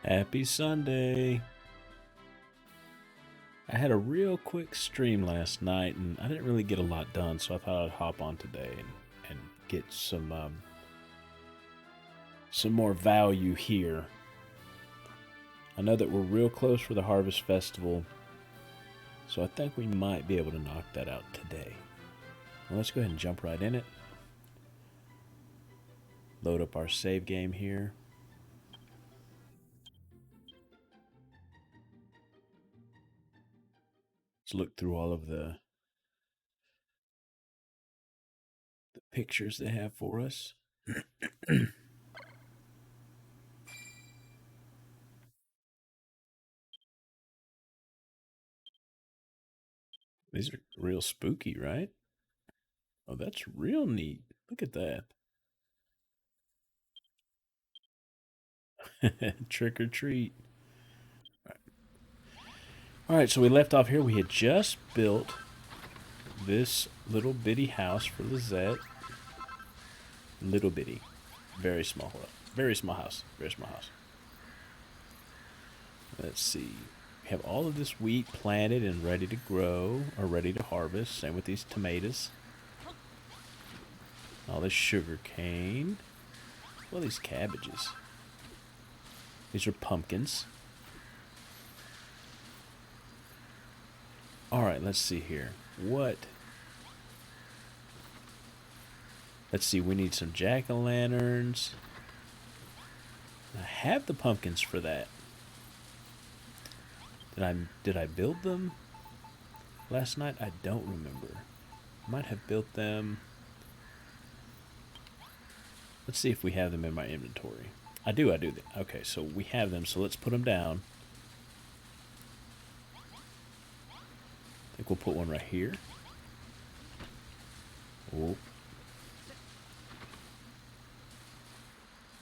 Happy Sunday. I had a real quick stream last night and I didn't really get a lot done, so I thought I'd hop on today and get some more value here. I know that we're real close for the Harvest Festival, so I think we might be able to knock that out today. Well, let's go ahead and jump right in it. Load up our save game here. Let's look through all of the pictures they have for us. These are real spooky, right? Oh, that's real neat. Look at that. Trick or treat. All right, so we left off here. We had just built this little bitty house for Lizette. Little bitty. Very small. Very small house. Very small house. Let's see. We have all of this wheat planted and ready to grow or ready to harvest. Same with these tomatoes. All this sugar cane. Well, these cabbages. These are pumpkins. All right, let's see here. Let's see, we need some jack-o'-lanterns. I have the pumpkins for that. Did I build them last night? I don't remember. Might have built them. Let's see if we have them in my inventory. I do. Okay, so we have them, so let's put them down. I think we'll put one right here. Oh.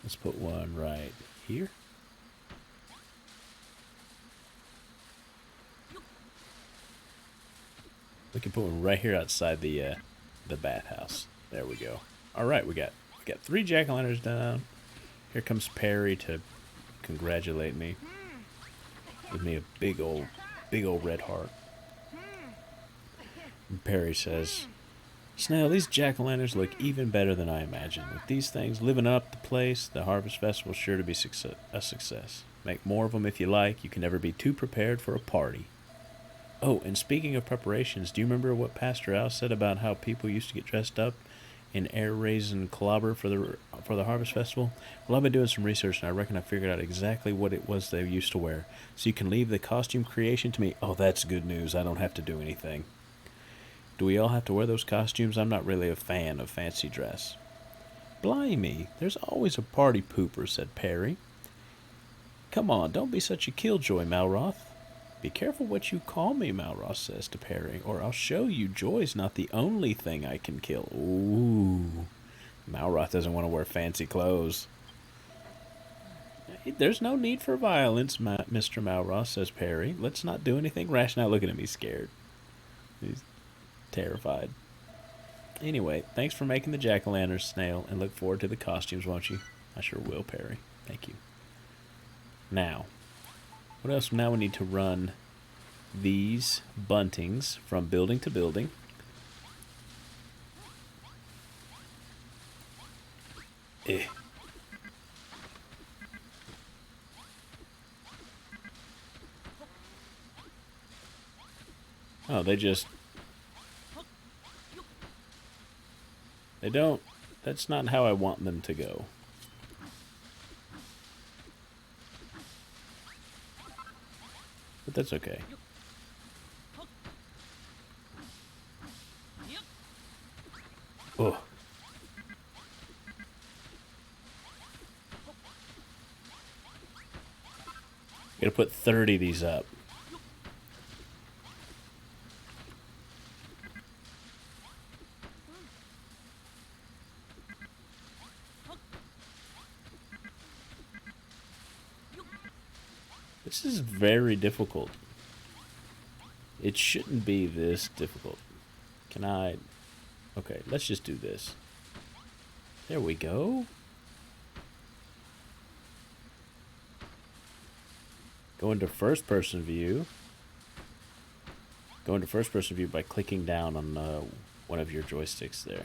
Let's put one right here. We can put one right here outside the bathhouse. There we go. All right, we got 3 jack-o'-lanterns down. Here comes Perry to congratulate me. Give me a big old red heart. And Perry says, "Snail, these jack-o'-lanterns look even better than I imagined. With these things living up the place, the Harvest Festival is sure to be a success. Make more of them if you like. You can never be too prepared for a party." Oh, and speaking of preparations, do you remember what Pastor Al said about how people used to get dressed up in air raisin clobber for the Harvest Festival? Well, I've been doing some research and I reckon I figured out exactly what it was they used to wear. So you can leave the costume creation to me. Oh, that's good news. I don't have to do anything. Do we all have to wear those costumes? I'm not really a fan of fancy dress. Blimey, there's always a party pooper, said Perry. Come on, don't be such a killjoy, Malroth. Be careful what you call me, Malroth says to Perry, or I'll show you joy's not the only thing I can kill. Ooh. Malroth doesn't want to wear fancy clothes. There's no need for violence, Mr. Malroth, says Perry. Let's not do anything rash. Now looking at me scared. He's terrified. Anyway, thanks for making the jack-o'-lantern, Snail, and look forward to the costumes, won't you? I sure will, Perry. Thank you. Now, what else? Now we need to run these buntings from building to building. Oh, they don't. That's not how I want them to go. But that's okay. Oh. Gotta put 30 of these up. This is very difficult. It shouldn't be this difficult. Can I... Okay, let's just do this. There we go. Go into first person view. Go into first person view by clicking down on one of your joysticks there.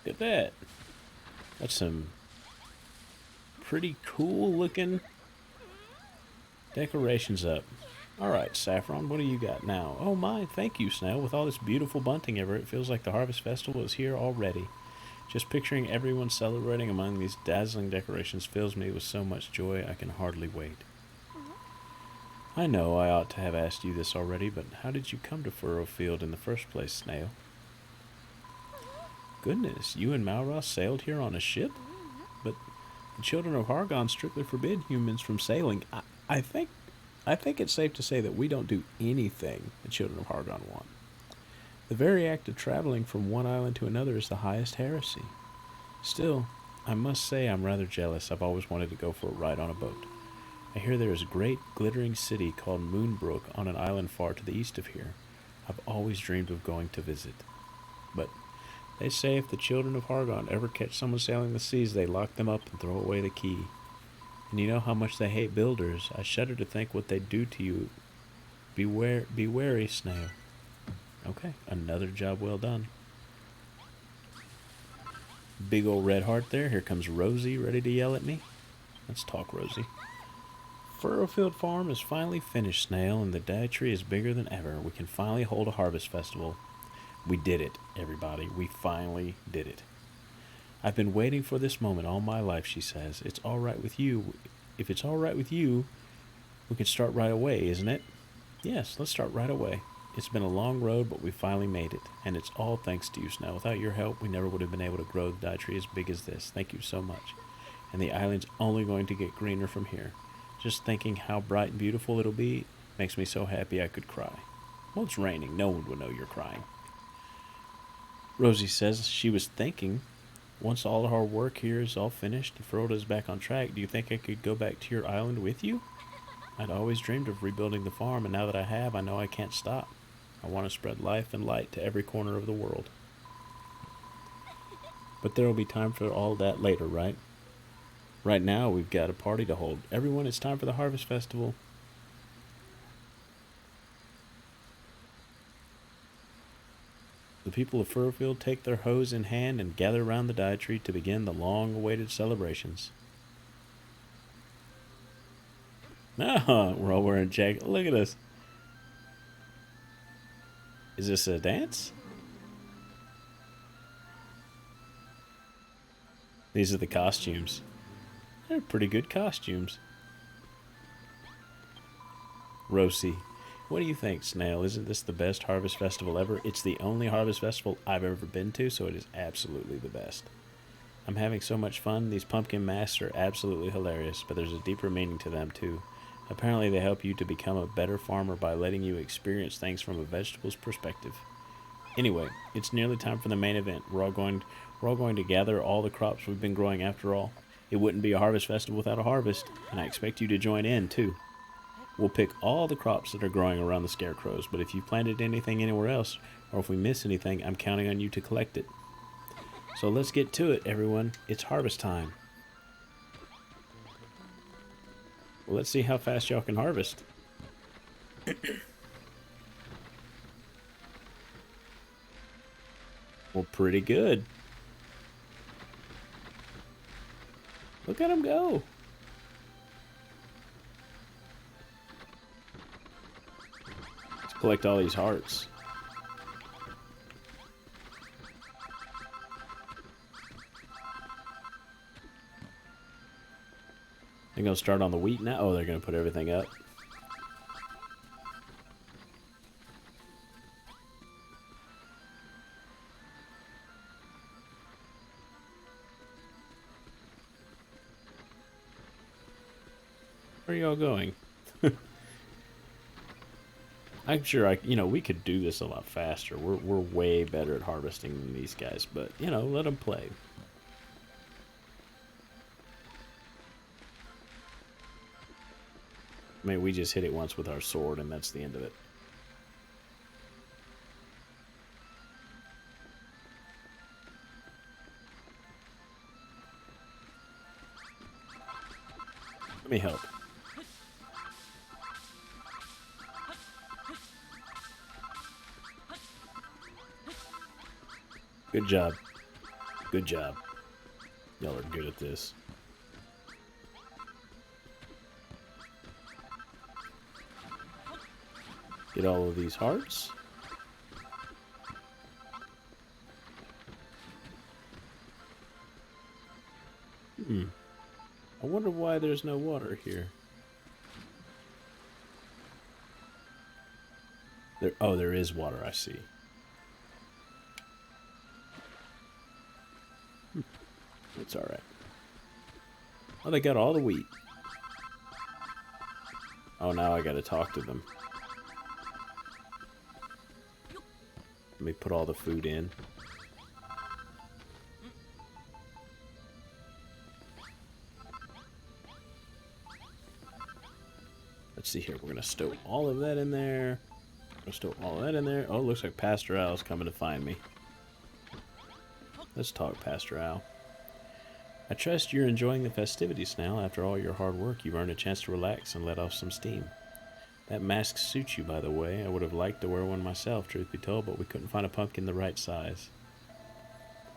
Look at that. That's some pretty cool looking decorations up. Alright, Saffron, what do you got now? Oh my, thank you, Snail. With all this beautiful bunting ever, it feels like the Harvest Festival is here already. Just picturing everyone celebrating among these dazzling decorations fills me with so much joy I can hardly wait. I know I ought to have asked you this already, but how did you come to Furrowfield in the first place, Snail? Goodness, you and Malroth sailed here on a ship? But the children of Hargon strictly forbid humans from sailing. I think it's safe to say that we don't do anything the children of Hargon want. The very act of traveling from one island to another is the highest heresy. Still, I must say I'm rather jealous. I've always wanted to go for a ride on a boat. I hear there is a great glittering city called Moonbrook on an island far to the east of here. I've always dreamed of going to visit. But they say if the children of Hargon ever catch someone sailing the seas, they lock them up and throw away the key. And you know how much they hate builders. I shudder to think what they'd do to you. Be wary, Snail. Okay, another job well done. Big old red heart there. Here comes Rosie, ready to yell at me. Let's talk, Rosie. Furrowfield Farm is finally finished, Snail, and the dye tree is bigger than ever. We can finally hold a harvest festival. We did it, everybody. We finally did it. I've been waiting for this moment all my life, she says. It's all right with you. If it's all right with you, we can start right away, isn't it? Yes, let's start right away. It's been a long road, but we finally made it. And it's all thanks to you, Snail. Without your help, we never would have been able to grow the dye tree as big as this. Thank you so much. And the island's only going to get greener from here. Just thinking how bright and beautiful it'll be makes me so happy I could cry. Well, it's raining. No one would know you're crying. Rosie says she was thinking, once all of our work here is all finished and Froda's back on track, do you think I could go back to your island with you? I'd always dreamed of rebuilding the farm, and now that I have, I know I can't stop. I want to spread life and light to every corner of the world. But there will be time for all that later, right? Right now, we've got a party to hold. Everyone, it's time for the Harvest Festival. The people of Furrowfield take their hoes in hand and gather around the dye tree to begin the long-awaited celebrations. Ah, we're all wearing jackets. Look at us. Is this a dance? These are the costumes. They're pretty good costumes. Rosie, what do you think, Snail? Isn't this the best harvest festival ever? It's the only harvest festival I've ever been to, so it is absolutely the best. I'm having so much fun. These pumpkin masks are absolutely hilarious, but there's a deeper meaning to them, too. Apparently they help you to become a better farmer by letting you experience things from a vegetable's perspective. Anyway, it's nearly time for the main event. We're all going to gather all the crops we've been growing after all. It wouldn't be a harvest festival without a harvest, and I expect you to join in, too. We'll pick all the crops that are growing around the scarecrows, but if you've planted anything anywhere else, or if we miss anything, I'm counting on you to collect it. So let's get to it, everyone. It's harvest time. Well, let's see how fast y'all can harvest. Well, pretty good. Look at them go. Let's collect all these hearts. They're going to start on the wheat now. Oh, they're going to put everything up. Where are y'all going? I'm sure we could do this a lot faster. We're way better at harvesting than these guys, but let them play. I mean, we just hit it once with our sword, and that's the end of it. Let me help. Good job. Good job. Y'all are good at this. Get all of these hearts. I wonder why there's no water here. There is water, I see. It's alright. Oh, they got all the wheat. Oh, now I gotta talk to them. Let me put all the food in. Let's see here. We're gonna stow all of that in there. We're gonna stow all that in there. Oh, looks like Pastor Al's coming to find me. Let's talk, Pastor Al. I trust you're enjoying the festivities now. After all your hard work, you've earned a chance to relax and let off some steam. That mask suits you, by the way. I would have liked to wear one myself, truth be told, but we couldn't find a pumpkin the right size.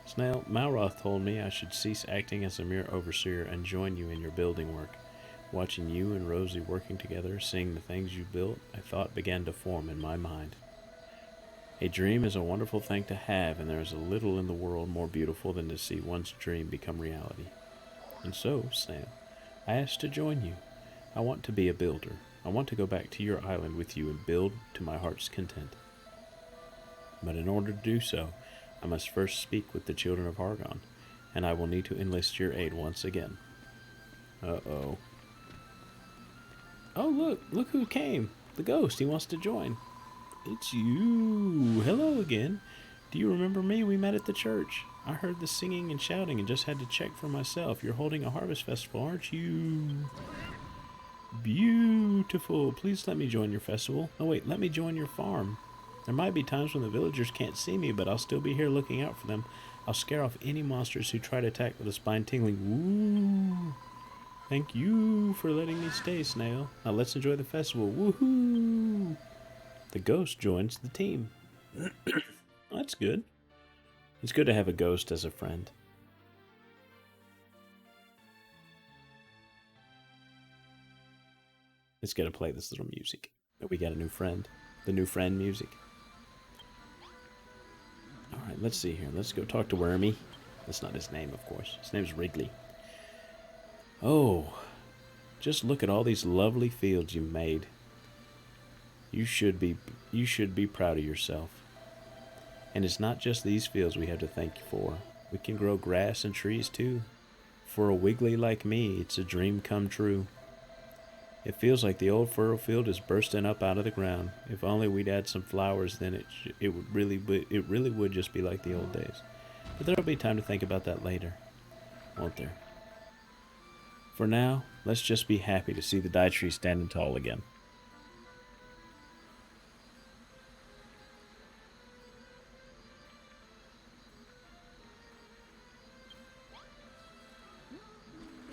Snail, Malroth told me I should cease acting as a mere overseer and join you in your building work. Watching you and Rosie working together, seeing the things you built, I thought began to form in my mind. A dream is a wonderful thing to have, and there is a little in the world more beautiful than to see one's dream become reality. And so, Snail, I asked to join you. I want to be a builder. I want to go back to your island with you and build to my heart's content. But in order to do so, I must first speak with the children of Hargon, and I will need to enlist your aid once again. Uh-oh. Oh, look who came. The ghost, he wants to join. It's you. Hello again. Do you remember me? We met at the church. I heard the singing and shouting and just had to check for myself. You're holding a harvest festival, aren't you? Beautiful. Please let me join your festival. Oh wait, let me join your farm. There might be times when the villagers can't see me, but I'll still be here looking out for them. I'll scare off any monsters who try to attack with a spine-tingling woo. Thank you for letting me stay, Snail. Now let's enjoy the festival. Woohoo! The ghost joins the team. That's good. It's good to have a ghost as a friend. Let's get to play this little music. We got a new friend. The new friend music. Alright, let's see here. Let's go talk to Wormy. That's not his name, of course. His name's Wrigley. Oh, just look at all these lovely fields you made. You should be proud of yourself. And it's not just these fields we have to thank you for. We can grow grass and trees too. For a Wiggly like me, it's a dream come true. It feels like the old furrow field is bursting up out of the ground. If only we'd add some flowers, then it really would just be like the old days. But there'll be time to think about that later, won't there? For now, let's just be happy to see the Dye Tree standing tall again.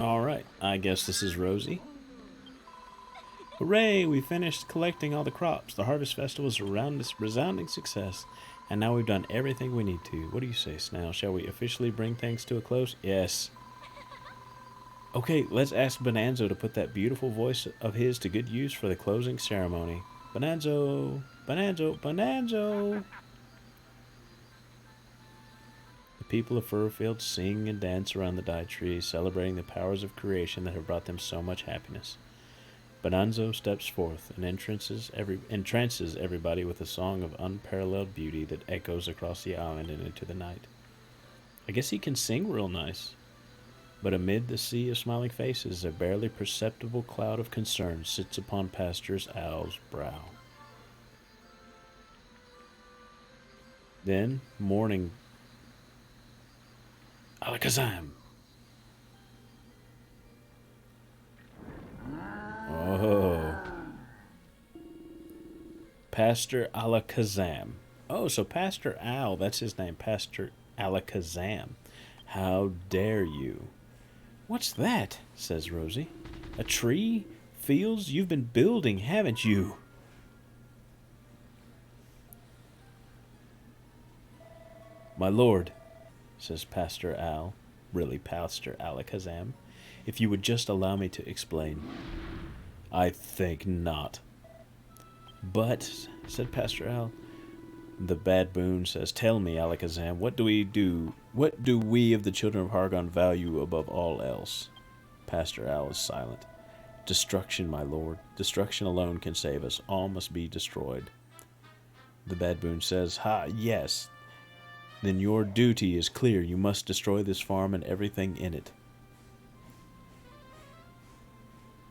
Alright, I guess this is Rosie. Hooray, we finished collecting all the crops. The Harvest Festival is a resounding success. And now we've done everything we need to. What do you say, Snail? Shall we officially bring things to a close? Yes. Okay, let's ask Bonanzo to put that beautiful voice of his to good use for the closing ceremony. Bonanzo! Bonanzo! Bonanzo! The people of Furrowfield sing and dance around the Dye Tree, celebrating the powers of creation that have brought them so much happiness. Bonanzo steps forth and entrances everybody with a song of unparalleled beauty that echoes across the island and into the night. I guess he can sing real nice. But amid the sea of smiling faces, a barely perceptible cloud of concern sits upon Pastor Al's brow. Then, morning... Alakazam! Oh. Pastor Alakazam. Oh, so Pastor Al, that's his name, Pastor Alakazam. How dare you? What's that? Says Rosie. A tree? Fields? You've been building, haven't you? My lord, says Pastor Al, really Pastor Alakazam, if you would just allow me to explain. I think not. But, said Pastor Al, the baboon says, tell me, Alakazam, what do we of the children of Hargon value above all else? Pastor Al is silent. Destruction, my lord. Destruction alone can save us. All must be destroyed. The baboon says, ha, yes. Then your duty is clear. You must destroy this farm and everything in it.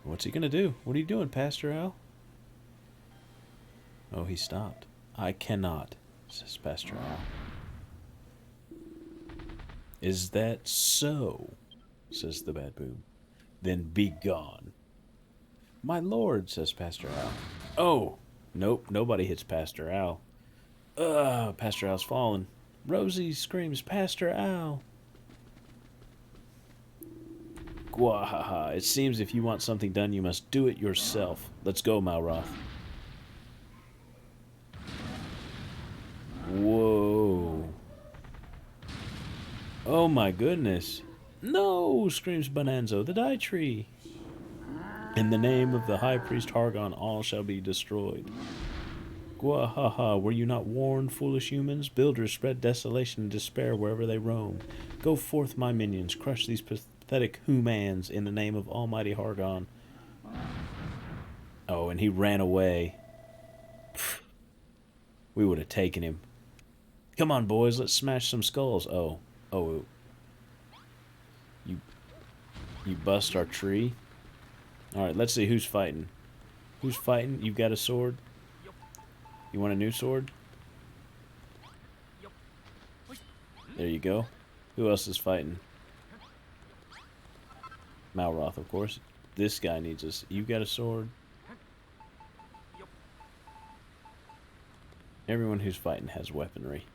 What's he gonna do? What are you doing, Pastor Al? Oh, he stopped. I cannot, says Pastor Al. Is that so? Says the baboon. Then be gone. My lord, says Pastor Al. Oh, nope, nobody hits Pastor Al. Pastor Al's fallen. Rosie screams, Pastor Al. Gwahaha, it seems if you want something done, you must do it yourself. Let's go, Malroth. Whoa. Oh my goodness. No, screams Bonanzo, the Dye Tree. In the name of the High Priest Hargon, all shall be destroyed. Gwahaha, were you not warned, foolish humans? Builders spread desolation and despair wherever they roam. Go forth, my minions, crush these pathetic humans in the name of Almighty Hargon. Oh, and he ran away. We would have taken him. Come on, boys, let's smash some skulls. Oh. You bust our tree? Alright, let's see who's fighting. Who's fighting? You've got a sword? You want a new sword? There you go. Who else is fighting? Malroth, of course. This guy needs us. You got a sword? Everyone who's fighting has weaponry.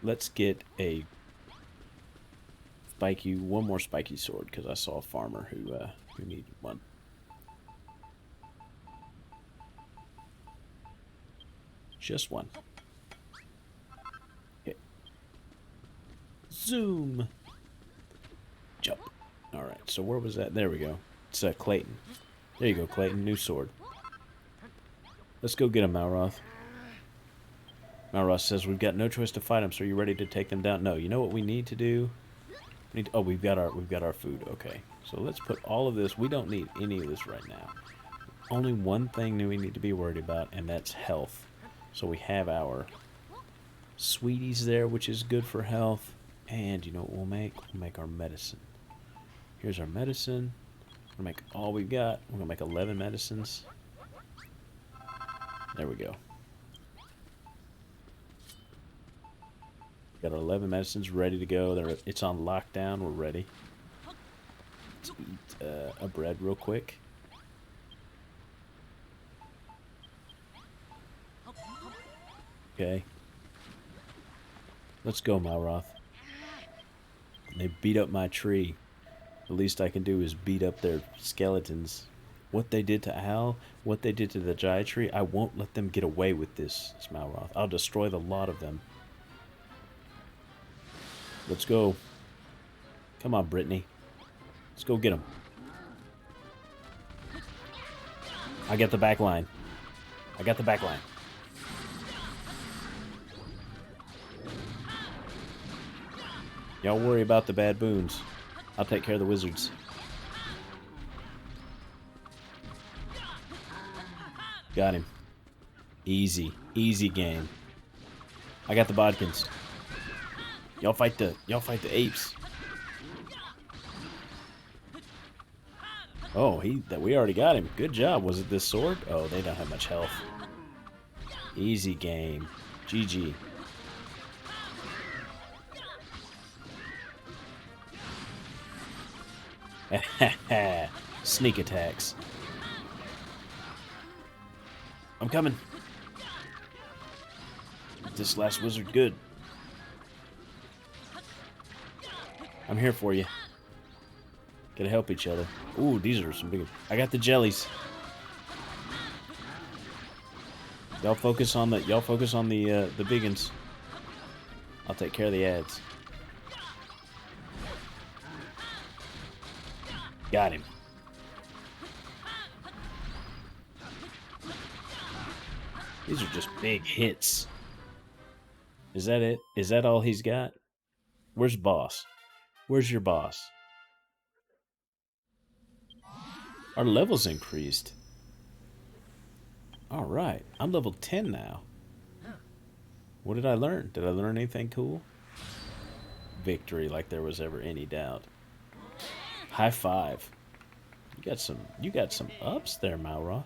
Let's get a one more spiky sword, because I saw a farmer who needed one. Just one. Okay. Zoom. Jump. Alright, so where was that? There we go. It's Clayton. There you go, Clayton. New sword. Let's go get him, Malroth. Malroth says, we've got no choice to fight them, so are you ready to take them down? No, you know what we need to do? Oh, we've got our food. Okay, so let's put all of this. We don't need any of this right now. Only one thing that we need to be worried about, and that's health. So we have our sweeties there, which is good for health. And you know what we'll make? We'll make our medicine. Here's our medicine. We'll make all we've got. We're gonna make 11 medicines. There we go. Got our 11 medicines ready to go. It's on lockdown. We're ready. Let's eat a bread real quick. Okay. Let's go, Malroth. They beat up my tree. The least I can do is beat up their skeletons. What they did to Al, what they did to the Jai Tree, I won't let them get away with this, Malroth. I'll destroy the lot of them. Let's go. Come on, Brittany. Let's go get him. I got the back line. I got the back line. Y'all worry about the baboons. I'll take care of the wizards. Got him. Easy. Easy game. I got the bodkins. Y'all fight the apes. Oh, we already got him. Good job. Was it this sword? Oh, they don't have much health. Easy game. GG. Sneak attacks. I'm coming. This last wizard good. I'm here for you. Gotta help each other. Ooh, these are some big... I got the jellies. Y'all focus on the the biggins. I'll take care of the ads. Got him. These are just big hits. Is that it? Is that all he's got? Where's boss? Where's your boss? Our level's increased. Alright, I'm level 10 now. What did I learn? Did I learn anything cool? Victory, like there was ever any doubt. High five. You got some ups there, Malroth.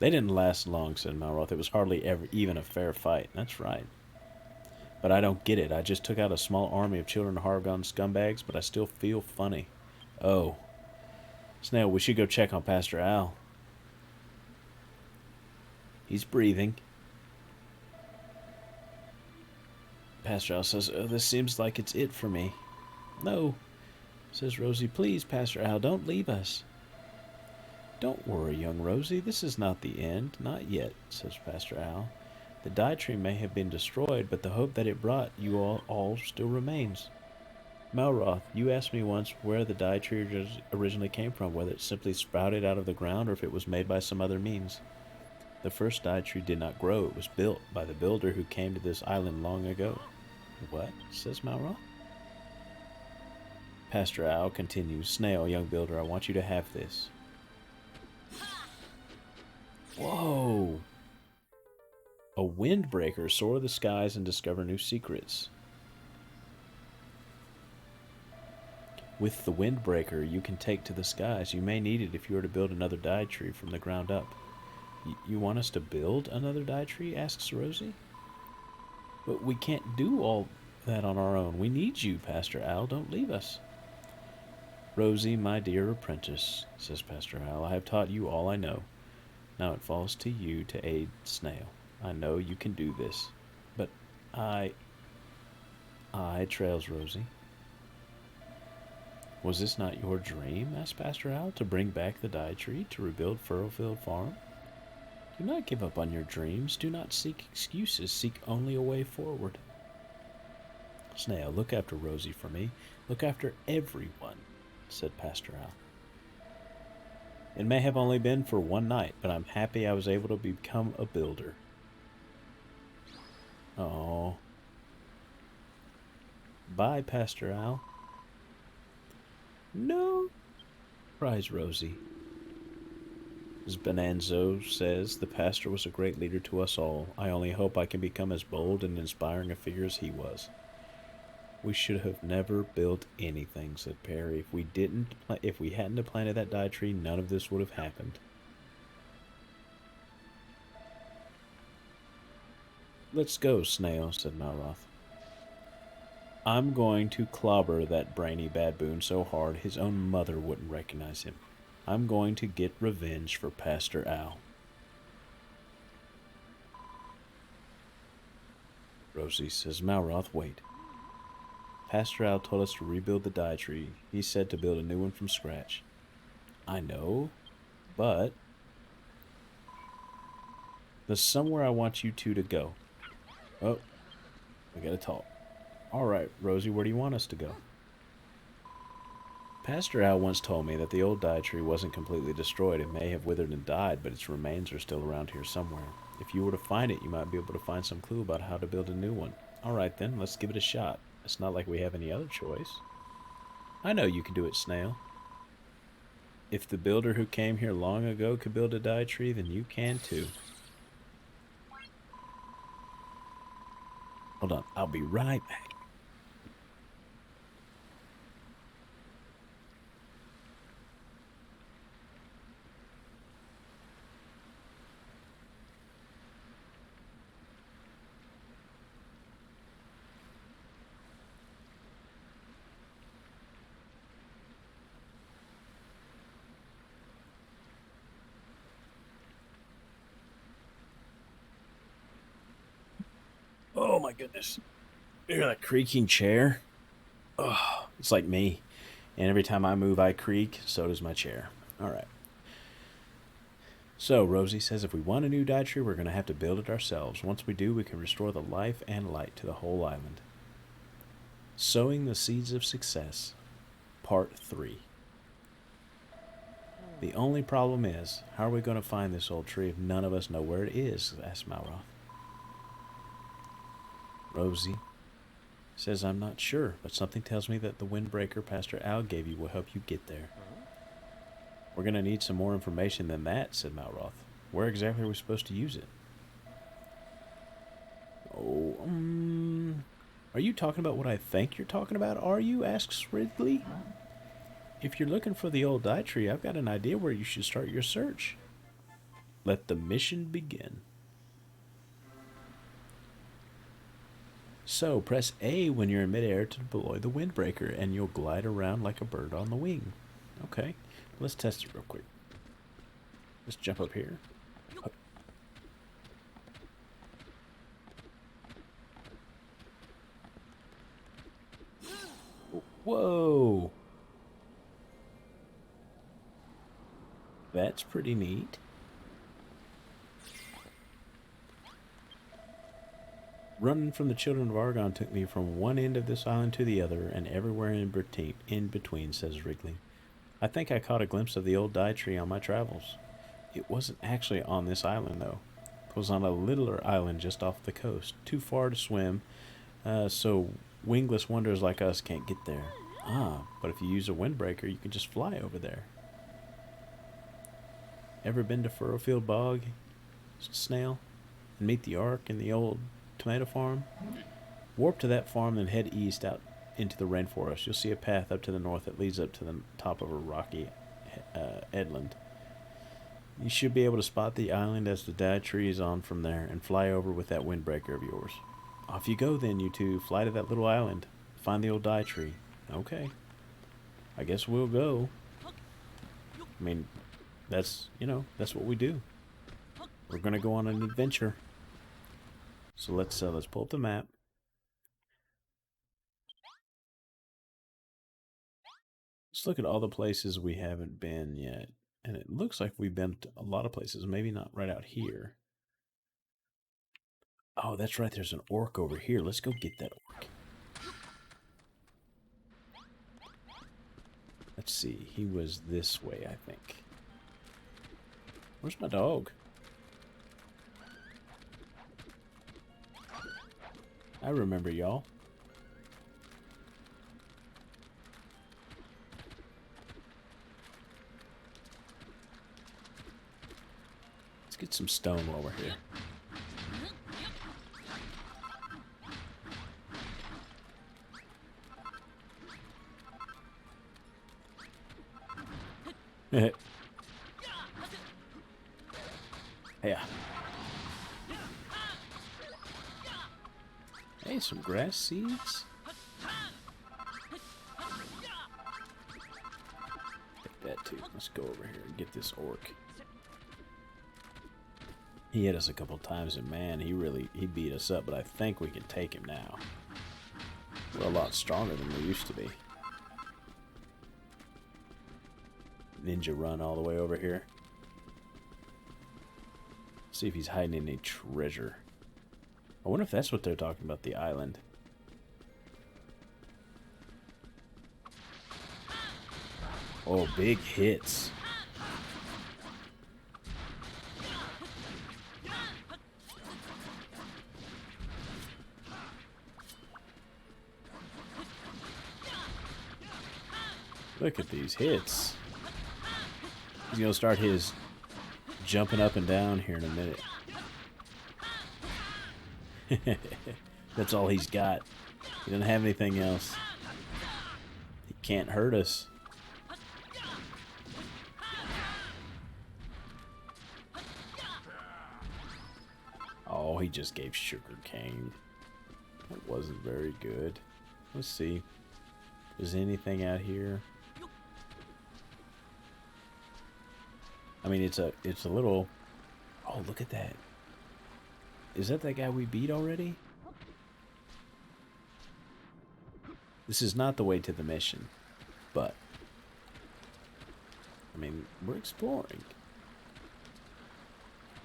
They didn't last long, said Malroth. It was hardly ever even a fair fight. That's right. But I don't get it. I just took out a small army of children of Hargon scumbags, but I still feel funny. Oh. Snail, we should go check on Pastor Al. He's breathing. Pastor Al says, oh, this seems like it's it for me. No, says Rosie. Please, Pastor Al, don't leave us. Don't worry, young Rosie. This is not the end. Not yet, says Pastor Al. The dye tree may have been destroyed, but the hope that it brought you all still remains. Malroth, you asked me once where the dye tree originally came from, whether it simply sprouted out of the ground or if it was made by some other means. The first dye tree did not grow. It was built by the builder who came to this island long ago. What? Says Malroth. Pastor Al continues, Snail, young builder, I want you to have this. Whoa! A windbreaker, soar the skies and discover new secrets. With the windbreaker you can take to the skies. You may need it if you were to build another dye tree from the ground up. You want us to build another dye tree? Asks Rosie. But we can't do all that on our own. We need you, Pastor Al. Don't leave us. Rosie, my dear apprentice, says Pastor Al, I have taught you all I know. Now it falls to you to aid Snail. I know you can do this. But I, trails Rosie. Was this not your dream, asked Pastor Al, to bring back the dye tree, to rebuild Furrowfield Farm? Do not give up on your dreams. Do not seek excuses. Seek only a way forward. Snail, look after Rosie for me. Look after everyone, said Pastor Al. It may have only been for one night, but I'm happy I was able to become a builder. Oh. Bye, Pastor Al. No, cries Rosie. As Bonanzo says, the pastor was a great leader to us all. I only hope I can become as bold and inspiring a figure as he was. We should have never built anything, said Perry. If we hadn't planted that dye tree, none of this would have happened. Let's go, Snail, said Malroth. I'm going to clobber that brainy baboon so hard his own mother wouldn't recognize him. I'm going to get revenge for Pastor Al. Rosie says, Malroth, wait. Pastor Al told us to rebuild the dye tree. He said to build a new one from scratch. I know, but there's somewhere I want you two to go. Oh, we gotta talk. All right, Rosie, where do you want us to go? Pastor Al once told me that the old dye tree wasn't completely destroyed. It may have withered and died, but its remains are still around here somewhere. If you were to find it, you might be able to find some clue about how to build a new one. All right, then, let's give it a shot. It's not like we have any other choice. I know you can do it, Snail. If the builder who came here long ago could build a dye tree, then you can too. Hold on, I'll be right back. Oh my goodness. You hear that creaking chair? Oh, it's like me And every time I move, I creak. So does my chair. All right. So, Rosie says if we want a new dye tree, we're going to have to build it ourselves. Once we do, we can restore the life and light to the whole island. Sowing the Seeds of Success, Part 3. The only problem is, how are we going to find this old tree if none of us know where it is? Asked Malroth. Rosie says, I'm not sure, but something tells me that the windbreaker Pastor Al gave you will help you get there. We're going to need some more information than that, said Malroth. Where exactly are we supposed to use it? Oh, are you talking about what I think you're talking about, are you? Asks Ridley. If you're looking for the old dye tree, I've got an idea where you should start your search. Let the mission begin. So, press A when you're in midair to deploy the windbreaker, and you'll glide around like a bird on the wing. Okay, let's test it real quick. Let's jump up here. Up. Whoa! That's pretty neat. Running from the children of Argon took me from one end of this island to the other, and everywhere in between, says Wrigley. I think I caught a glimpse of the old dye tree on my travels. It wasn't actually on this island, though. It was on a littler island just off the coast, too far to swim, so wingless wanderers like us can't get there. Ah, but if you use a windbreaker, you can just fly over there. Ever been to Furrowfield Bog, Snail, and meet the Ark and the old tomato farm? Warp to that farm, then head east out into the rainforest. You'll see a path up to the north that leads up to the top of a rocky headland. You should be able to spot the island as the dye tree is on from there and fly over with that windbreaker of yours. Off you go then, you two. Fly to that little island. Find the old dye tree. Okay. I guess we'll go. I mean, that's what we do. We're going to go on an adventure. So let's pull up the map. Let's look at all the places we haven't been yet. And it looks like we've been to a lot of places. Maybe not right out here. Oh, that's right. There's an orc over here. Let's go get that orc. Let's see. He was this way, I think. Where's my dog? I remember y'all. Let's get some stone while we're here. Yeah. Hey, some grass seeds. Take that too. Let's go over here and get this orc. He hit us a couple times, and man, he beat us up, but I think we can take him now. We're a lot stronger than we used to be. Ninja run all the way over here. See if he's hiding any treasure. I wonder if that's what they're talking about, the island. Oh, big hits. Look at these hits. He's going to start his jumping up and down here in a minute. That's all he's got. He doesn't have anything else. He can't hurt us. Oh, he just gave sugar cane. That wasn't very good. Let's see. Is anything out here? I mean, it's a little... Oh, look at that. Is that guy we beat already? This is not the way to the mission, but mean, we're exploring.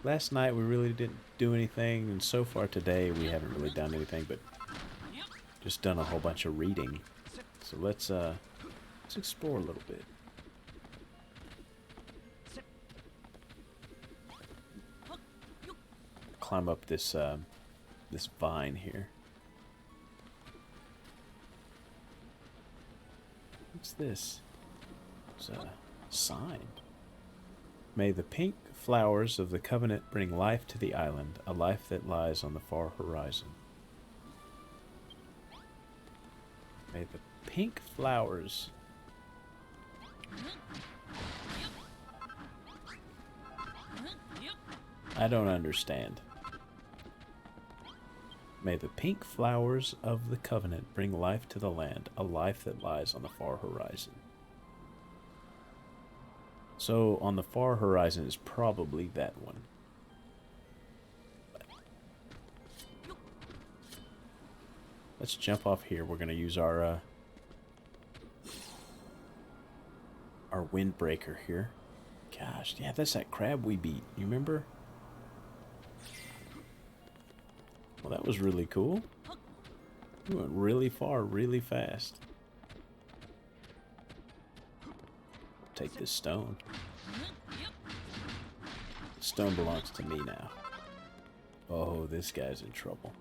Last night we really didn't do anything, and so far today we haven't really done anything, but just done a whole bunch of reading. So let's explore a little bit. Climb up this this vine here. What's this? It's a sign. May the pink flowers of the covenant bring life to the island, a life that lies on the far horizon. May the pink flowers. I don't understand. May the pink flowers of the covenant bring life to the land, a life that lies on the far horizon. So, on the far horizon is probably that one. Let's jump off here. We're going to use our windbreaker here. Gosh, yeah, that's that crab we beat. You remember? Well, that was really cool. We went really far, really fast. Take this stone. The stone belongs to me now. Oh, this guy's in trouble.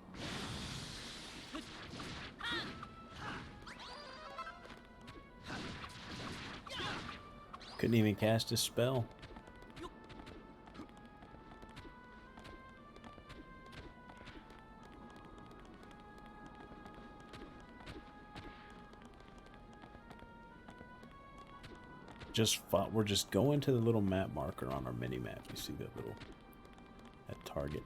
Couldn't even cast a spell. We're just going to the little map marker on our mini map. You see that target.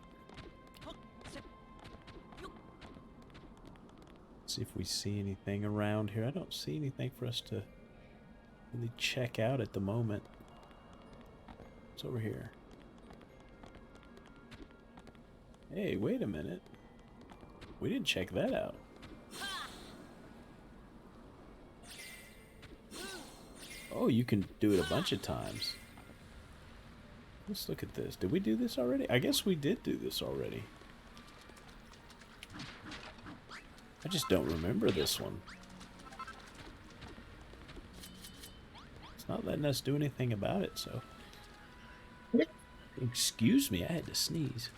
Let's see if we see anything around here. I don't see anything for us to really check out at the moment. What's over here? Hey, wait a minute. We didn't check that out. Oh, you can do it a bunch of times. Let's look at this. Did we do this already? I guess we did do this already. I just don't remember this one. It's not letting us do anything about it, so... Excuse me, I had to sneeze.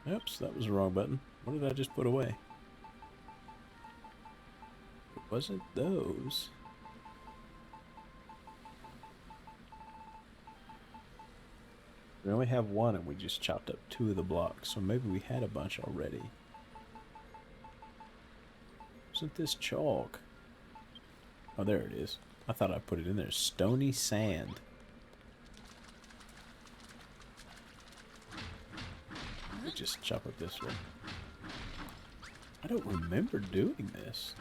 Oops, that was the wrong button. What did I just put away? It wasn't those. We only have one and we just chopped up 2 of the blocks, so maybe we had a bunch already. Isn't this chalk? Oh, there it is. I thought I put it in there. Stony sand. Just chop up this one. I don't remember doing this.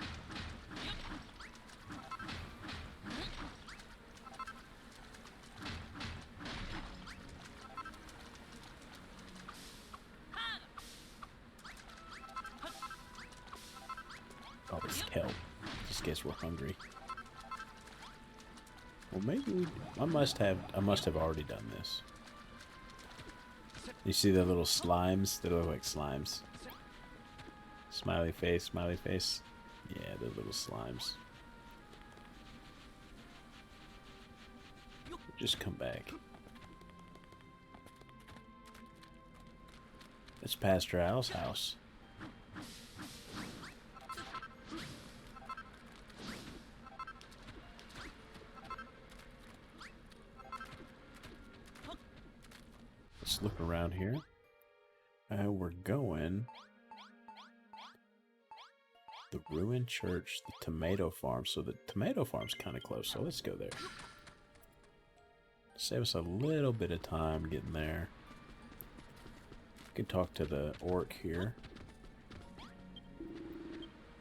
Oh, this kelp. Just guess we're hungry. Well, maybe I must have already done this. You see the little slimes? They look like slimes. Smiley face, smiley face. Yeah, the little slimes. Just come back. It's Pastor Al's house. Let's look around here. We're going... The ruined church, the tomato farm. So the tomato farm's kind of close, so let's go there. Save us a little bit of time getting there. We can talk to the orc here.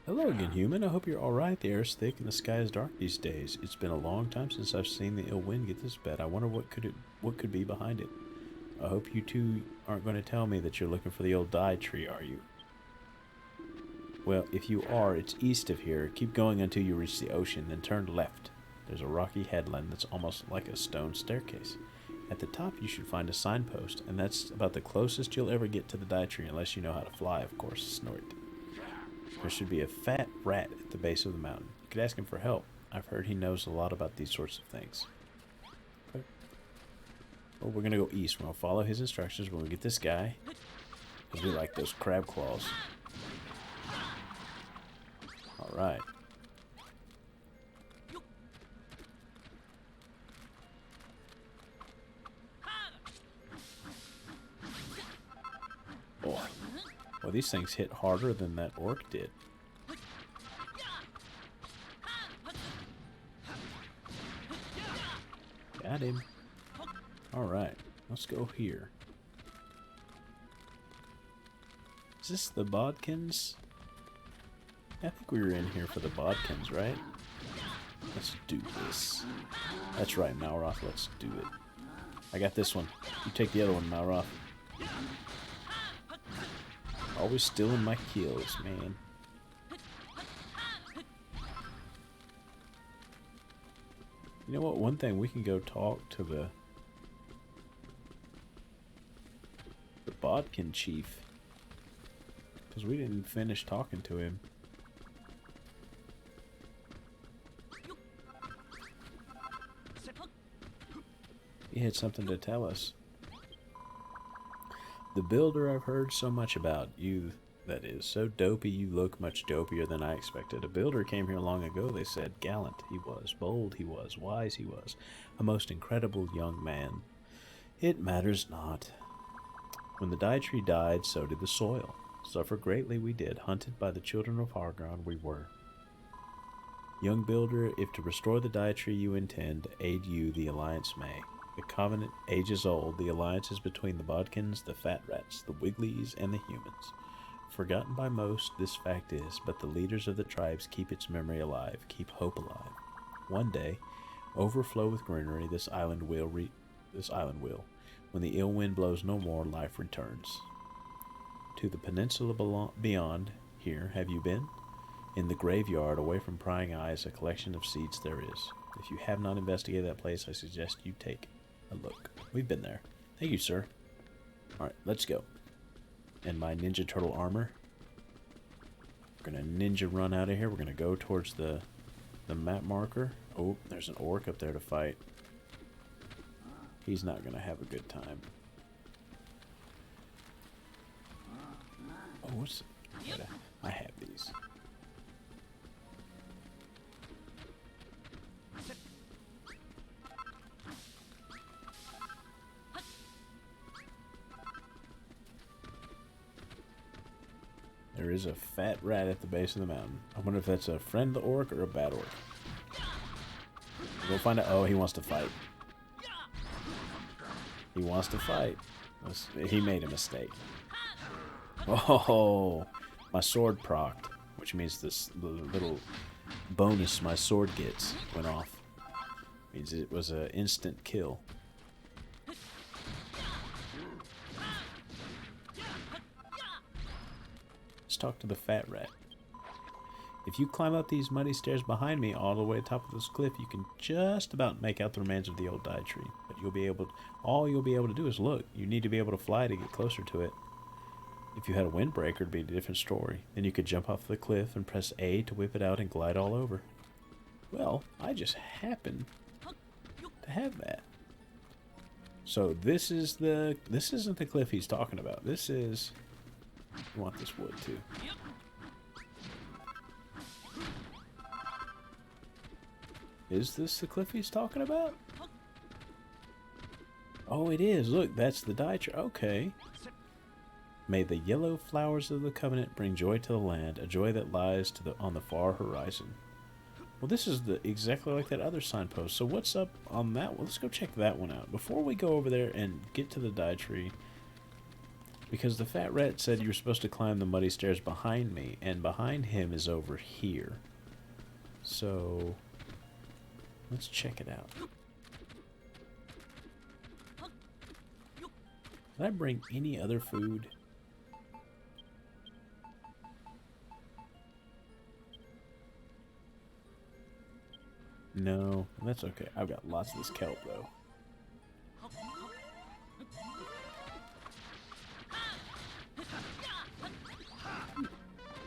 Hello again, human. I hope you're alright. The air's thick and the sky is dark these days. It's been a long time since I've seen the ill wind get this bad. I wonder what could be behind it. I hope you two aren't going to tell me that you're looking for the old dye tree, are you? Well, if you are, it's east of here. Keep going until you reach the ocean, then turn left. There's a rocky headland that's almost like a stone staircase. At the top, you should find a signpost, and that's about the closest you'll ever get to the dye tree, unless you know how to fly, of course. Snort. There should be a fat rat at the base of the mountain. You could ask him for help. I've heard he knows a lot about these sorts of things. Okay. Well, we're going to go east. We're going to follow his instructions when we get this guy, because we like those crab claws. Alright. Boy. Well, these things hit harder than that orc did. Got him. Alright, let's go here. Is this the Bodkins? I think we were in here for the Bodkins, right? Let's do this. That's right, Malroth, let's do it. I got this one. You take the other one, Malroth. Always stealing my kills, man. You know what? One thing, we can go talk to the Bodkin chief. Because we didn't finish talking to him. He had something to tell us. The builder I've heard so much about. You, that is. So dopey you look much dopier than I expected. A builder came here long ago, they said. Gallant he was, bold he was, wise he was. A most incredible young man. It matters not. When the dye tree died, so did the soil. Suffer greatly we did. Hunted by the children of Hargon we were. Young builder, if to restore the dye tree you intend, aid you the alliance may. The covenant ages old. The alliance is between the Bodkins, the Fat Rats, the Wigglies, and the humans. Forgotten by most, this fact is, but the leaders of the tribes keep its memory alive, keep hope alive. One day, overflow with greenery, this island will. When the ill wind blows no more, life returns. To the peninsula beyond, here, have you been? In the graveyard, away from prying eyes, a collection of seeds there is. If you have not investigated that place, I suggest you take a look. We've been there. Thank you, sir. Alright, let's go. And my Ninja Turtle armor. We're gonna ninja run out of here. We're gonna go towards the map marker. Oh, there's an orc up there to fight. He's not gonna have a good time. Oh, what's... I have these. There is a fat rat at the base of the mountain. I wonder if that's a friend of the orc or a bad orc. We'll find out. Oh, he wants to fight. He wants to fight. He made a mistake. Oh, my sword procced, which means the little bonus my sword gets went off. Means it was an instant kill. Let's talk to the fat rat. If you climb up these muddy stairs behind me all the way to the top of this cliff, you can just about make out the remains of the old dye tree. But all you'll be able to do is look. You need to be able to fly to get closer to it. If you had a windbreaker, it'd be a different story. Then you could jump off the cliff and press A to whip it out and glide all over. Well, I just happen to have that. So this isn't the cliff he's talking about. This is... I want this wood too. Is this the cliff he's talking about? Oh, it is. Look, that's the dye tree. Okay. May the yellow flowers of the covenant bring joy to the land, a joy that lies on the far horizon. Well, this is exactly like that other signpost. So what's up on that one? Let's go check that one out. Before we go over there and get to the dye tree, Because the fat rat said you were supposed to climb the muddy stairs behind me, and behind him is over here. So, let's check it out. Did I bring any other food? No, that's okay. I've got lots of this kelp, though.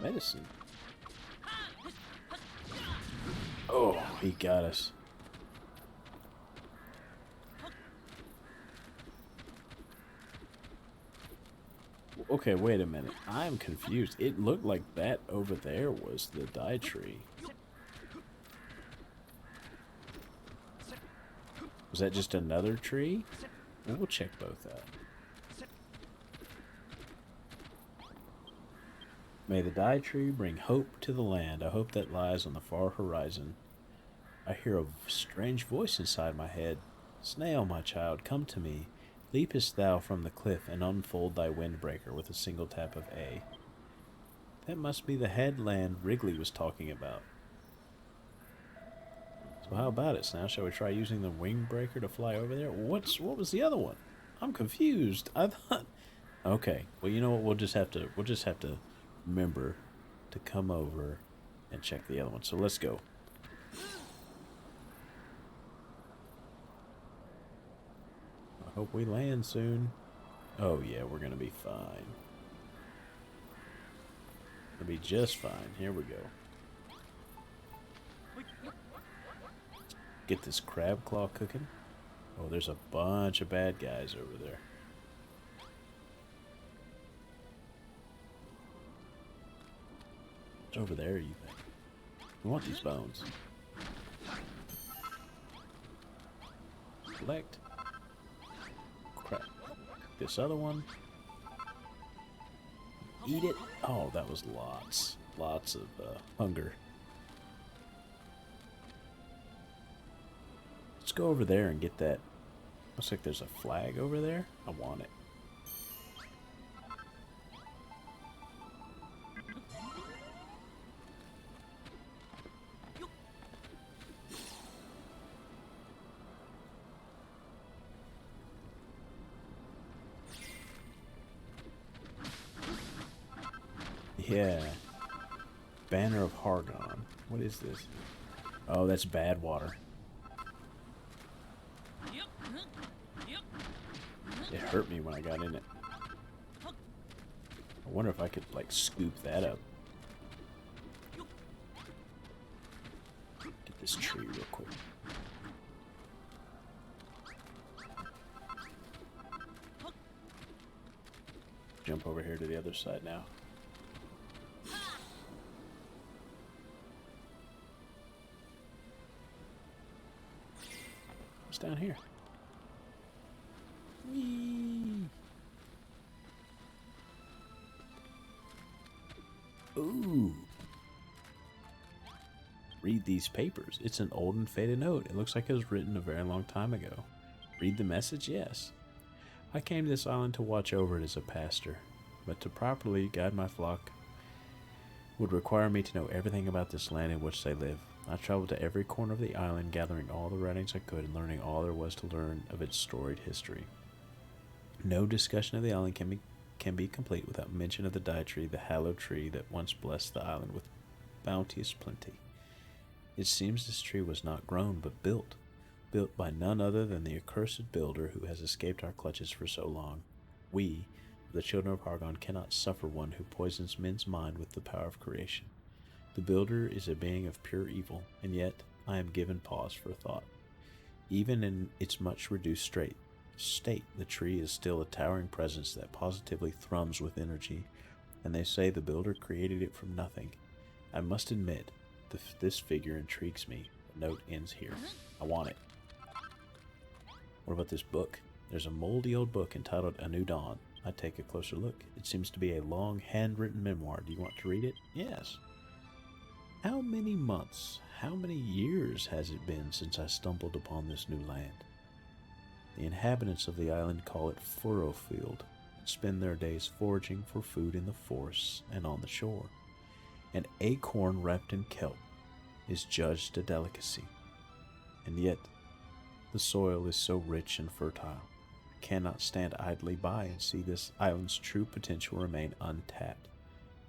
Medicine. Oh, he got us. Okay, wait a minute. I'm confused. It looked like that over there was the dye tree. Was that just another tree? We'll check both out. May the dye tree bring hope to the land. I hope that lies on the far horizon. I hear a strange voice inside my head. Snail, my child, come to me. Leapest thou from the cliff and unfold thy windbreaker with a single tap of A. That must be the headland Wrigley was talking about. So how about it, Snail? Shall we try using the windbreaker to fly over there? What was the other one? I'm confused. I thought. Okay. Well, you know what? We'll just have to remember to come over and check the other one. So let's go. I hope we land soon. Oh yeah, we're gonna be fine. We'll be just fine. Here we go. Get this crab claw cooking. Oh, there's a bunch of bad guys over there. What's over there, you think? We want these bones. Collect. Crap. This other one. Eat it. Oh, that was lots. Lots of hunger. Let's go over there and get that. Looks like there's a flag over there. I want it. Yeah. Banner of Hargon. What is this? Oh, that's bad water. It hurt me when I got in it. I wonder if I could, like, scoop that up. Get this tree real quick. Jump over here to the other side now. What's down here? Whee! Ooh. Read these papers. It's an old and faded note. It looks like it was written a very long time ago. Read the message? Yes. I came to this island to watch over it as a pastor, but to properly guide my flock would require me to know everything about this land in which they live. I traveled to every corner of the island, gathering all the writings I could and learning all there was to learn of its storied history. No discussion of the island can be complete without mention of the dye tree, the hallowed tree that once blessed the island with bounteous plenty. It seems this tree was not grown, but built by none other than the accursed builder who has escaped our clutches for so long. We, the children of Hargon, cannot suffer one who poisons men's mind with the power of creation. The builder is a being of pure evil, and yet I am given pause for thought. Even in its much reduced state, the tree is still a towering presence that positively thrums with energy, and they say the builder created it from nothing. I must admit, this figure intrigues me. The note ends here. I want it. What about this book? There's a moldy old book entitled A New Dawn. I take a closer look. It seems to be a long, handwritten memoir. Do you want to read it? Yes. How many months, how many years has it been since I stumbled upon this new land? The inhabitants of the island call it Furrowfield. spend their days foraging for food in the forests and on the shore. An acorn wrapped in kelp is judged a delicacy, and yet the soil is so rich and fertile. I cannot stand idly by and see this island's true potential remain untapped.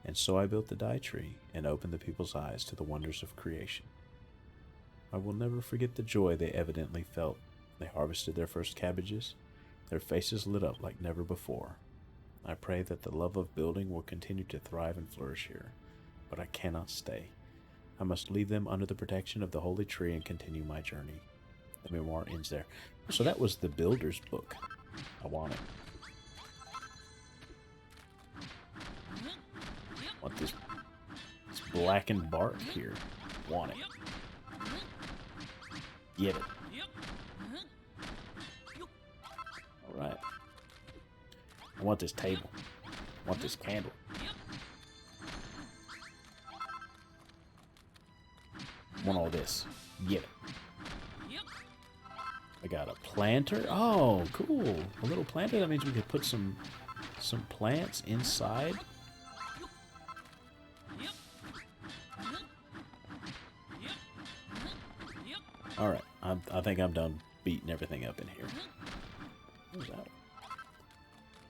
And so I built the Dai Tree and opened the people's eyes to the wonders of creation. I will never forget the joy they evidently felt. They harvested their first cabbages. Their faces lit up like never before. I pray that the love of building will continue to thrive and flourish here, but I cannot stay. I must leave them under the protection of the holy tree and continue my journey. The memoir ends there. So that was the Builder's book. I want it. Want this blackened bark here. Want it. Get it. Alright. I want this table. I want this candle. I want all this. Get it. I got a planter. Oh, cool. A little planter. That means we could put some plants inside. Alright. I think I'm done beating everything up in here. What's that?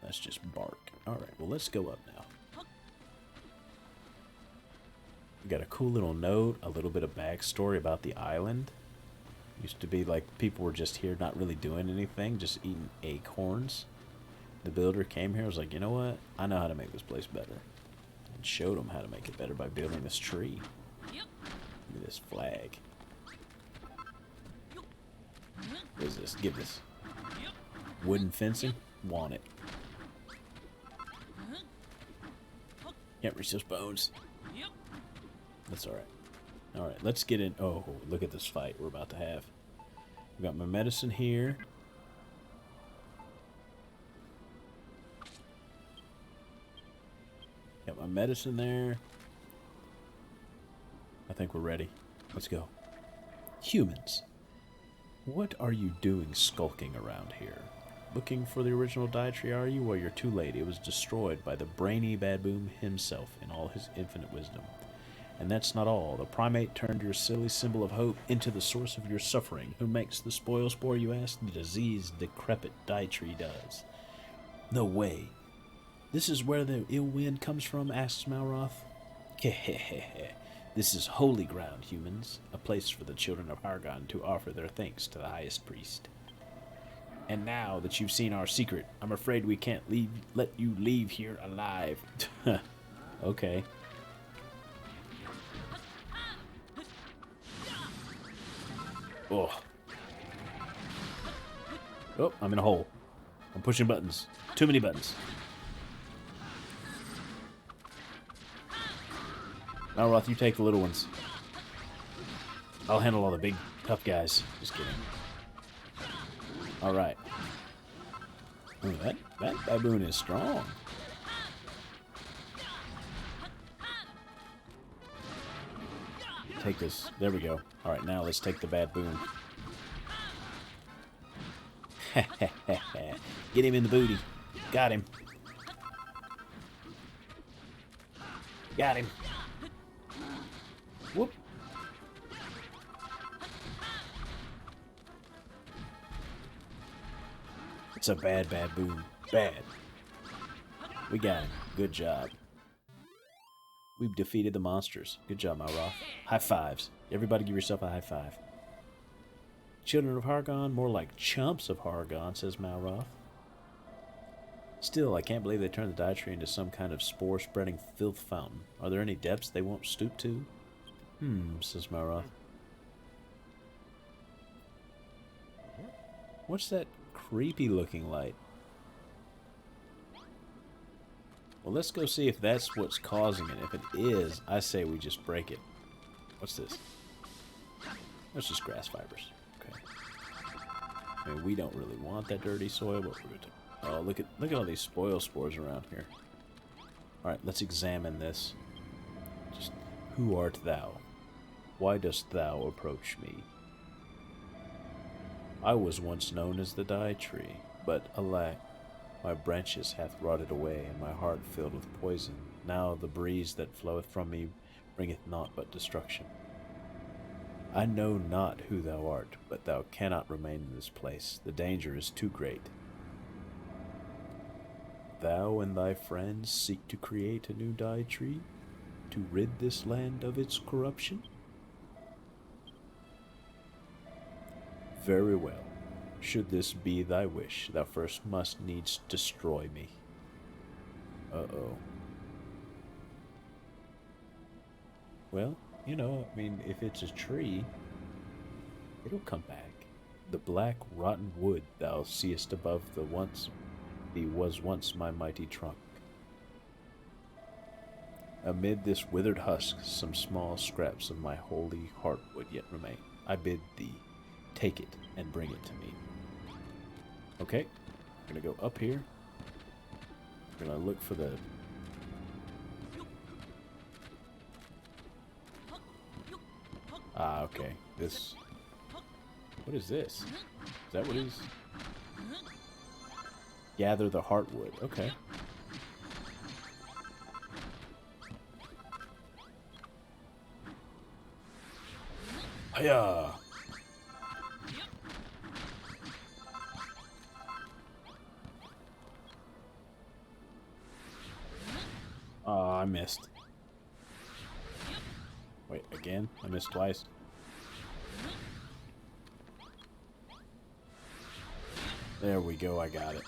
That's just bark. Alright, well, let's go up now. We got a cool little note, a little bit of backstory about the island. Used to be like people were just here not really doing anything, just eating acorns. The builder came here and was like, you know what? I know how to make this place better. And showed them how to make it better by building this tree. Look at this flag. What is this? Give this. Wooden fencing? Want it. Can't reach those bones. That's alright. Alright, let's get in. Oh, look at this fight we're about to have. We got my medicine here. Got my medicine there. I think we're ready. Let's go. Humans. What are you doing skulking around here? Looking for the original Dai Tree, are you? Well, you're too late. It was destroyed by the brainy baboon himself in all his infinite wisdom. And that's not all. The primate turned your silly symbol of hope into the source of your suffering. Who makes the spoil spore, you ask? The diseased, decrepit Dai Tree does. No way. This is where the ill wind comes from, asks Malroth. Hehehehe. This is holy ground, humans. A place for the children of Hargon to offer their thanks to the highest priest. And now that you've seen our secret, I'm afraid we can't let you leave here alive. Okay. Oh. Oh, I'm in a hole. I'm pushing buttons. Too many buttons. Malroth, you take the little ones. I'll handle all the big, tough guys. Just kidding. Alright. Oh, that baboon is strong. Take this. There we go. Alright, now let's take the baboon. Get him in the booty. Got him. Got him. Whoop. It's a bad baboon. Bad. We got him. Good job. We've defeated the monsters. Good job, Malroth. High fives. Everybody give yourself a high five. Children of Hargon, more like chumps of Hargon, says Malroth. Still, I can't believe they turned the Dai Tree into some kind of spore-spreading filth fountain. Are there any depths they won't stoop to? Says Malroth. What's that creepy-looking light? Well, let's go see if that's what's causing it. If it is, I say we just break it. What's this? That's just grass fibers. Okay. I mean, we don't really want that dirty soil, but we're going to... Oh, look at all these spoil spores around here. Alright, let's examine this. Just, who art thou? Why dost thou approach me? I was once known as the Dai Tree, but alack, My branches hath rotted away, and my heart filled with poison. Now the breeze that floweth from me bringeth naught but destruction. I know not who thou art, but thou cannot remain in this place. The danger is too great. Thou and thy friends seek to create a new dye tree, to rid this land of its corruption? Very well. Should this be thy wish, thou first must needs destroy me. Uh-oh. Well, you know, I mean, if it's a tree, it'll come back. The black, rotten wood thou seest above the was once my mighty trunk. Amid this withered husk, some small scraps of my holy heartwood yet remain. I bid thee, take it and bring it to me. Okay, I'm gonna go up here. I'm gonna look for the... Ah, okay. This... What is this? Is that what he's... Gather the heartwood. Okay. Hiya! Oh, I missed. Wait, again? I missed twice. There we go, I got it.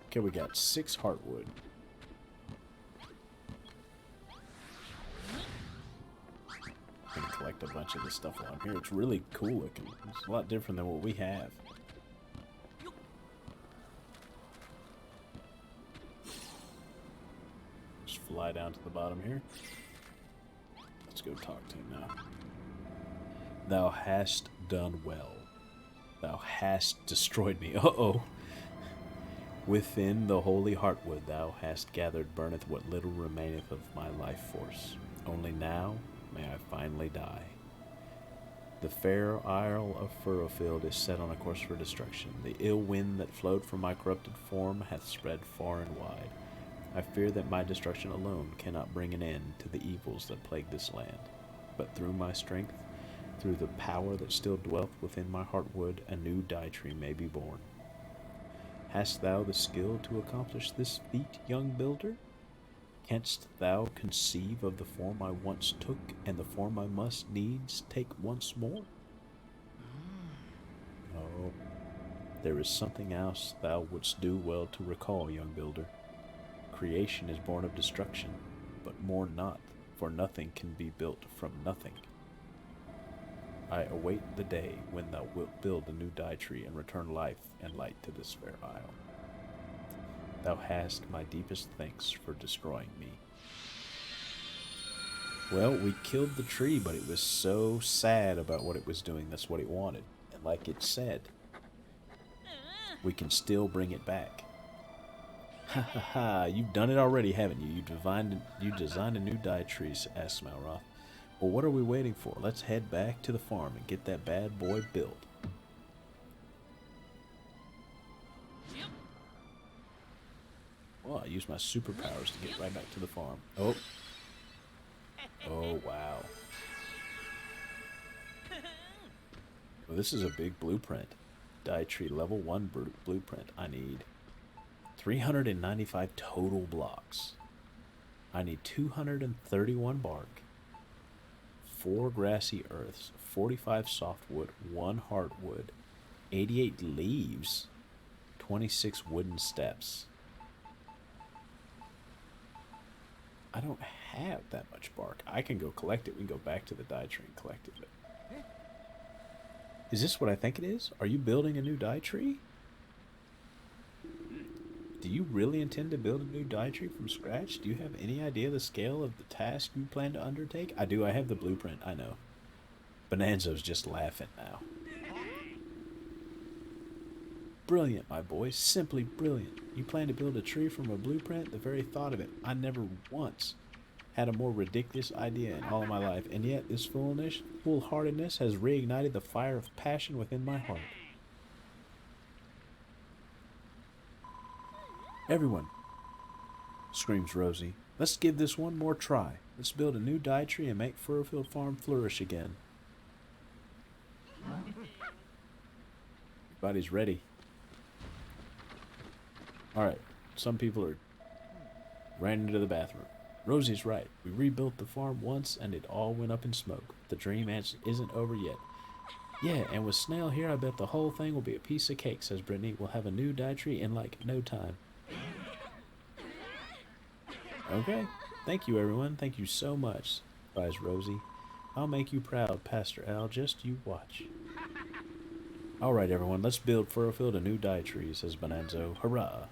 Okay, we got 6 heartwood. I'm gonna collect a bunch of this stuff while I'm here. It's really cool looking. It's a lot different than what we have. Just fly down to the bottom here. Let's go talk to him now. Thou hast done well. Thou hast destroyed me. Uh-oh. Within the holy heartwood thou hast gathered burneth what little remaineth of my life force. Only now may I finally die. The fair isle of Furrowfield is set on a course for destruction. The ill wind that flowed from my corrupted form hath spread far and wide. I fear that my destruction alone cannot bring an end to the evils that plague this land. But through my strength, through the power that still dwelleth within my heartwood, a new dye tree may be born. Hast thou the skill to accomplish this feat, young builder? Canst thou conceive of the form I once took, and the form I must needs take once more? Oh, there is something else thou wouldst do well to recall, young builder. Creation is born of destruction, but mourn not, for nothing can be built from nothing. I await the day when thou wilt build a new dye tree and return life and light to this fair isle. Thou hast my deepest thanks for destroying me. Well, we killed the tree, but it was so sad about what it was doing. That's what it wanted. And like it said, we can still bring it back. Ha ha ha, you've done it already, haven't you? You designed a new dye tree, asked Smalroth. Well, what are we waiting for? Let's head back to the farm and get that bad boy built. Well, I used my superpowers to get right back to the farm. Oh. Oh, wow. Well, this is a big blueprint. Dye tree level 1 blueprint. I need 395 total blocks. I need 231 bark, 4 grassy earths, 45 softwood, 1 hardwood, 88 leaves, 26 wooden steps. I don't have that much bark. I can go collect it. We can go back to the dye tree and collect it. But... Is this what I think it is? Are you building a new dye tree? Do you really intend to build a new dye tree from scratch? Do you have any idea the scale of the task you plan to undertake? I do. I have the blueprint. I know. Bonanzo's just laughing now. Brilliant, my boy. Simply brilliant. You plan to build a tree from a blueprint? The very thought of it. I never once had a more ridiculous idea in all of my life, and yet this foolhardiness has reignited the fire of passion within my heart. Everyone, screams Rosie. Let's give this one more try. Let's build a new dye tree and make Furfield Farm flourish again. Everybody's ready. Alright, some people ran into the bathroom. Rosie's right. We rebuilt the farm once and it all went up in smoke. The dream isn't over yet. Yeah, and with Snail here, I bet the whole thing will be a piece of cake, says Brittany. We'll have a new dye tree in like no time. Okay. Thank you, everyone. Thank you so much, cries Rosie. I'll make you proud, Pastor Al. Just you watch. All right, everyone. Let's build Furfield a new dye tree, says Bonanzo. Hurrah.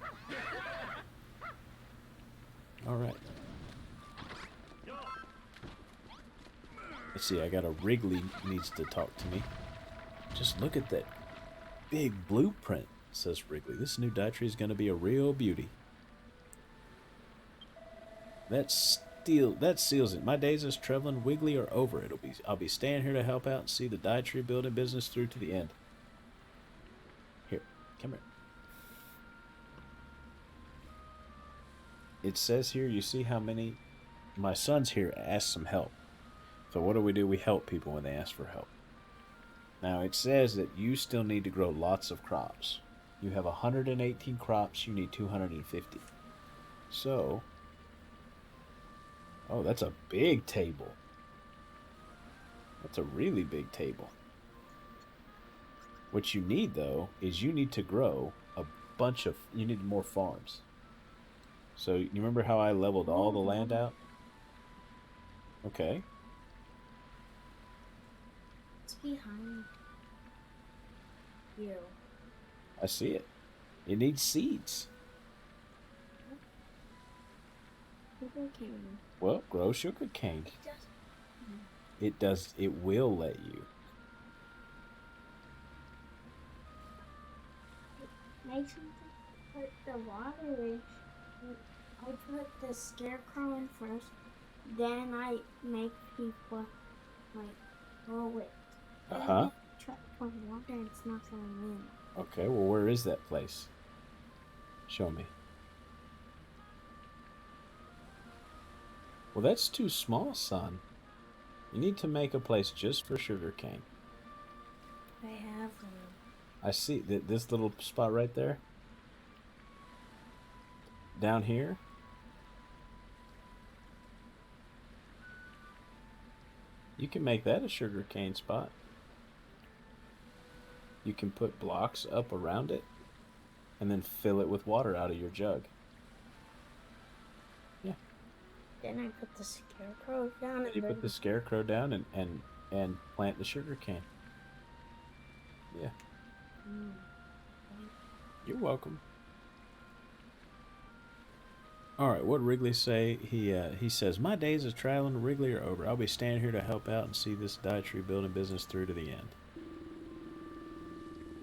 All right. Let's see. I got a Wrigley needs to talk to me. Just look at that big blueprint, says Wrigley. This new dye tree is going to be a real beauty. That seals it. My days as Trevlin Wiggly are over. I'll be staying here to help out and see the dye tree building business through to the end. Here, come here. It says here, you see how many my son's here asked some help. So what do? We help people when they ask for help. Now it says that you still need to grow lots of crops. You have 118 crops, you need 250. So, oh, that's a big table. That's a really big table. What you need, though, is you need to grow you need more farms. So, you remember how I leveled all the land out? Okay. It's behind you. I see it. It needs seeds. Sugar cane. Well, grow sugar cane. It does. It will let you. Make something. Put the water in. I put the scarecrow in first. Then I make people like roll it. Uh-huh. Try to pour water and it's not going in. Okay, well, where is that place? Show me. Well, that's too small, son. You need to make a place just for sugarcane. I have one. I see this little spot right there. Down here. You can make that a sugarcane spot. You can put blocks up around it and then fill it with water out of your jug. Yeah. Then I put the scarecrow down. Then you put the scarecrow down and plant the sugarcane. Yeah. You're welcome. All right, what Wrigley say? He says, my days of traveling to Wrigley are over. I'll be standing here to help out and see this dye tree building business through to the end.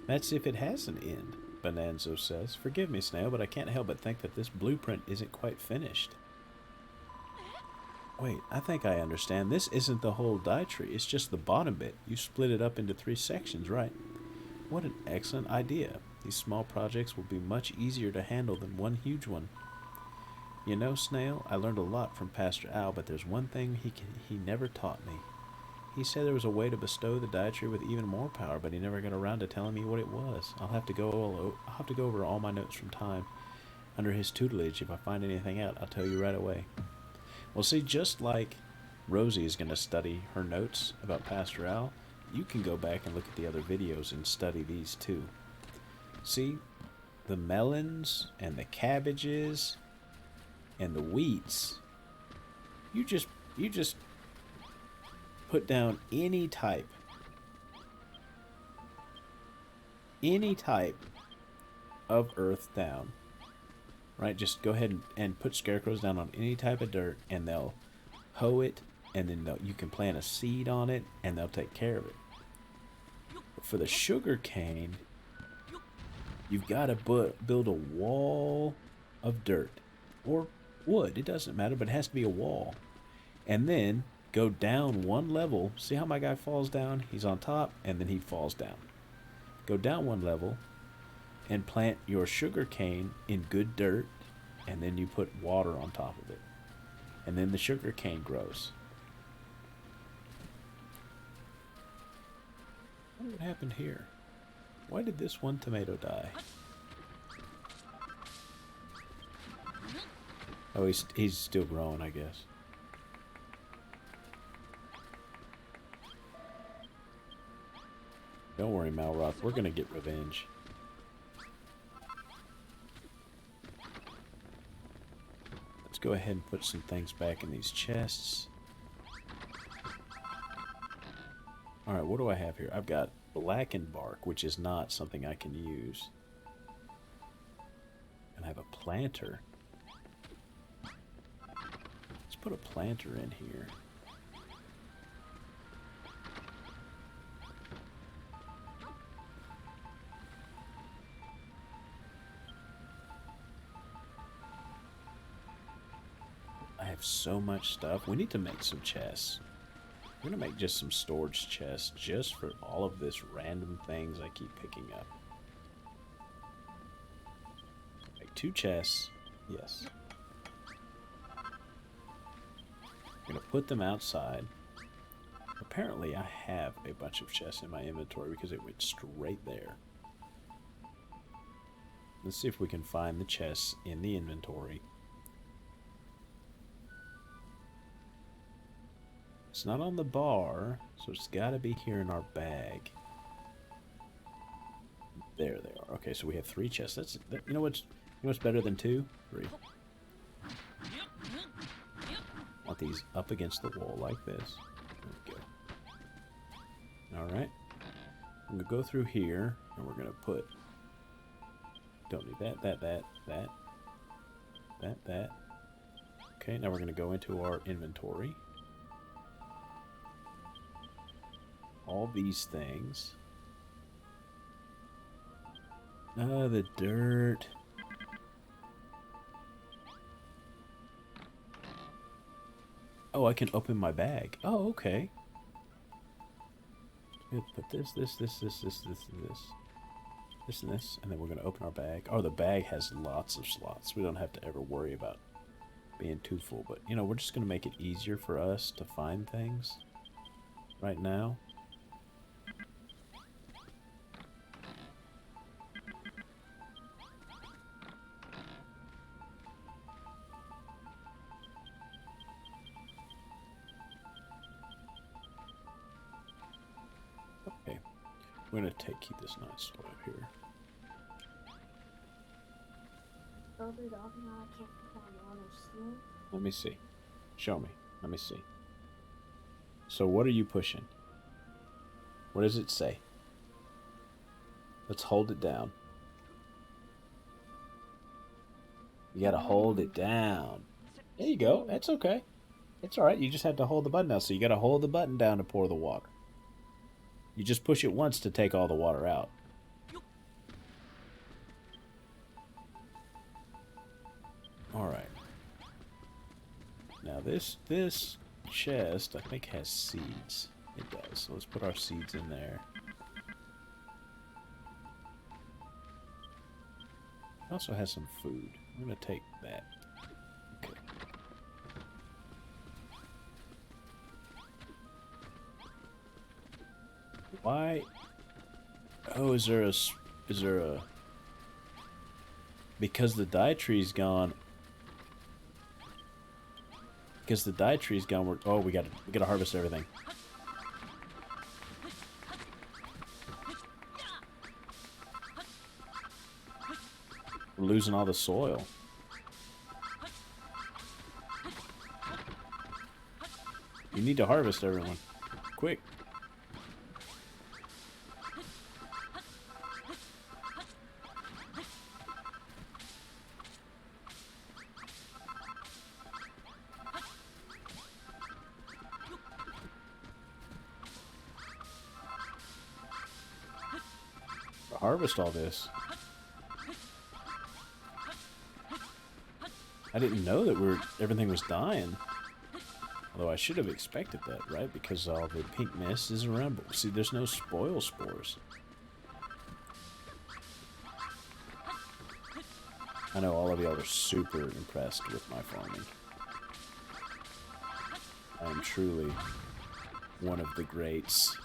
That's if it has an end, Bonanzo says. Forgive me, Snail, but I can't help but think that this blueprint isn't quite finished. Wait, I think I understand. This isn't the whole dye tree. It's just the bottom bit. You split it up into 3 sections, right? What an excellent idea. These small projects will be much easier to handle than one huge one. You know, Snail, I learned a lot from Pastor Al, but there's one thing he never taught me. He said there was a way to bestow the dye tree with even more power, but he never got around to telling me what it was. I'll have to go over all my notes from time under his tutelage. If I find anything out, I'll tell you right away. Well, see, just like Rosie is going to study her notes about Pastor Al, you can go back and look at the other videos and study these too. See, the melons and the cabbages and the wheats, you just put down any type of earth down, right? Just go ahead and put scarecrows down on any type of dirt and they'll hoe it, and then you can plant a seed on it and they'll take care of it. But for the sugar cane, you've got to build a wall of dirt or wood, it doesn't matter, but it has to be a wall, and then go down one level. See how my guy falls down? He's on top and then he falls down. Go down one level and plant your sugar cane in good dirt and then you put water on top of it. And then the sugar cane grows. What happened here? Why did this one tomato die? Oh, he's still growing, I guess. Don't worry, Malroth. We're gonna get revenge. Let's go ahead and put some things back in these chests. Alright, what do I have here? I've got blackened bark, which is not something I can use. And I have a planter. Let's put a planter in here. I have so much stuff. We need to make some chests. We're gonna make just some storage chests just for all of this random things I keep picking up. Make 2 chests. Yes. I'm gonna put them outside. Apparently I have a bunch of chests in my inventory because it went straight there. Let's see if we can find the chests in the inventory. It's not on the bar, so it's got to be here in our bag. There they are. Okay, so we have 3 chests. You know what's better than 2? 3. Want these up against the wall like this. There we go. All right. I'm gonna go through here, and we're gonna put. Don't need that. Okay, now we're gonna go into our inventory. All these things. The dirt. Oh, I can open my bag. Oh, okay. Put this, and this, and then we're gonna open our bag. Oh, the bag has lots of slots. We don't have to ever worry about being too full. But you know, we're just gonna make it easier for us to find things right now. Okay, we're gonna keep this nice up here. Let me see. Show me. Let me see. So what are you pushing? What does it say? Let's hold it down. You gotta hold it down. There you go. That's okay. It's alright. You just have to hold the button down. So you gotta hold the button down to pour the water. You just push it once to take all the water out. Alright. Now this chest, I think, has seeds. It does. So let's put our seeds in there. It also has some food. I'm going to take that. Okay. Why? Oh, is there a... Because the dye tree's gone... Because the dye tree's gone, we gotta harvest everything. We're losing all the soil. You need to harvest everyone. Quick. Harvest all this. I didn't know that everything was dying. Although I should have expected that, right? Because all the pink mist is around. But see, there's no spoil spores. I know all of y'all are super impressed with my farming. I am truly one of the greats.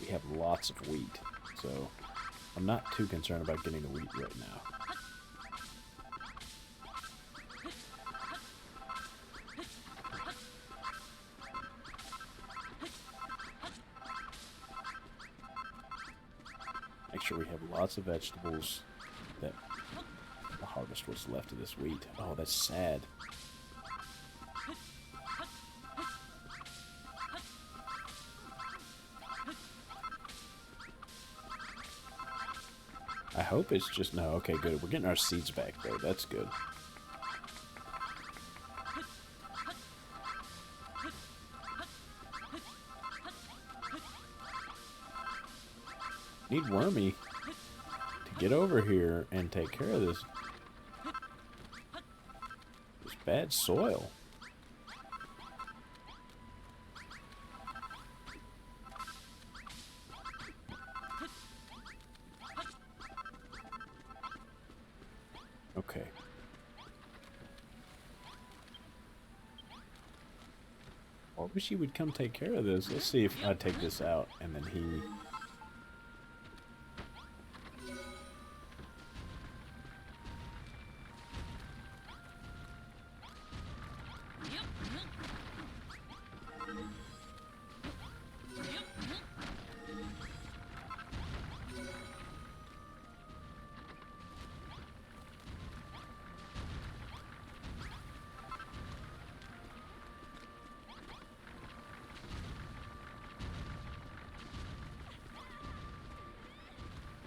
We have lots of wheat, so I'm not too concerned about getting the wheat right now. Make sure we have lots of vegetables that the harvest what's left of this wheat. Oh, that's sad. I hope it's just... No, okay, good. We're getting our seeds back, though. That's good. Need Wormy to get over here and take care of this bad soil. Okay. I wish he would come take care of this. Let's see if I take this out and then he...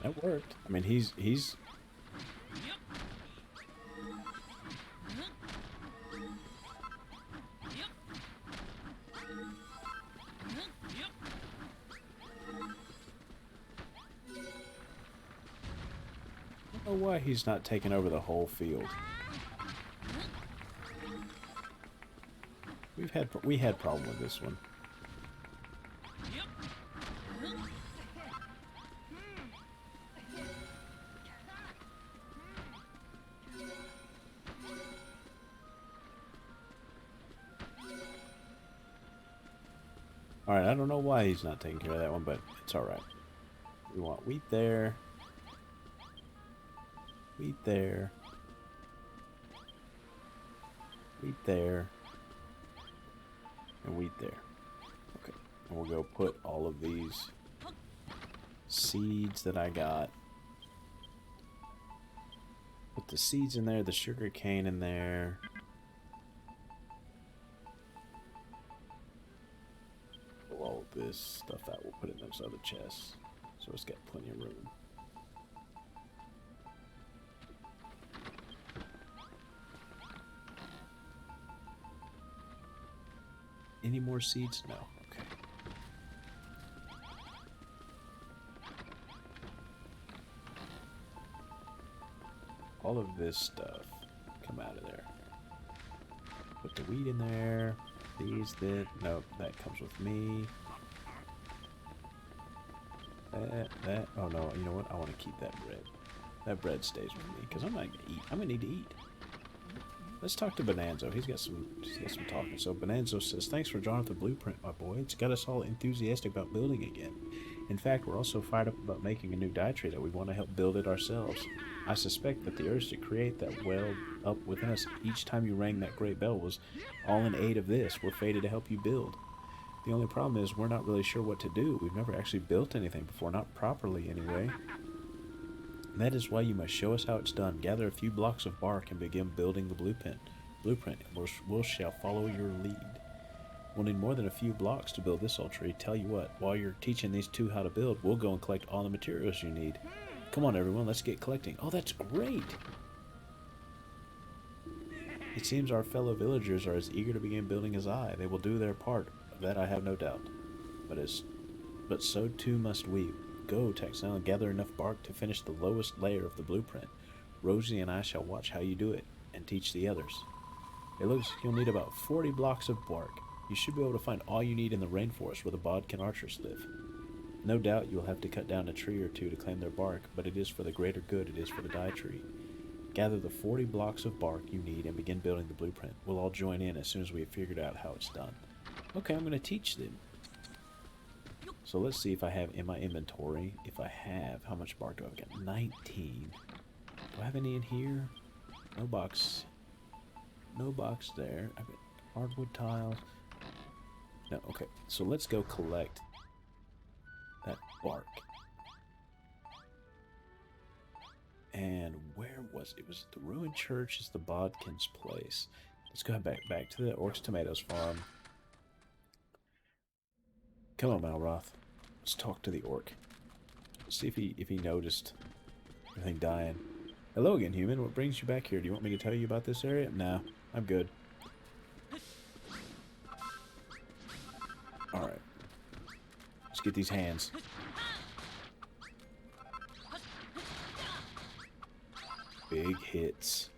That worked. I mean, he's... I don't know why he's not taking over the whole field. We had problem with this one. Alright, I don't know why he's not taking care of that one, but it's alright. We want wheat there. Wheat there. Wheat there. And wheat there. Okay. And we'll go put all of these seeds that I got. Put the seeds in there, the sugar cane in there. Pull all of this stuff out. We'll put it in those other chests. So it's got plenty of room. Any more seeds? No. Okay. All of this stuff come out of there. Put the wheat in there. These, that. Nope, that comes with me. That. Oh no, you know what? I want to keep that bread. That bread stays with me because I'm not gonna eat. I'm gonna need to eat. Let's talk to Bonanzo. He's got some talking. So Bonanzo says, "Thanks for drawing up the blueprint, my boy. It's got us all enthusiastic about building again. In fact, we're also fired up about making a new dye tree that we want to help build it ourselves. I suspect that the urge to create that welled up within us each time you rang that great bell was all in aid of this. We're fated to help you build. The only problem is we're not really sure what to do. We've never actually built anything before, not properly anyway. That is why you must show us how it's done. Gather a few blocks of bark and begin building the blueprint. We shall follow your lead. We'll need more than a few blocks to build this old tree. Tell you what, while you're teaching these two how to build, we'll go and collect all the materials you need. Come on, everyone, let's get collecting." Oh, that's great! It seems our fellow villagers are as eager to begin building as I. They will do their part, of that I have no doubt. But so too must we. Go, Texel, and gather enough bark to finish the lowest layer of the blueprint. Rosie and I shall watch how you do it, and teach the others. It looks like you'll need about 40 blocks of bark. You should be able to find all you need in the rainforest where the Bodkin archers live. No doubt you will have to cut down a tree or two to claim their bark, but it is for the greater good it is for the Dye Tree. Gather the 40 blocks of bark you need and begin building the blueprint. We'll all join in as soon as we have figured out how it's done. Okay, I'm going to teach them. So let's see if I have in my inventory. If I have, how much bark do I have? I've got 19. Do I have any in here? No box. No box there. I've got hardwood tiles. No, okay. So let's go collect that bark. And where was it? It was the ruined church. Is the Bodkin's place. Let's go back to the Orcs Tomatoes farm. Come on, Malroth. Let's talk to the orc. See if he noticed everything dying. Hello again, human. What brings you back here? Do you want me to tell you about this area? No, I'm good. Alright. Let's get these hands. Big hits.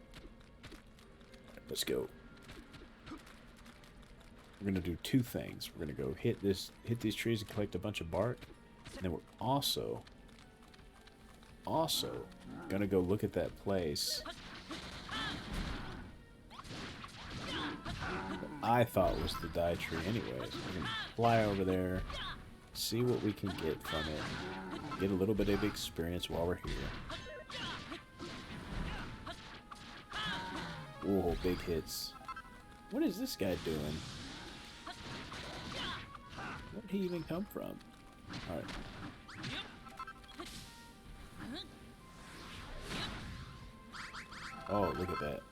Right, let's go. We're gonna do two things. We're gonna go hit these trees and collect a bunch of bark, and then we're also gonna go look at that place that I thought was the Dye Tree. Anyways, we're gonna fly over there, see what we can get from it, get a little bit of experience while we're here. Whoa, big hits. What is this guy doing? Where did he even come from? Alright. Oh, look at that.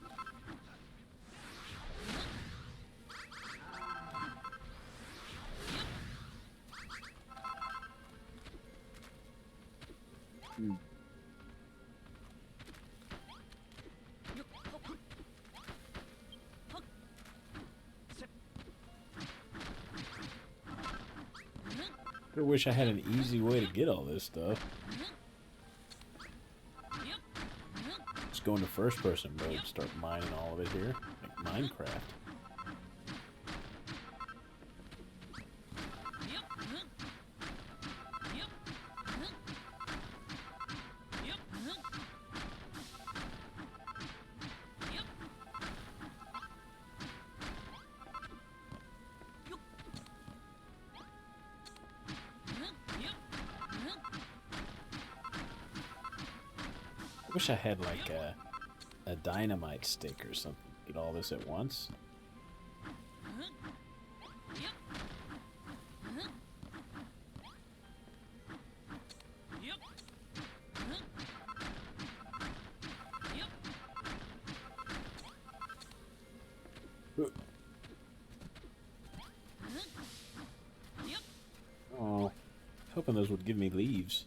I wish I had an easy way to get all this stuff. Let's go into first person mode, start mining all of it here, like Minecraft. I wish I had like a dynamite stick or something. Get all this at once. Oh, hoping those would give me leaves.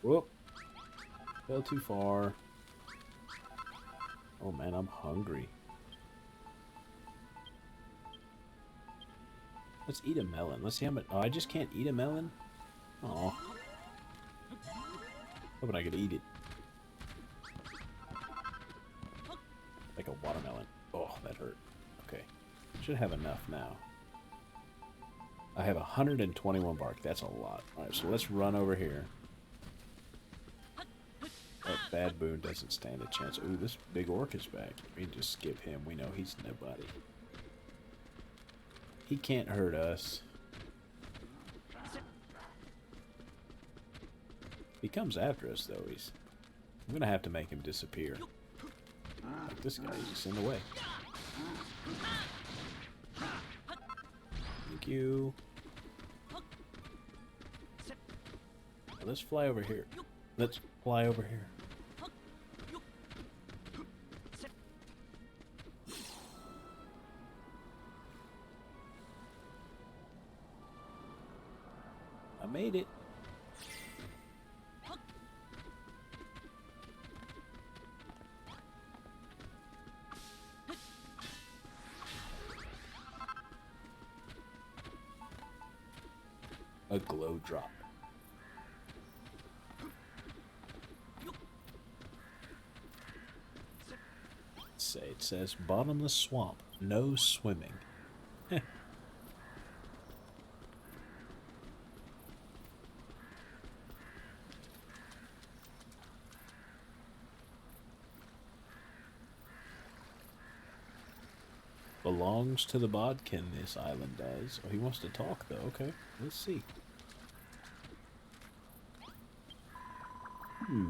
Whoop. Fell too far. Oh man, I'm hungry. Let's eat a melon. Let's see how much. Oh, I just can't eat a melon? Oh. Hoping I could eat it. Like a watermelon. Oh, that hurt. Okay. Should have enough now. I have 121 bark. That's a lot. Alright, so let's run over here. That Bad Boon doesn't stand a chance. Ooh, this big orc is back. We can just skip him. We know he's nobody. He can't hurt us. He comes after us, though. I'm gonna have to make him disappear. Like this guy, he's just in the way. Thank you. Let's fly over here. Let's fly over here. I made it. A glow drop. It says bottomless swamp, no swimming. Belongs to the Bodkin, this island does. Oh, he wants to talk, though. Okay, let's see.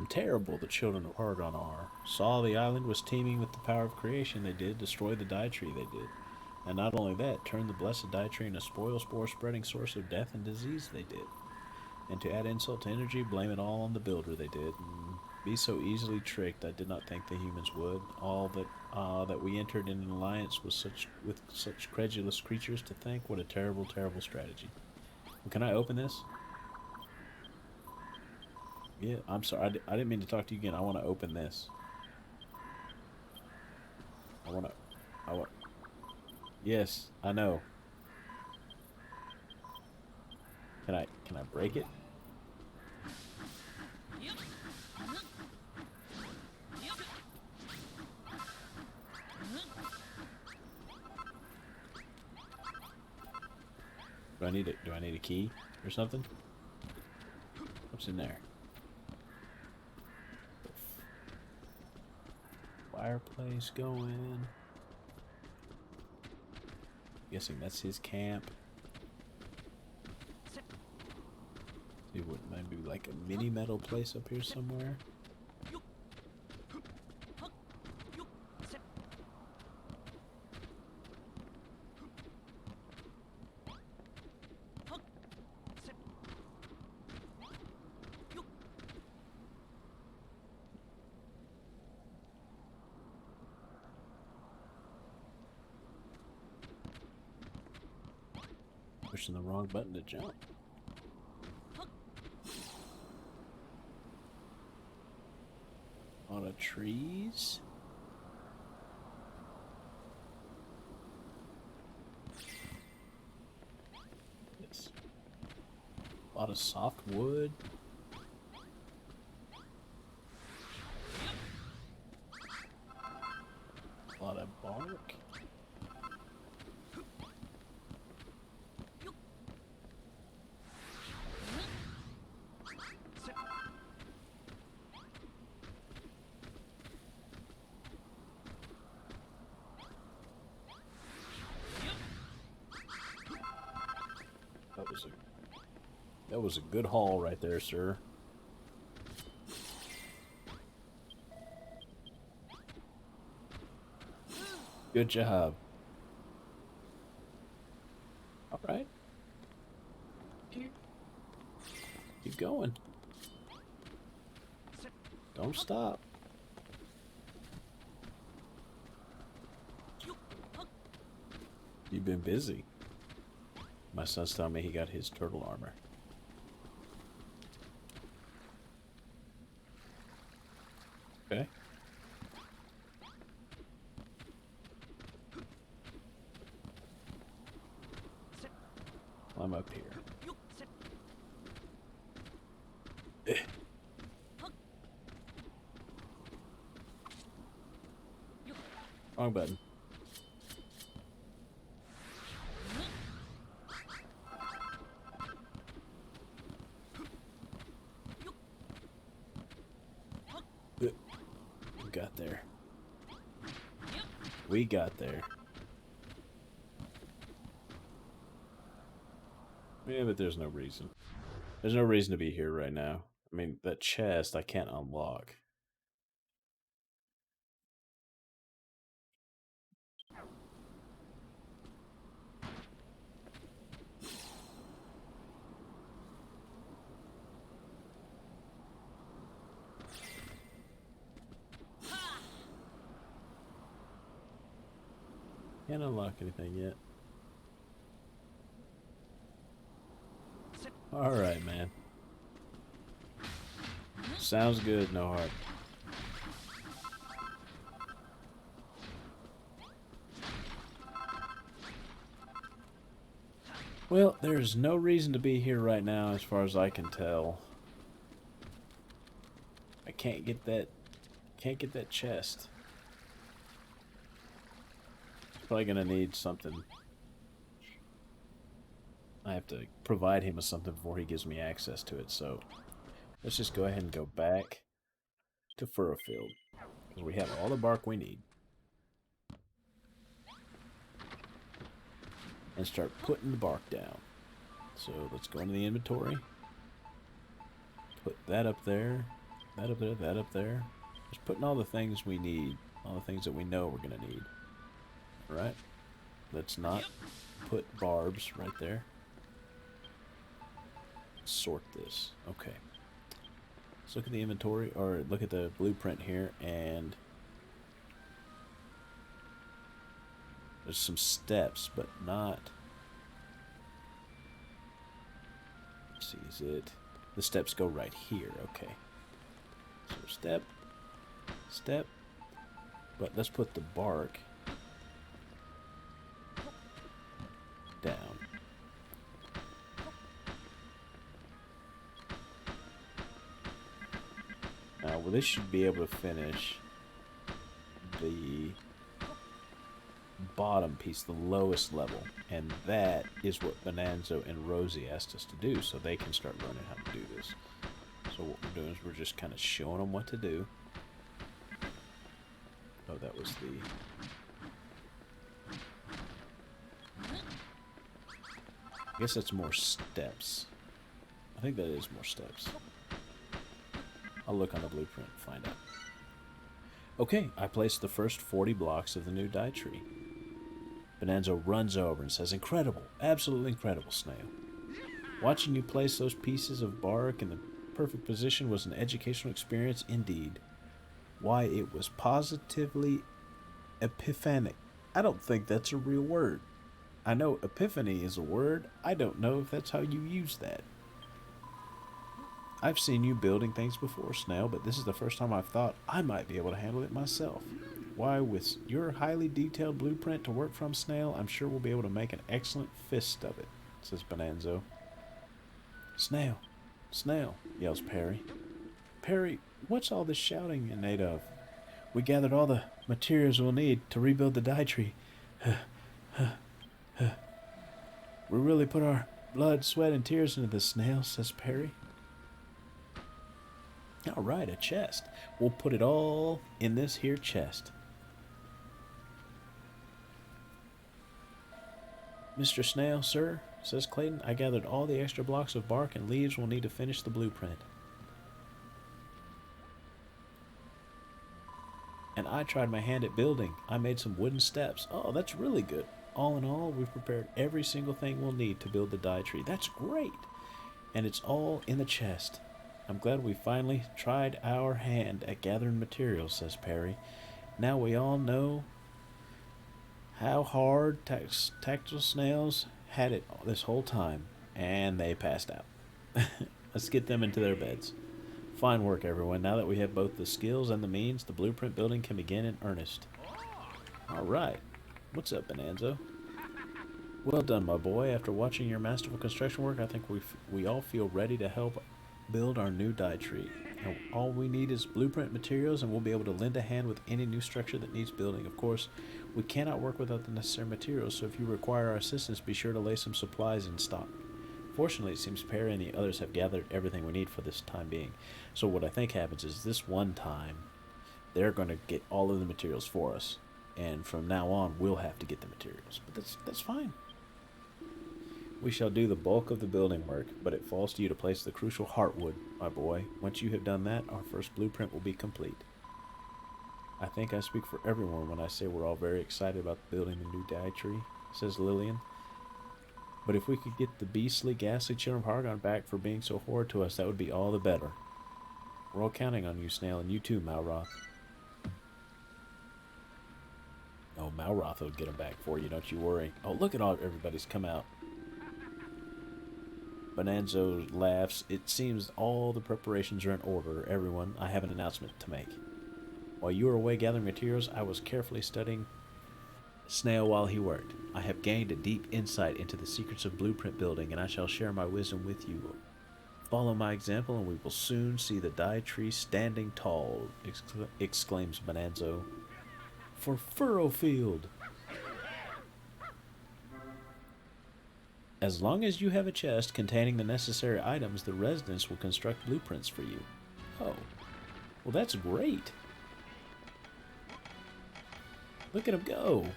Terrible the children of Hargon are. Saw the island was teeming with the power of creation they did, destroy the Dye Tree they did. And not only that, turn the blessed Dye Tree into a spoil spore spreading source of death and disease they did. And to add insult to injury, blame it all on the builder they did. And be so easily tricked, I did not think the humans would. All that we entered in an alliance with such credulous creatures to think, what a terrible, terrible strategy. Well, can I open this? Yeah, I'm sorry. I didn't mean to talk to you again. I want to open this. I want. Yes, I know. Can I break it? Do I need a key or something? What's in there? Fireplace going. Guessing that's his camp. See what, maybe like a mini metal place up here somewhere. Pushing the wrong button to jump. A lot of trees. Yes. A lot of soft wood. A lot of bark. That was a good haul right there, sir. Good job. All right. Keep going. Don't stop. You've been busy. My son's telling me he got his turtle armor. Okay. I'm up here. Wrong button. We got there. We got there. Yeah, but there's no reason. There's no reason to be here right now. I mean, that chest I can't unlock. Can't unlock anything yet. Alright, man. Sounds good, no heart. Well, there's no reason to be here right now as far as I can tell. I can't get that chest. It's probably gonna need something. I have to provide him with something before he gives me access to it, so let's just go ahead and go back to Furrowfield. Because we have all the bark we need. And start putting the bark down. So let's go into the inventory. Put that up there, that up there, that up there. Just putting all the things we need, all the things that we know we're going to need. Alright? Let's not put barbs right there. Sort this. Okay. Let's look at the inventory, or look at the blueprint here, and there's some steps, but not... Let's see, is it... The steps go right here, okay. So step, step, but let's put the bark down. Now, well, this should be able to finish the bottom piece, the lowest level, and that is what Bonanzo and Rosie asked us to do, so they can start learning how to do this. So what we're doing is we're just kind of showing them what to do. Oh, that was the... I guess that's more steps. I think that is more steps. I'll look on the blueprint and find out. Okay, I placed the first 40 blocks of the new dye tree. Bonanzo runs over and says, "Incredible, absolutely incredible, Snail. Watching you place those pieces of bark in the perfect position was an educational experience indeed. Why, it was positively epiphanic." I don't think that's a real word. I know epiphany is a word. I don't know if that's how you use that. I've seen you building things before, Snail, but this is the first time I've thought I might be able to handle it myself. Why, with your highly detailed blueprint to work from, Snail, I'm sure we'll be able to make an excellent fist of it, says Bonanzo. Snail, Snail, yells Perry. Perry, what's all this shouting in aid of? We gathered all the materials we'll need to rebuild the dye tree. We really put our blood, sweat, and tears into this, Snail, says Perry. All right, a chest. We'll put it all in this here chest. Mr. Snail, sir, says Clayton, I gathered all the extra blocks of bark and leaves we'll need to finish the blueprint. And I tried my hand at building. I made some wooden steps. Oh, that's really good. All in all, we've prepared every single thing we'll need to build the dye tree. That's great. And it's all in the chest. I'm glad we finally tried our hand at gathering materials, says Perry. Now we all know how hard tactile snails had it this whole time, and they passed out. Let's get them into their beds. Fine work, everyone. Now that we have both the skills and the means, the blueprint building can begin in earnest. All right. What's up, Bonanzo? Well done, my boy. After watching your masterful construction work, I think we all feel ready to help build our new dye tree. And all we need is blueprint materials, and we'll be able to lend a hand with any new structure that needs building. Of course, we cannot work without the necessary materials, so if you require our assistance, be sure to lay some supplies in stock. Fortunately, it seems Perry and the others have gathered everything we need for this time being. So what I think happens is this one time, they're going to get all of the materials for us. And from now on, we'll have to get the materials. But that's fine. We shall do the bulk of the building work, but it falls to you to place the crucial heartwood, my boy. Once you have done that, our first blueprint will be complete. I think I speak for everyone when I say we're all very excited about building the new dye tree, says Lillian. But if we could get the beastly, ghastly children of Hargon back for being so horrid to us, that would be all the better. We're all counting on you, Snail, and you too, Malroth. Oh, Malroth will get them back for you, don't you worry. Oh, look at all everybody's come out. Bonanzo laughs. It seems all the preparations are in order, everyone. I have an announcement to make. While you were away gathering materials, I was carefully studying Snail while he worked. I have gained a deep insight into the secrets of blueprint building, and I shall share my wisdom with you. Follow my example, and we will soon see the dye tree standing tall, exclaims Bonanzo. For Furrowfield! As long as you have a chest containing the necessary items, the residents will construct blueprints for you. Oh. Well, that's great. Look at him go.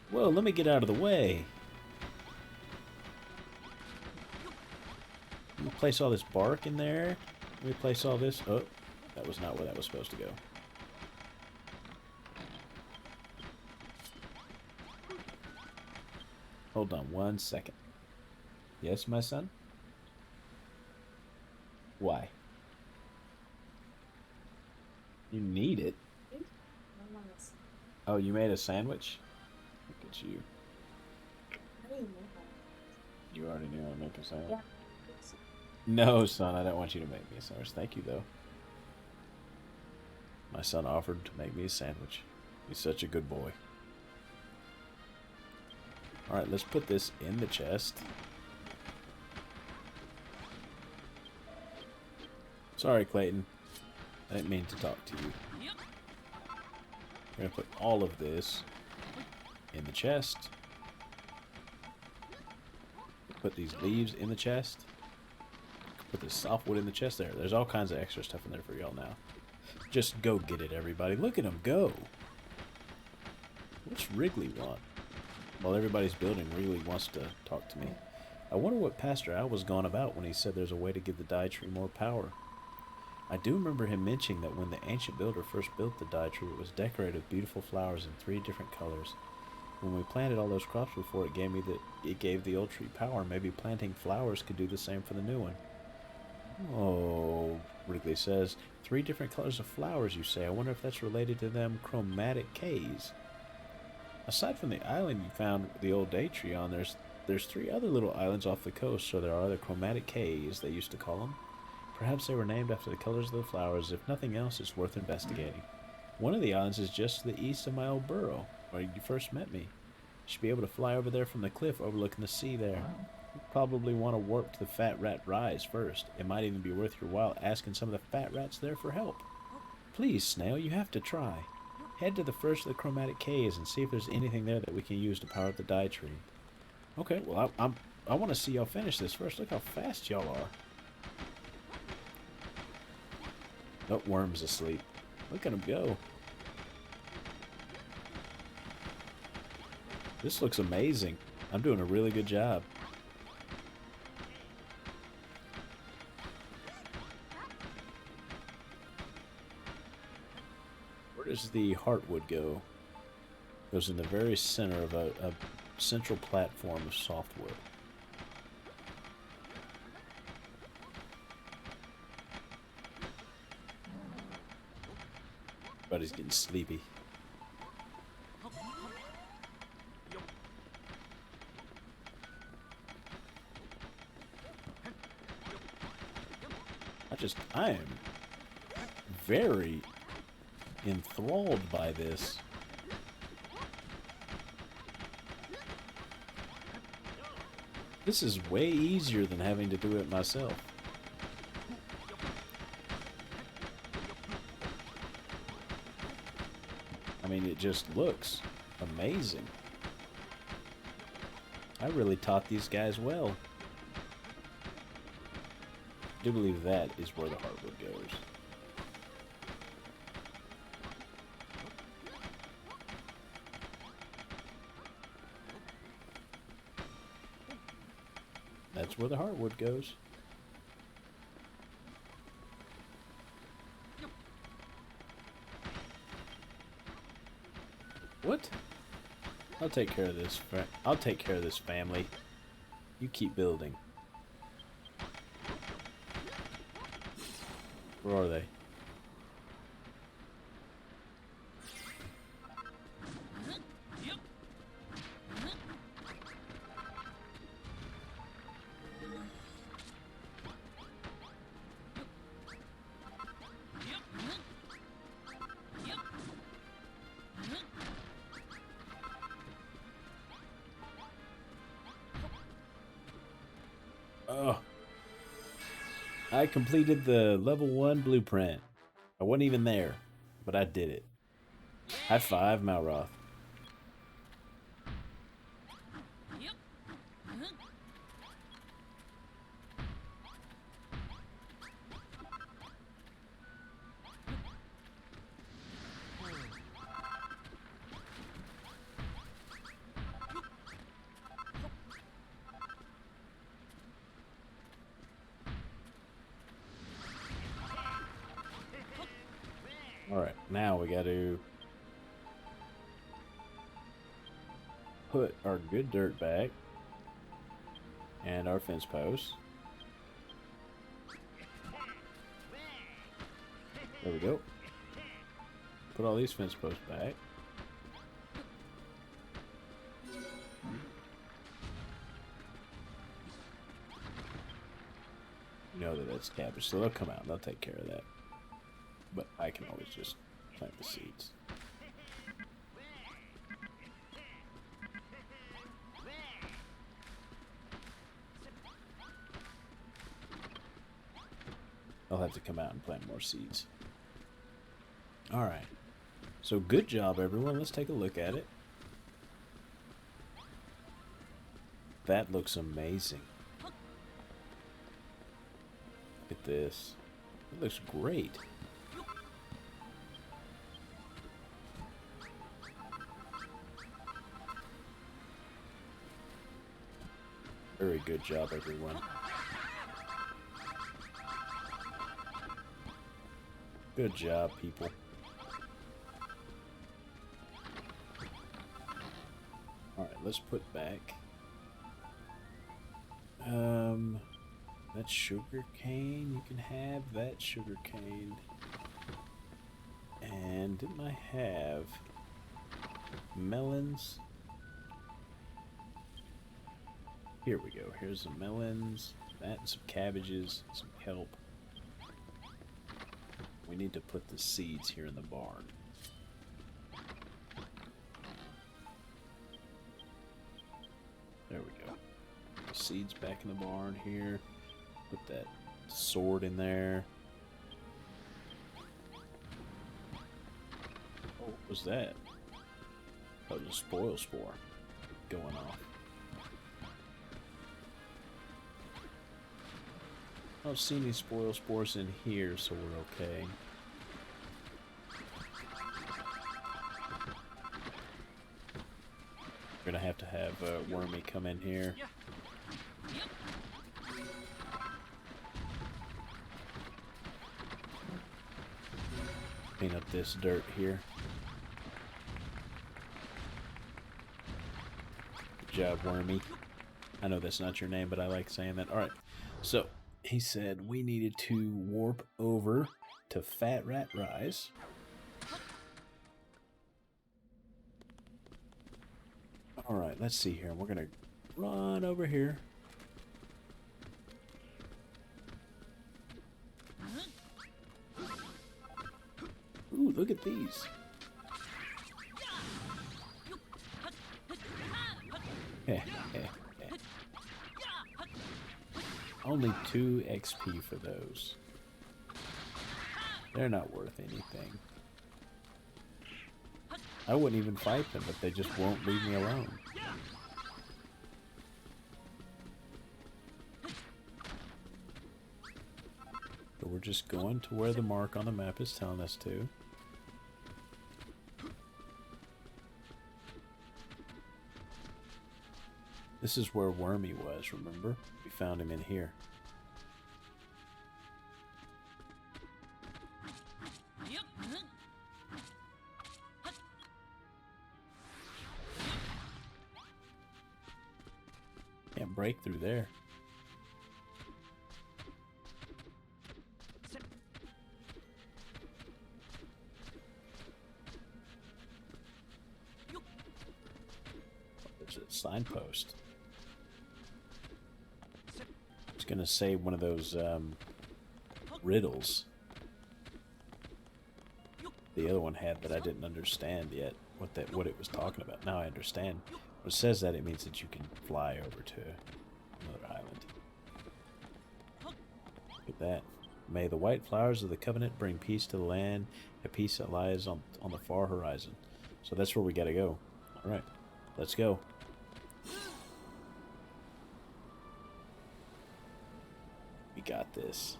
Whoa, let me get out of the way. Let me place all this bark in there. Let me place all this. Oh, that was not where that was supposed to go. Hold on 1 second. Yes, my son? Why? You need it. Oh, you made a sandwich? Look at you. You already knew I'd make a sandwich? Yeah. No, son, I don't want you to make me a sandwich. Thank you, though. My son offered to make me a sandwich. He's such a good boy. Alright, let's put this in the chest. Sorry, Clayton. I didn't mean to talk to you. We're going to put all of this in the chest. Put these leaves in the chest. Put this softwood in the chest there. There's all kinds of extra stuff in there for y'all now. Just go get it, everybody. Look at him go. What's Wrigley want? While everybody's building, Wrigley wants to talk to me. I wonder what Pastor Al was gone about when he said there's a way to give the dye tree more power. I do remember him mentioning that when the ancient builder first built the dye tree, it was decorated with beautiful flowers in 3 different colors. When we planted all those crops before, it gave the old tree power. Maybe planting flowers could do the same for the new one. Oh, Wrigley says. 3 different colors of flowers, you say. I wonder if that's related to them chromatic Ks. Aside from the island you found the old day tree on, there's 3 other little islands off the coast, so there are the chromatic Ks, they used to call them. Perhaps they were named after the colors of the flowers. If nothing else, it's worth investigating. One of the islands is just to the east of my old burrow, where you first met me. You should be able to fly over there from the cliff overlooking the sea there. You probably want to warp to the Fat Rat Rise first. It might even be worth your while asking some of the fat rats there for help. Please, Snail, you have to try. Head to the first of the chromatic Ks and see if there's anything there that we can use to power up the dye tree. Okay, well, I want to see y'all finish this first. Look how fast y'all are. Oh, Worm's asleep. Look at him go. This looks amazing. I'm doing a really good job. Where does the heartwood go? It goes in the very center of a central platform of softwood. Everybody's getting sleepy. I am very enthralled by this. This is way easier than having to do it myself. I mean, it just looks amazing. I really taught these guys well. I do believe that is where the heartwood goes. That's where the heartwood goes. What? I'll take care of this. I'll take care of this, family. You keep building. Where are they? Oh, I completed the level 1 blueprint. I wasn't even there, but I did it. High five, Malroth. Alright, now we got to put our good dirt back and our fence posts. There we go. Put all these fence posts back. You know that that's cabbage, so they'll come out. They'll take care of that. But I can always just plant the seeds. I'll have to come out and plant more seeds. Alright. So good job, everyone. Let's take a look at it. That looks amazing. Look at this. It looks great. Very good job, everyone. Good job, people. Alright, let's put back that sugar cane. You can have that sugar cane. And didn't I have melons? Here we go. Here's some melons, that and some cabbages, some kelp. We need to put the seeds here in the barn. There we go. The seeds back in the barn here. Put that sword in there. Oh, what was that? That was a spoil spore going off. I don't see any spoil spores in here, so we're okay. We're gonna have Wormy come in here. Clean up this dirt here. Good job, Wormy. I know that's not your name, but I like saying that. Alright, so he said we needed to warp over to Fat Rat Rise. Alright, let's see here. We're gonna run over here. Ooh, look at these. Only 2 XP for those. They're not worth anything. I wouldn't even fight them, but they just won't leave me alone. So we're just going to where the mark on the map is telling us to. This is where Wormy was, remember? We found him in here. Can't break through there. There's a signpost. It's gonna say one of those riddles. The other one had that I didn't understand yet. What it was talking about. Now I understand. When it says that, it means that you can fly over to another island. Look at that. May the white flowers of the covenant bring peace to the land, a peace that lies on the far horizon. So that's where we gotta go. Alright, let's go. We got this.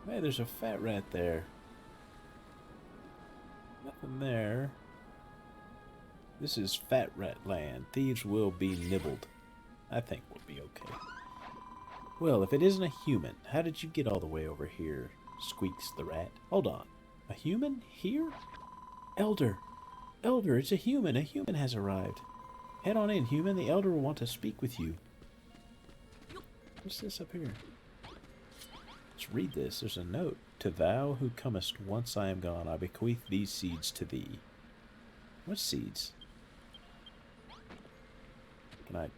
Hey, there's a fat rat there. Nothing there. This is Fat Rat Land. Thieves will be nibbled. I think we'll be okay. Well, if it isn't a human, how did you get all the way over here? Squeaks the rat. Hold on. A human? Here? Elder! Elder, it's a human. A human has arrived. Head on in, human. The elder will want to speak with you. What's this up here? Let's read this. There's a note. To thou who comest once I am gone, I bequeath these seeds to thee. What seeds? Can I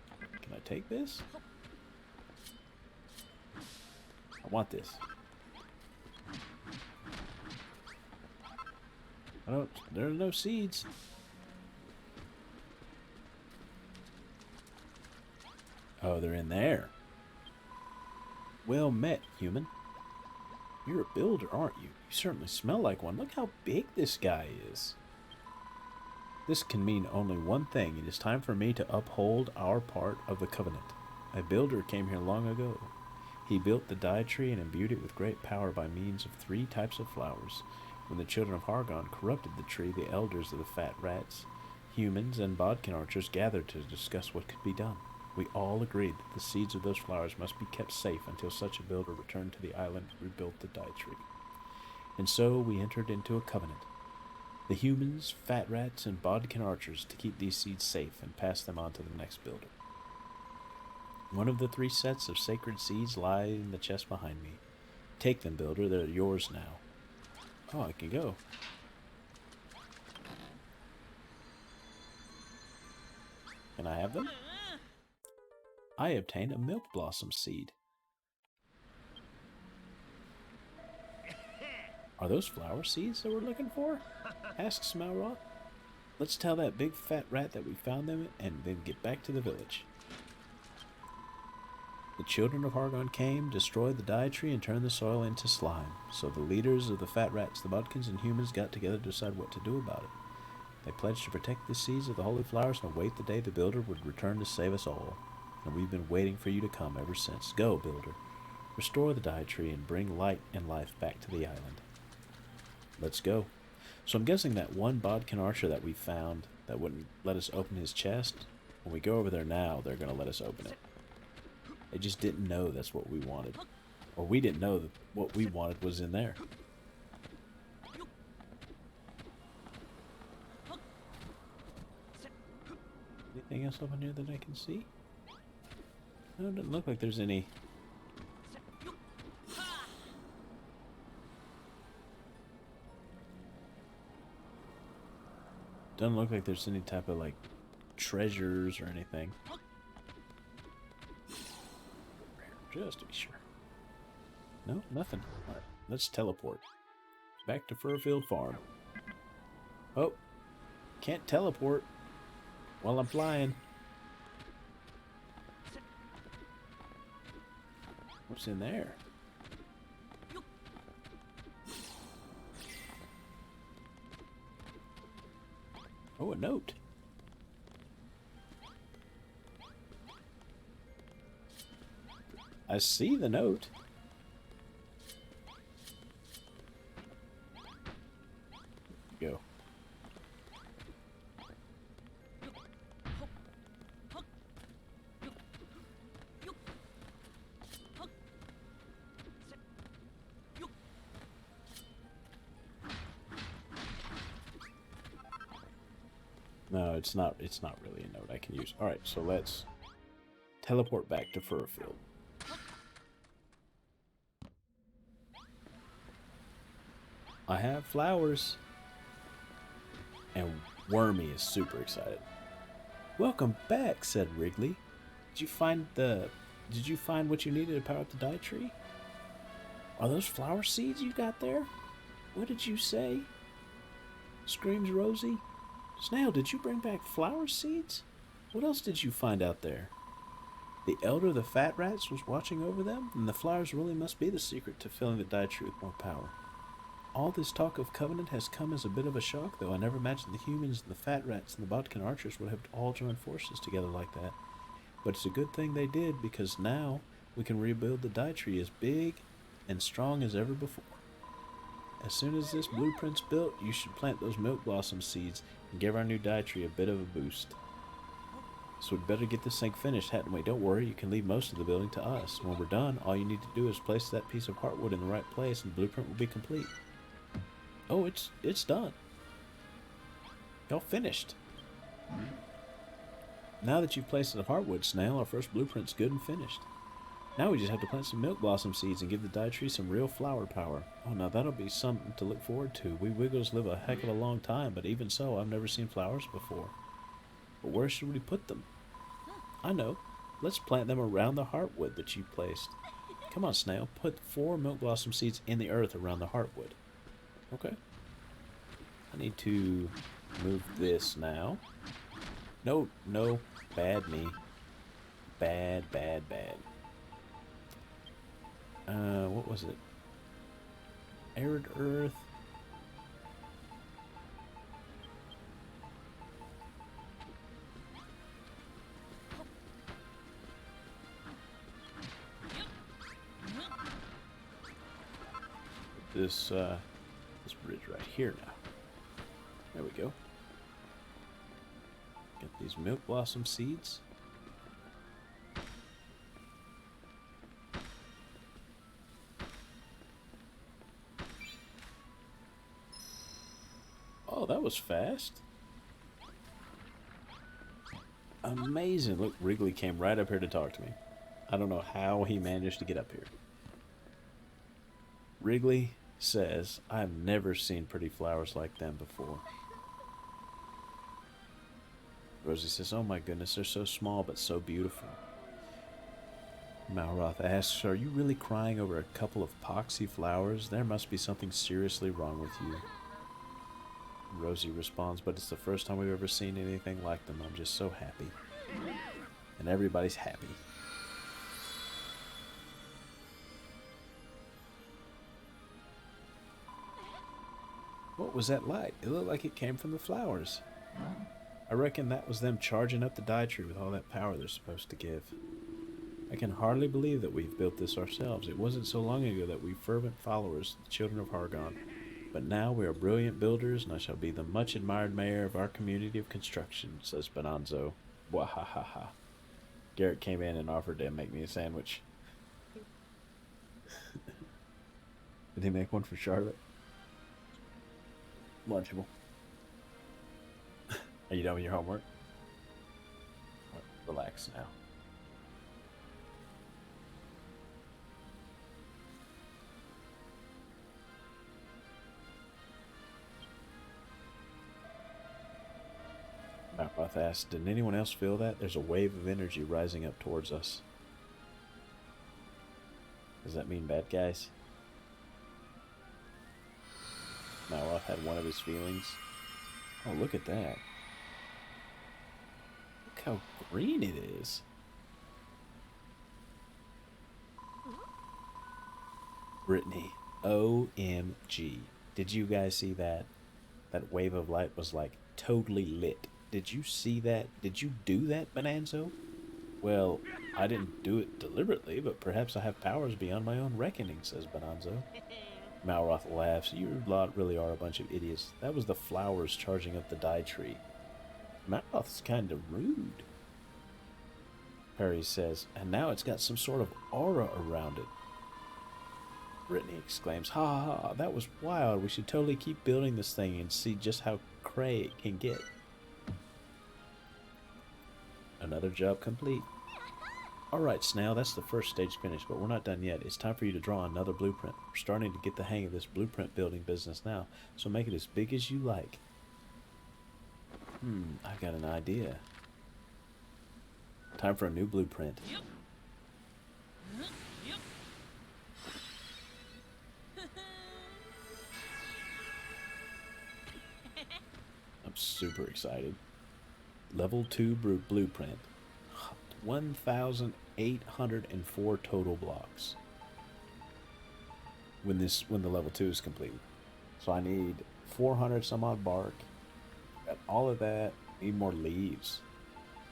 take this? I want this. I don't. There are no seeds. Oh, they're in there. Well met, human. You're a builder, aren't you? You certainly smell like one. Look how big this guy is. This can mean only one thing. It is time for me to uphold our part of the covenant. A builder came here long ago. He built the dye tree and imbued it with great power by means of 3 types of flowers. When the children of Hargon corrupted the tree, the elders of the fat rats, humans, and bodkin archers gathered to discuss what could be done. We all agreed that the seeds of those flowers must be kept safe until such a builder returned to the island and rebuilt the dye tree. And so we entered into a covenant. The humans, fat rats, and bodkin archers to keep these seeds safe and pass them on to the next builder. One of the 3 sets of sacred seeds lie in the chest behind me. Take them, builder. They're yours now. Oh, I can go. Can I have them? I obtained a milk blossom seed. Are those flower seeds that we're looking for? Asks Smalrot. Let's tell that big fat rat that we found them and then get back to the village. The children of Hargon came, destroyed the dye tree, and turned the soil into slime. So the leaders of the fat rats, the bodkins, and humans got together to decide what to do about it. They pledged to protect the seeds of the holy flowers and await the day the builder would return to save us all. And we've been waiting for you to come ever since. Go, builder. Restore the dye tree and bring light and life back to the island. Let's go. So I'm guessing that one bodkin archer that we found that wouldn't let us open his chest, when we go over there now, they're going to let us open it. They just didn't know that's what we wanted. Or we didn't know that what we wanted was in there. Anything else over here that I can see? No, it doesn't look like there's any. Doesn't look like there's any type of, like, treasures or anything. Just to be sure. No, nothing. Alright, let's teleport. Back to Furfield Farm. Oh, can't teleport while I'm flying. What's in there? Oh, a note. I see the note. Go. No, it's not really a note I can use. Alright, so let's teleport back to Furfield. I have flowers. And Wormy is super excited. Welcome back, said Wrigley. Did you find what you needed to power up the dye tree? Are those flower seeds you got there? What did you say? Screams Rosie. Snail, did you bring back flower seeds? What else did you find out there? The elder of the fat rats was watching over them, and the flowers really must be the secret to filling the dye tree with more power. All this talk of Covenant has come as a bit of a shock, though. I never imagined the humans and the fat rats and the Bodkin archers would have all joined forces together like that. But it's a good thing they did, because now we can rebuild the dye tree as big and strong as ever before. As soon as this blueprint's built, you should plant those milk blossom seeds and give our new dye tree a bit of a boost. So we'd better get this thing finished, hadn't we? Don't worry, you can leave most of the building to us. When we're done, all you need to do is place that piece of heartwood in the right place and the blueprint will be complete. Oh, it's done. Y'all finished. Now that you've placed the heartwood, Snail, our first blueprint's good and finished. Now we just have to plant some milk blossom seeds and give the dye tree some real flower power. Oh, now that'll be something to look forward to. We Wiggles live a heck of a long time, but even so, I've never seen flowers before. But where should we put them? I know. Let's plant them around the heartwood that you placed. Come on, Snail. Put 4 milk blossom seeds in the earth around the heartwood. Okay. I need to move this now. No. Bad me. Bad. What was it? Arid earth. This bridge right here now. There we go. Get these milk blossom seeds. Oh, that was fast. Amazing. Look, Wrigley came right up here to talk to me. I don't know how he managed to get up here. Wrigley says, I've never seen pretty flowers like them before. Rosie says, oh my goodness, they're so small but so beautiful. Malroth asks, are you really crying over a couple of poxy flowers? There must be something seriously wrong with you. Rosie responds, but it's the first time we've ever seen anything like them. I'm just so happy. And everybody's happy. What was that light? It looked like it came from the flowers. I reckon that was them charging up the dye tree with all that power they're supposed to give. I can hardly believe that we've built this ourselves. It wasn't so long ago that we fervent followers, the children of Hargon. But now we are brilliant builders, and I shall be the much admired mayor of our community of construction, says Bonanzo. Wahahaha. Garrett came in and offered to make me a sandwich. Did he make one for Charlotte? Lunchable. Are you done with your homework? Relax now. Malroth asked, did anyone else feel that? There's a wave of energy rising up towards us. Does that mean bad guys? Malroth had one of his feelings. Oh, look at that. Look how green it is. Brittany, OMG. Did you guys see that? That wave of light was like totally lit. Did you see that? Did you do that, Bonanzo? Well, I didn't do it deliberately, but perhaps I have powers beyond my own reckoning, says Bonanzo. Malroth laughs. You lot really are a bunch of idiots. That was the flowers charging up the dye tree. Malroth's kind of rude. Perry says, and now it's got some sort of aura around it. Brittany exclaims, ha ha ha, that was wild. We should totally keep building this thing and see just how cray it can get. Another job complete. Alright, Snail, that's the first stage finished, but we're not done yet. It's time for you to draw another blueprint. We're starting to get the hang of this blueprint building business now, so make it as big as you like. I've got an idea. Time for a new blueprint. I'm super excited. Level 2 blueprint. 1,804 total blocks when the level 2 is complete. So I need 400 some odd bark. Got all of that. Need more leaves.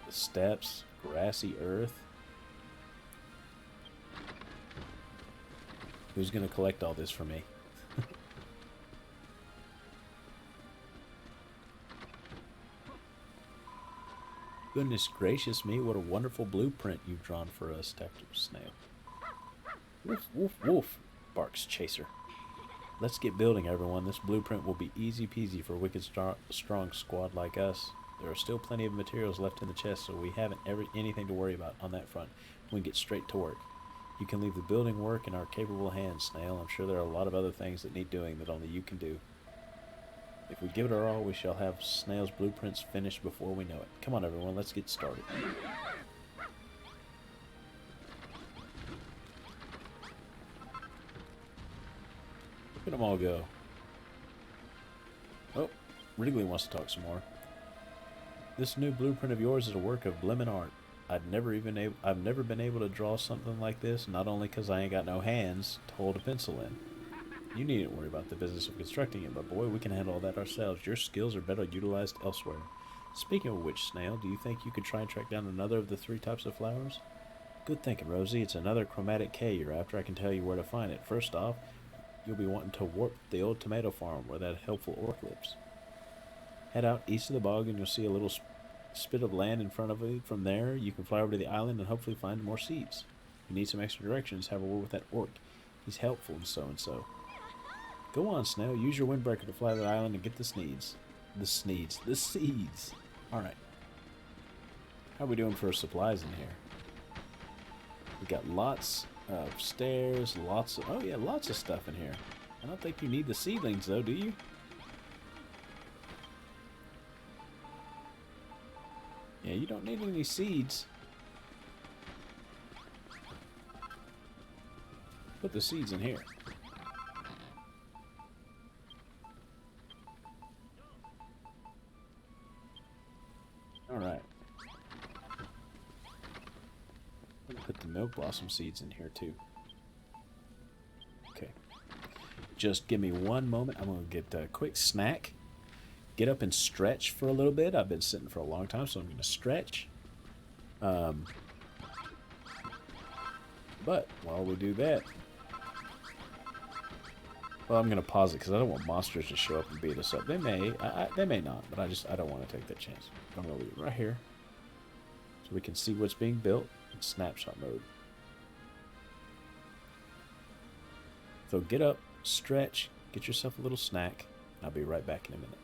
The steps, grassy earth. Who's gonna collect all this for me? Goodness gracious me, what a wonderful blueprint you've drawn for us, Dr. Snail. Woof, woof, woof, barks Chaser. Let's get building, everyone. This blueprint will be easy peasy for a wicked strong squad like us. There are still plenty of materials left in the chest, so we haven't anything to worry about on that front. We can get straight to work. You can leave the building work in our capable hands, Snail. I'm sure there are a lot of other things that need doing that only you can do. If we give it our all, we shall have Snail's blueprints finished before we know it. Come on, everyone, let's get started. Look at them all go. Oh, Wrigley wants to talk some more. This new blueprint of yours is a work of blimmin' art. I've never been able to draw something like this, not only because I ain't got no hands to hold a pencil in. You needn't worry about the business of constructing it, but boy, we can handle all that ourselves. Your skills are better utilized elsewhere. Speaking of which, Snail, do you think you could try and track down another of the 3 types of flowers? Good thinking, Rosie. It's another chromatic K you're after. I can tell you where to find it. First off, you'll be wanting to warp the old tomato farm where that helpful orc lives. Head out east of the bog and you'll see a little spit of land in front of you. From there, you can fly over to the island and hopefully find more seeds. If you need some extra directions, have a word with that orc. He's helpful and so. Go on, Snail. Use your windbreaker to fly to the island and get the seeds. The seeds. Alright. How are we doing for supplies in here? We got lots of stairs, lots of stuff in here. I don't think you need the seedlings, though, do you? Yeah, you don't need any seeds. Put the seeds in here. Alright. Put the milk blossom seeds in here too. Okay. Just give me one moment. I'm going to get a quick snack. Get up and stretch for a little bit. I've been sitting for a long time, so I'm going to stretch. But while we do that... Well, I'm going to pause it because I don't want monsters to show up and beat us up. They may. They may not, but I don't want to take that chance. I'm going to leave it right here so we can see what's being built in snapshot mode. So get up, stretch, get yourself a little snack. I'll be right back in a minute.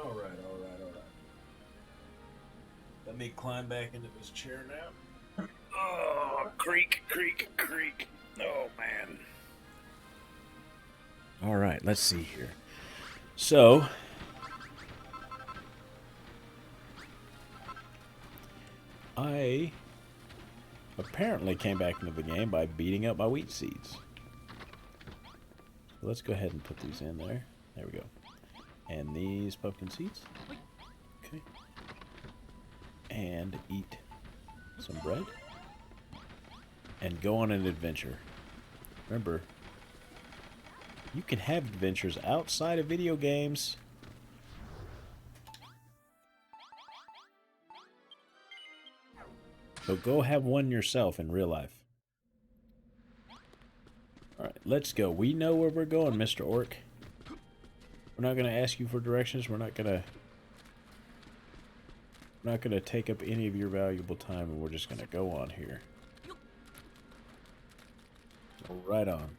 All right. Let me climb back into this chair now. Oh, creak. Oh, man. All right, let's see here. So, I apparently came back into the game by beating up my wheat seeds. So let's go ahead and put these in there. There we go. And these pumpkin seeds. Okay. And eat some bread. And go on an adventure. Remember, you can have adventures outside of video games. So go have one yourself in real life. Alright, let's go. We know where we're going, Mr. Orc. We're not going to ask you for directions. We're not going to take up any of your valuable time, and we're just going to go on here. So right on.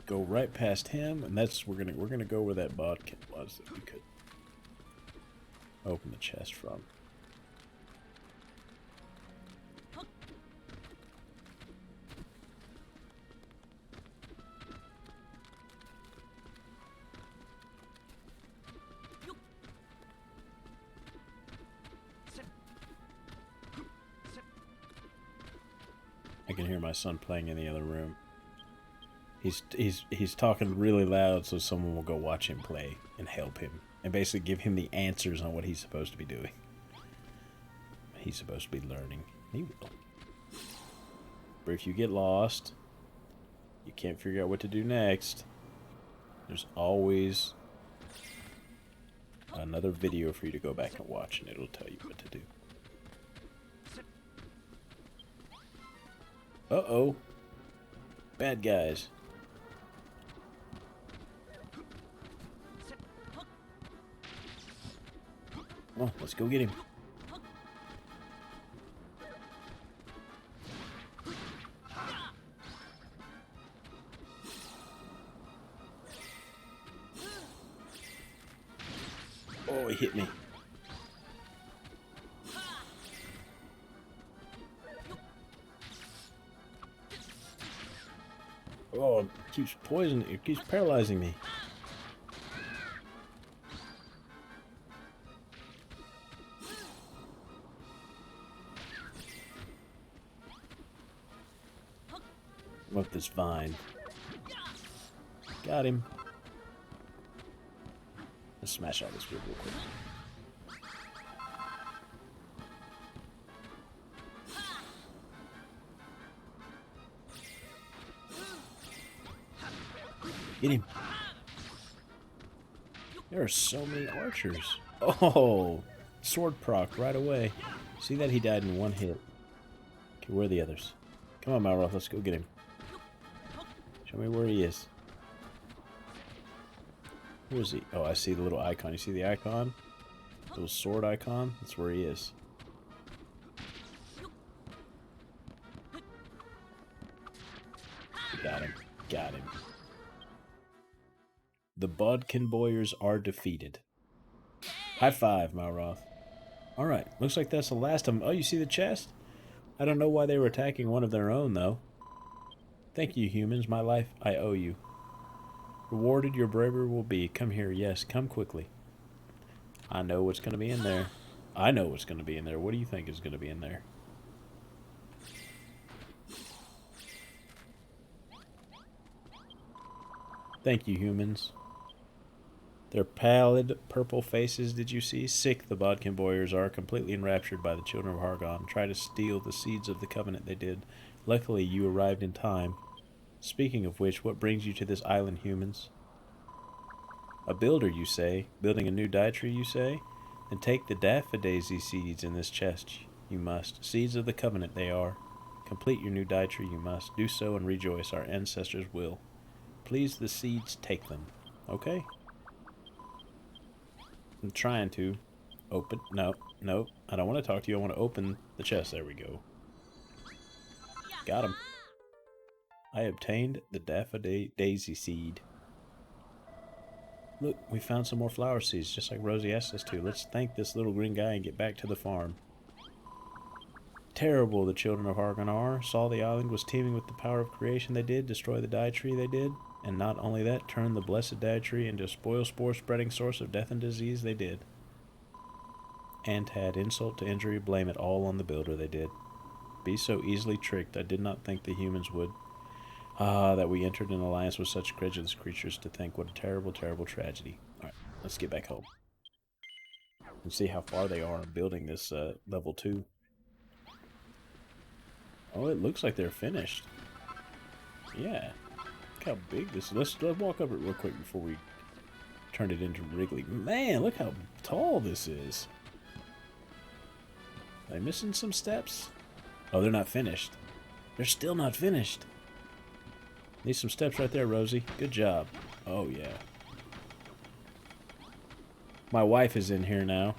Go right past him, and that's we're gonna go where that bodkin was that we could open the chest from. I can hear my son playing in the other room. He's talking really loud so someone will go watch him play and help him and basically give him the answers on what he's supposed to be doing. He's supposed to be learning. He will. But if you get lost, you can't figure out what to do next, there's always another video for you to go back and watch, and it'll tell you what to do. Uh-oh. Bad guys. Oh, let's go get him. Oh, he hit me. Oh, it keeps poisoning. It keeps paralyzing me. Up this vine. Got him. Let's smash out this wood real quick. Get him. There are so many archers. Oh, sword proc right away. See that? He died in one hit. Okay, where are the others? Come on, Malroth, let's go get him. Show me where he is. Where is he? Oh, I see the little icon. You see the icon? The little sword icon? That's where he is. Got him. Got him. The Bodkin Boyars are defeated. High five, Malroth. Alright, looks like that's the last of them. Oh, you see the chest? I don't know why they were attacking one of their own, though. Thank you, humans. My life I owe you. Rewarded your bravery will be. Come here, yes, come quickly. I know what's going to be in there. I know what's going to be in there. What do you think is going to be in there? Thank you, humans. Their pallid purple faces, did you see? Sick the Bodkin Boyars are, completely enraptured by the children of Hargon. Try to steal the seeds of the covenant they did. Luckily, you arrived in time. Speaking of which, what brings you to this island, humans? A builder, you say? Building a new dye tree, you say? Then take the daffodilsy seeds in this chest, you must. Seeds of the covenant they are. Complete your new dye tree, you must. Do so and rejoice, our ancestors will. Please the seeds, take them. Okay? I'm trying to. Open. No, no. I don't want to talk to you. I want to open the chest. There we go. Got him. I obtained the daisy seed. Look, we found some more flower seeds, just like Rosie asked us to. Let's thank this little green guy and get back to the farm. Terrible the children of Hargon are. Saw the island was teeming with the power of creation they did, destroy the dye tree they did, and not only that, turn the blessed dye tree into a spoil spore spreading source of death and disease they did. And had insult to injury, blame it all on the builder they did. Be so easily tricked, I did not think the humans would. Ah, that we entered an alliance with such credulous creatures, to think what a terrible, terrible tragedy. Alright, let's get back home. And see how far they are in building this level 2. Oh, it looks like they're finished. Yeah. Look how big this is. Let's walk up it real quick before we turn it into Wrigley. Man, look how tall this is. Are they missing some steps? Oh, they're not finished. They're still not finished. Need some steps right there, Rosie. Good job. Oh, yeah. My wife is in here now.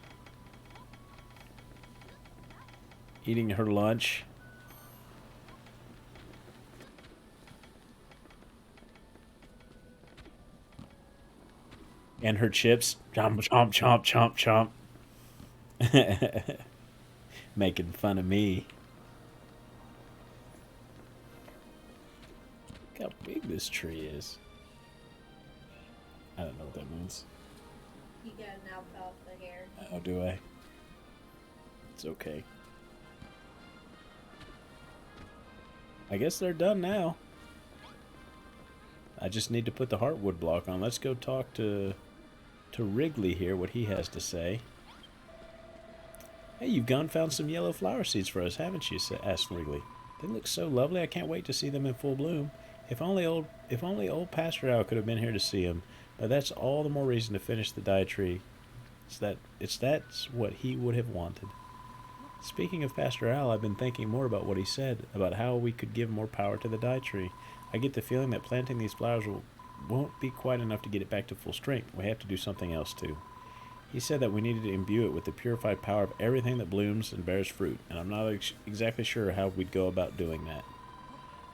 Eating her lunch. And her chips. Chomp, chomp, chomp, chomp, chomp. Making fun of me. Look how big this tree is. I don't know what that means. You got an alfalfa here. Oh, do I? It's okay. I guess they're done now. I just need to put the heartwood block on. Let's go talk to Wrigley here, what he has to say. Hey, you've gone and found some yellow flower seeds for us, haven't you? Asked Wrigley. They look so lovely. I can't wait to see them in full bloom. If only old Pastor Owl could have been here to see them. But that's all the more reason to finish the dye tree. That's what he would have wanted. Speaking of Pastor Owl, I've been thinking more about what he said, about how we could give more power to the dye tree. I get the feeling that planting these flowers won't be quite enough to get it back to full strength. We have to do something else too. He said that we needed to imbue it with the purified power of everything that blooms and bears fruit, and I'm not exactly sure how we'd go about doing that.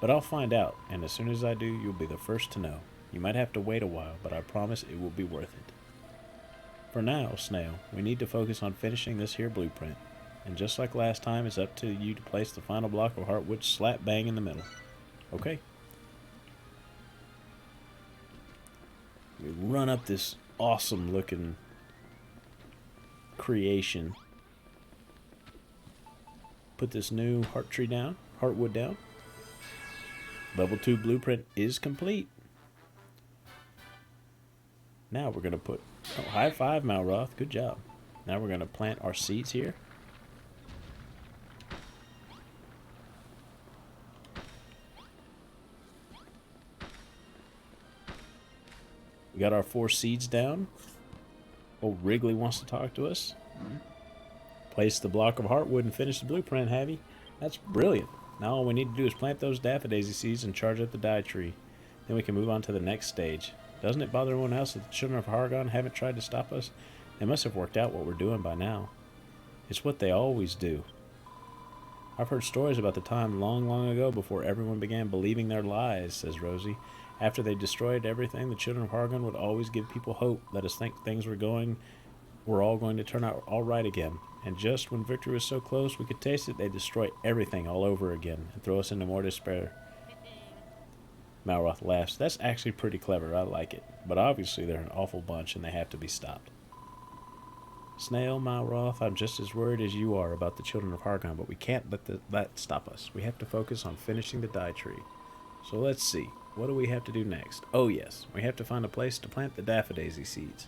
But I'll find out, and as soon as I do, you'll be the first to know. You might have to wait a while, but I promise it will be worth it. For now, Snail, we need to focus on finishing this here blueprint. And just like last time, it's up to you to place the final block of heartwood slap bang in the middle. Okay? We run up this awesome looking creation. Put this new heartwood down. Level 2 blueprint is complete. Now we're going to put... Oh, high five, Malroth. Good job. Now we're going to plant our seeds here. We got our 4 seeds down. Old Wrigley wants to talk to us. Place the block of heartwood and finish the blueprint, have you? That's brilliant. Now all we need to do is plant those daffodilly seeds and charge up the dye tree. Then we can move on to the next stage. Doesn't it bother anyone else that the children of Hargon haven't tried to stop us? They must have worked out what we're doing by now. It's what they always do. I've heard stories about the time long, long ago before everyone began believing their lies, says Rosie. After they destroyed everything, the children of Hargon would always give people hope, let us think things were all going to turn out all right again. And just when victory was so close we could taste it, they'd destroy everything all over again and throw us into more despair. Malroth laughs. That's actually pretty clever. I like it. But obviously they're an awful bunch and they have to be stopped. Snail, Malroth, I'm just as worried as you are about the children of Hargon, but we can't let that stop us. We have to focus on finishing the dye tree. So let's see. What do we have to do next? Oh yes, we have to find a place to plant the daffodilly seeds.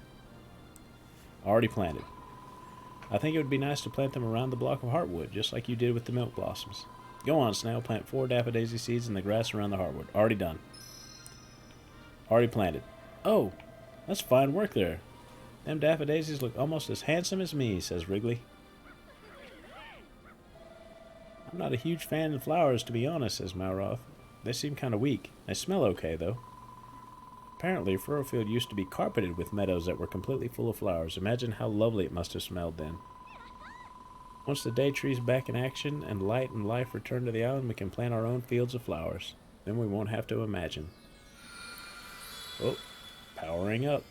Already planted. I think it would be nice to plant them around the block of heartwood, just like you did with the milk blossoms. Go on, Snail, plant 4 daffodilly seeds in the grass around the heartwood. Already done. Already planted. Oh, that's fine work there. Them daffodillies look almost as handsome as me, says Wrigley. I'm not a huge fan of flowers, to be honest, says Malroth. They seem kind of weak. They smell okay, though. Apparently, Furrowfield used to be carpeted with meadows that were completely full of flowers. Imagine how lovely it must have smelled then. Once the day tree's back in action and light and life return to the island, we can plant our own fields of flowers. Then we won't have to imagine. Oh, powering up.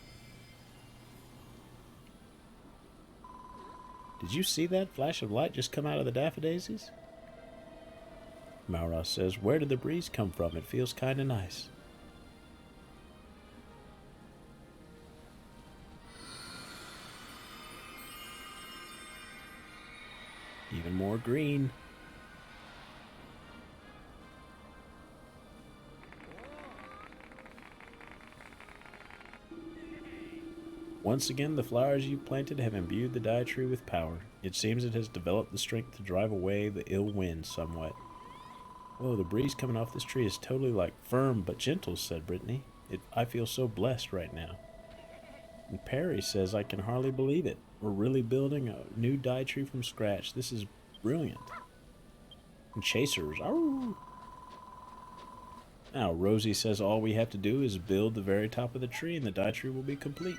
Did you see that flash of light just come out of the daffodillies? Malroth says, where did the breeze come from? It feels kind of nice. Even more green. Once again, the flowers you've planted have imbued the Dye Tree with power. It seems it has developed the strength to drive away the ill wind somewhat. Whoa, the breeze coming off this tree is totally like firm but gentle, said Brittany. I feel so blessed right now. And Perry says, I can hardly believe it. We're really building a new Dye Tree from scratch. This is brilliant. And Chasers, ow! Now, Rosie says all we have to do is build the very top of the tree and the Dye Tree will be complete.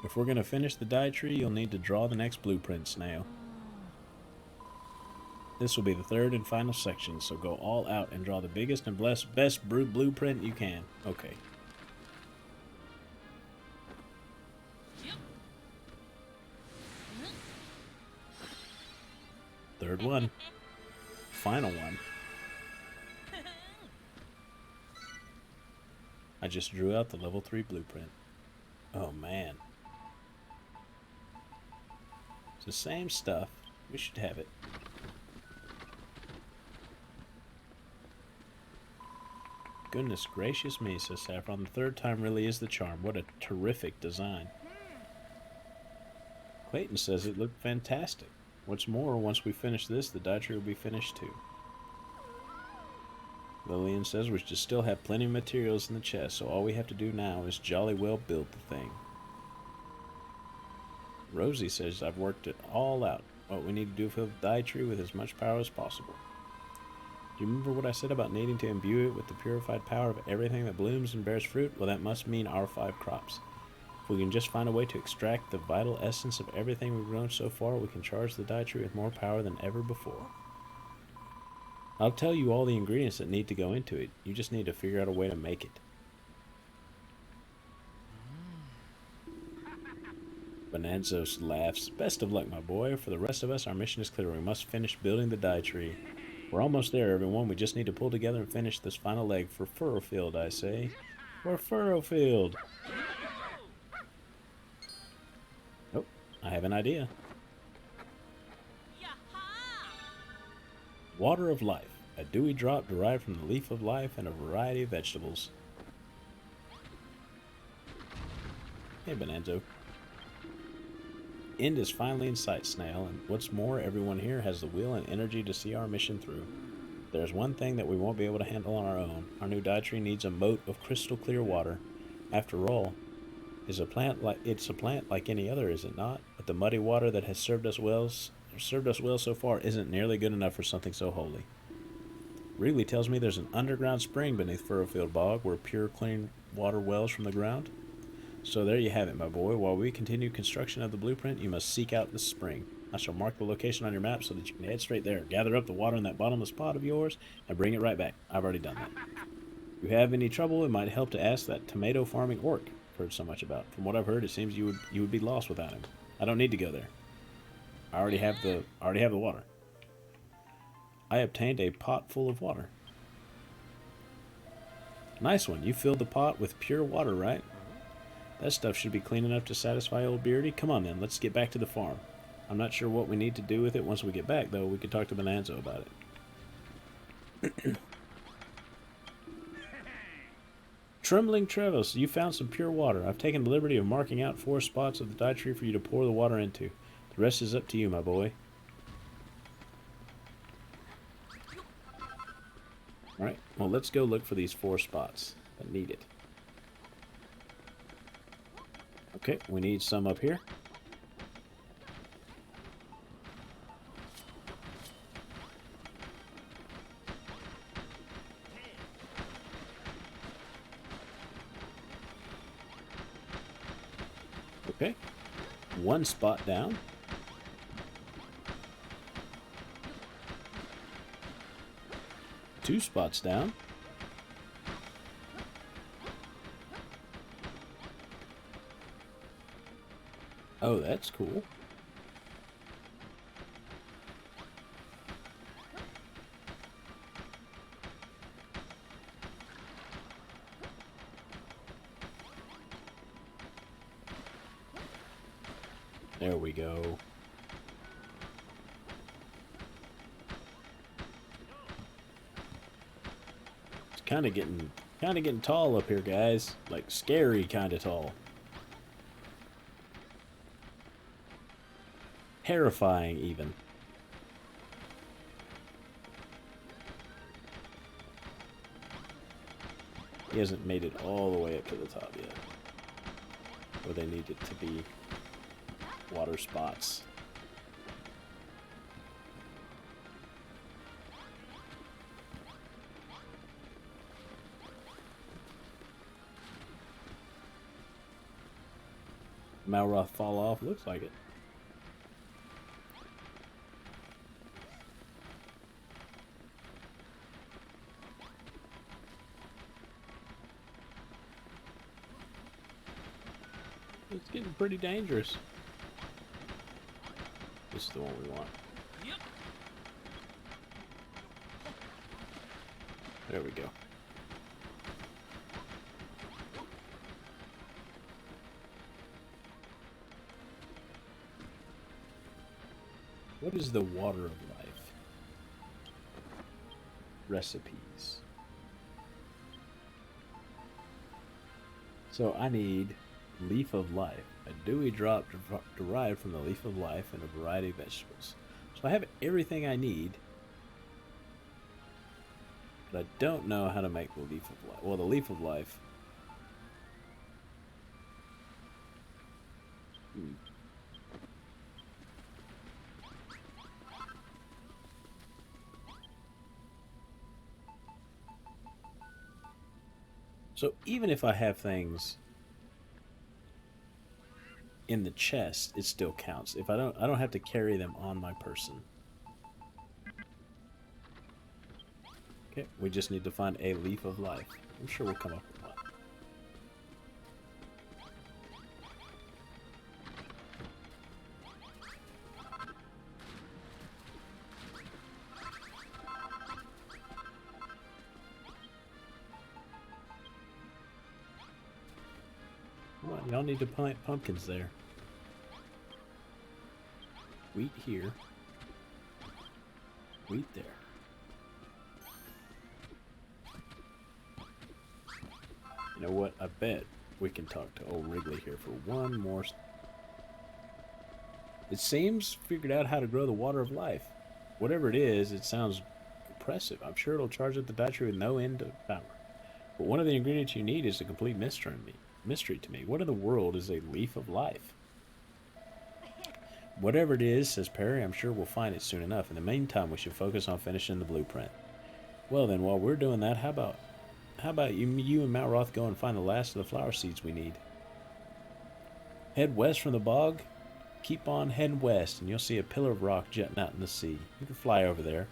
If we're going to finish the Dye Tree, you'll need to draw the next blueprint, Snail. This will be the third and final section, so go all out and draw the biggest and best blueprint you can. Okay. Third one. Final one. I just drew out the level 3 blueprint. Oh man. It's the same stuff. We should have it. Goodness gracious me, says Saffron. The third time really is the charm. What a terrific design. Clayton says it looked fantastic. What's more, once we finish this, the Dye Tree will be finished too. Lillian says we should still have plenty of materials in the chest, so all we have to do now is jolly well build the thing. Rosie says I've worked it all out. What we need to do for the Dye Tree with as much power as possible. Do you remember what I said about needing to imbue it with the purified power of everything that blooms and bears fruit? Well, that must mean our 5 crops. If we can just find a way to extract the vital essence of everything we've grown so far, we can charge the Dye Tree with more power than ever before. I'll tell you all the ingredients that need to go into it. You just need to figure out a way to make it. Bonanzos laughs. Best of luck, my boy. For the rest of us, our mission is clear. We must finish building the Dye Tree. We're almost there, everyone. We just need to pull together and finish this final leg for Furrowfield, I say. For Furrowfield! Oh, I have an idea. Water of life. A dewy drop derived from the leaf of life and a variety of vegetables. Hey, Bonanzo. End is finally in sight, Snail, and what's more, everyone here has the will and energy to see our mission through. There's one thing that we won't be able to handle on our own. Our new Dye Tree needs a moat of crystal clear water. After all, it's a plant like any other, is it not? But the muddy water that has served us well so far isn't nearly good enough for something so holy. Wrigley tells me there's an underground spring beneath Furrowfield Bog where pure clean water wells from the ground. So there you have it, my boy. While we continue construction of the blueprint, you must seek out the spring. I shall mark the location on your map so that you can head straight there. Gather up the water in that bottomless pot of yours and bring it right back. I've already done that. If you have any trouble, it might help to ask that tomato farming orc I've heard so much about. From what I've heard, it seems you would be lost without him. I don't need to go there. I already have the water. I obtained a pot full of water. Nice one. You filled the pot with pure water, right? That stuff should be clean enough to satisfy old Beardy. Come on then, let's get back to the farm. I'm not sure what we need to do with it once we get back, though. We could talk to Bonanzo about it. Trembling Trevis, you found some pure water. I've taken the liberty of marking out 4 spots of the Dye Tree for you to pour the water into. The rest is up to you, my boy. Alright, well, let's go look for these 4 spots that need it. Okay, we need some up here. Okay. 1 spot down. Two spots down. Oh, that's cool. There we go. It's kind of getting tall up here, guys. Like scary kind of tall. Terrifying even. He hasn't made it all the way up to the top yet. Where they need it to be. Water spots. Malroth fall off? Looks like it. It's getting pretty dangerous. This is the one we want. There we go. What is the water of life? Recipes. So I need leaf of life. A dewy drop derived from the leaf of life and a variety of vegetables. So I have everything I need, but I don't know how to make the leaf of life. Well, the leaf of life. So even if I have things in the chest, it still counts. If I don't have to carry them on my person. Okay, we just need to find a leaf of life. I'm sure we'll come up with one. Come on, y'all need to plant pumpkins there. Wheat here. Wheat there. You know what? I bet we can talk to old Wrigley here for one more. It seems figured out how to grow the water of life. Whatever it is, it sounds impressive. I'm sure it'll charge up the battery with no end of power. But one of the ingredients you need is a complete mystery to me. What in the world is a leaf of life? Whatever it is, says Perry, I'm sure we'll find it soon enough. In the meantime, we should focus on finishing the blueprint. Well then, while we're doing that, how about you and Malroth go and find the last of the flower seeds we need? Head west from the bog. Keep on heading west, and you'll see a pillar of rock jutting out in the sea. You can fly over there.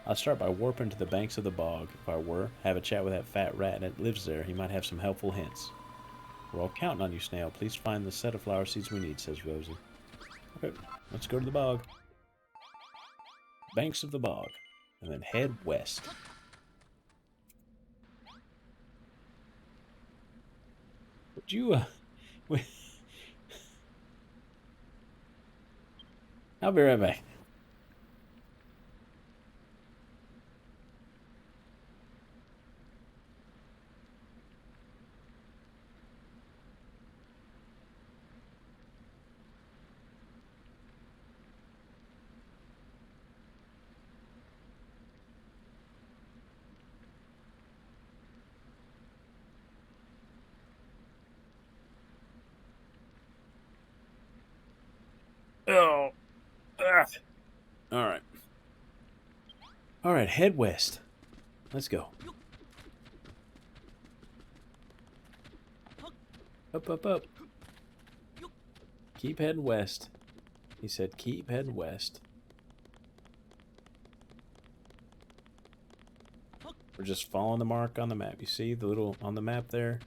I'll start by warping to the banks of the bog. If I were, have a chat with that fat rat that lives there. He might have some helpful hints. We're all counting on you, Snail. Please find the set of flower seeds we need, says Rosie. Okay, let's go to the bog. Banks of the bog. And then head west. Would you, wait. I'll be right back. Oh. Ah. All right. All right, head west. Let's go. Up, up, up. Keep heading west. He said keep heading west. We're just following the mark on the map. You see the little on the map there?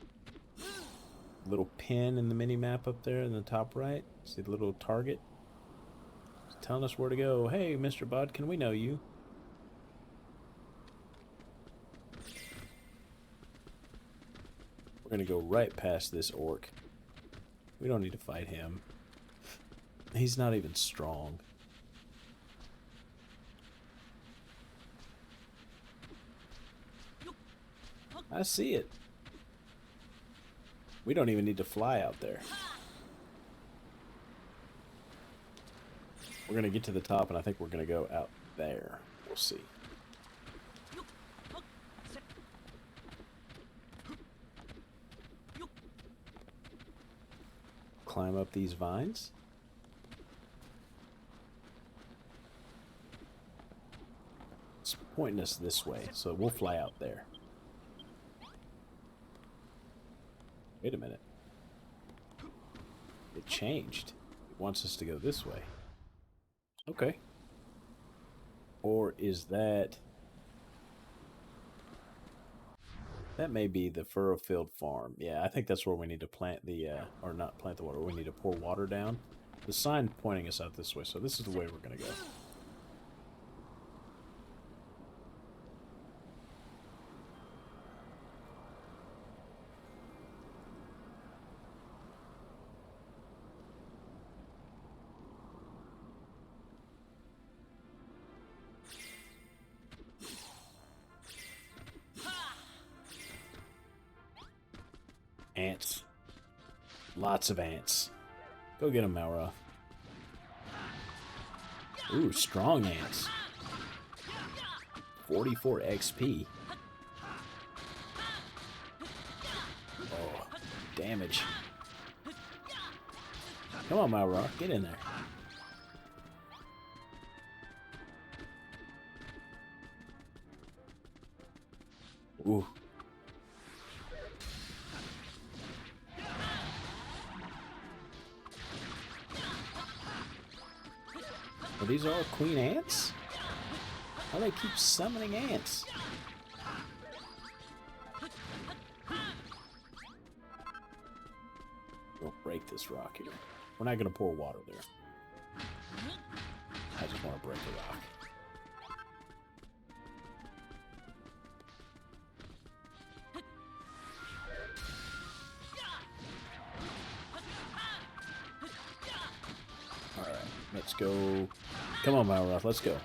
Little pin in the mini map up there in the top right. See the little target? It's telling us where to go. Hey, Mr. Bod, can we know you? We're gonna go right past this orc. We don't need to fight him. He's not even strong. I see it. We don't even need to fly out there. We're gonna get to the top, and I think we're gonna go out there. We'll see. Climb up these vines. It's pointing us this way, so we'll fly out there. Wait a minute. It changed. It wants us to go this way. Okay. Or is that... That may be the Furrowfield Farm. Yeah, I think that's where we need to plant the... or not plant the water. We need to pour water down. The sign pointing us out this way, so this is the way we're going to go. Ants. Lots of ants. Go get them, Malroth. Ooh, strong ants. 44 XP. Oh, damage. Come on, Malroth, get in there. Ooh. Are these all queen ants? How do they keep summoning ants? We'll break this rock here. We're not going to pour water there. I just want to break the rock. Alright, let's go. Come on, Malroth, let's go.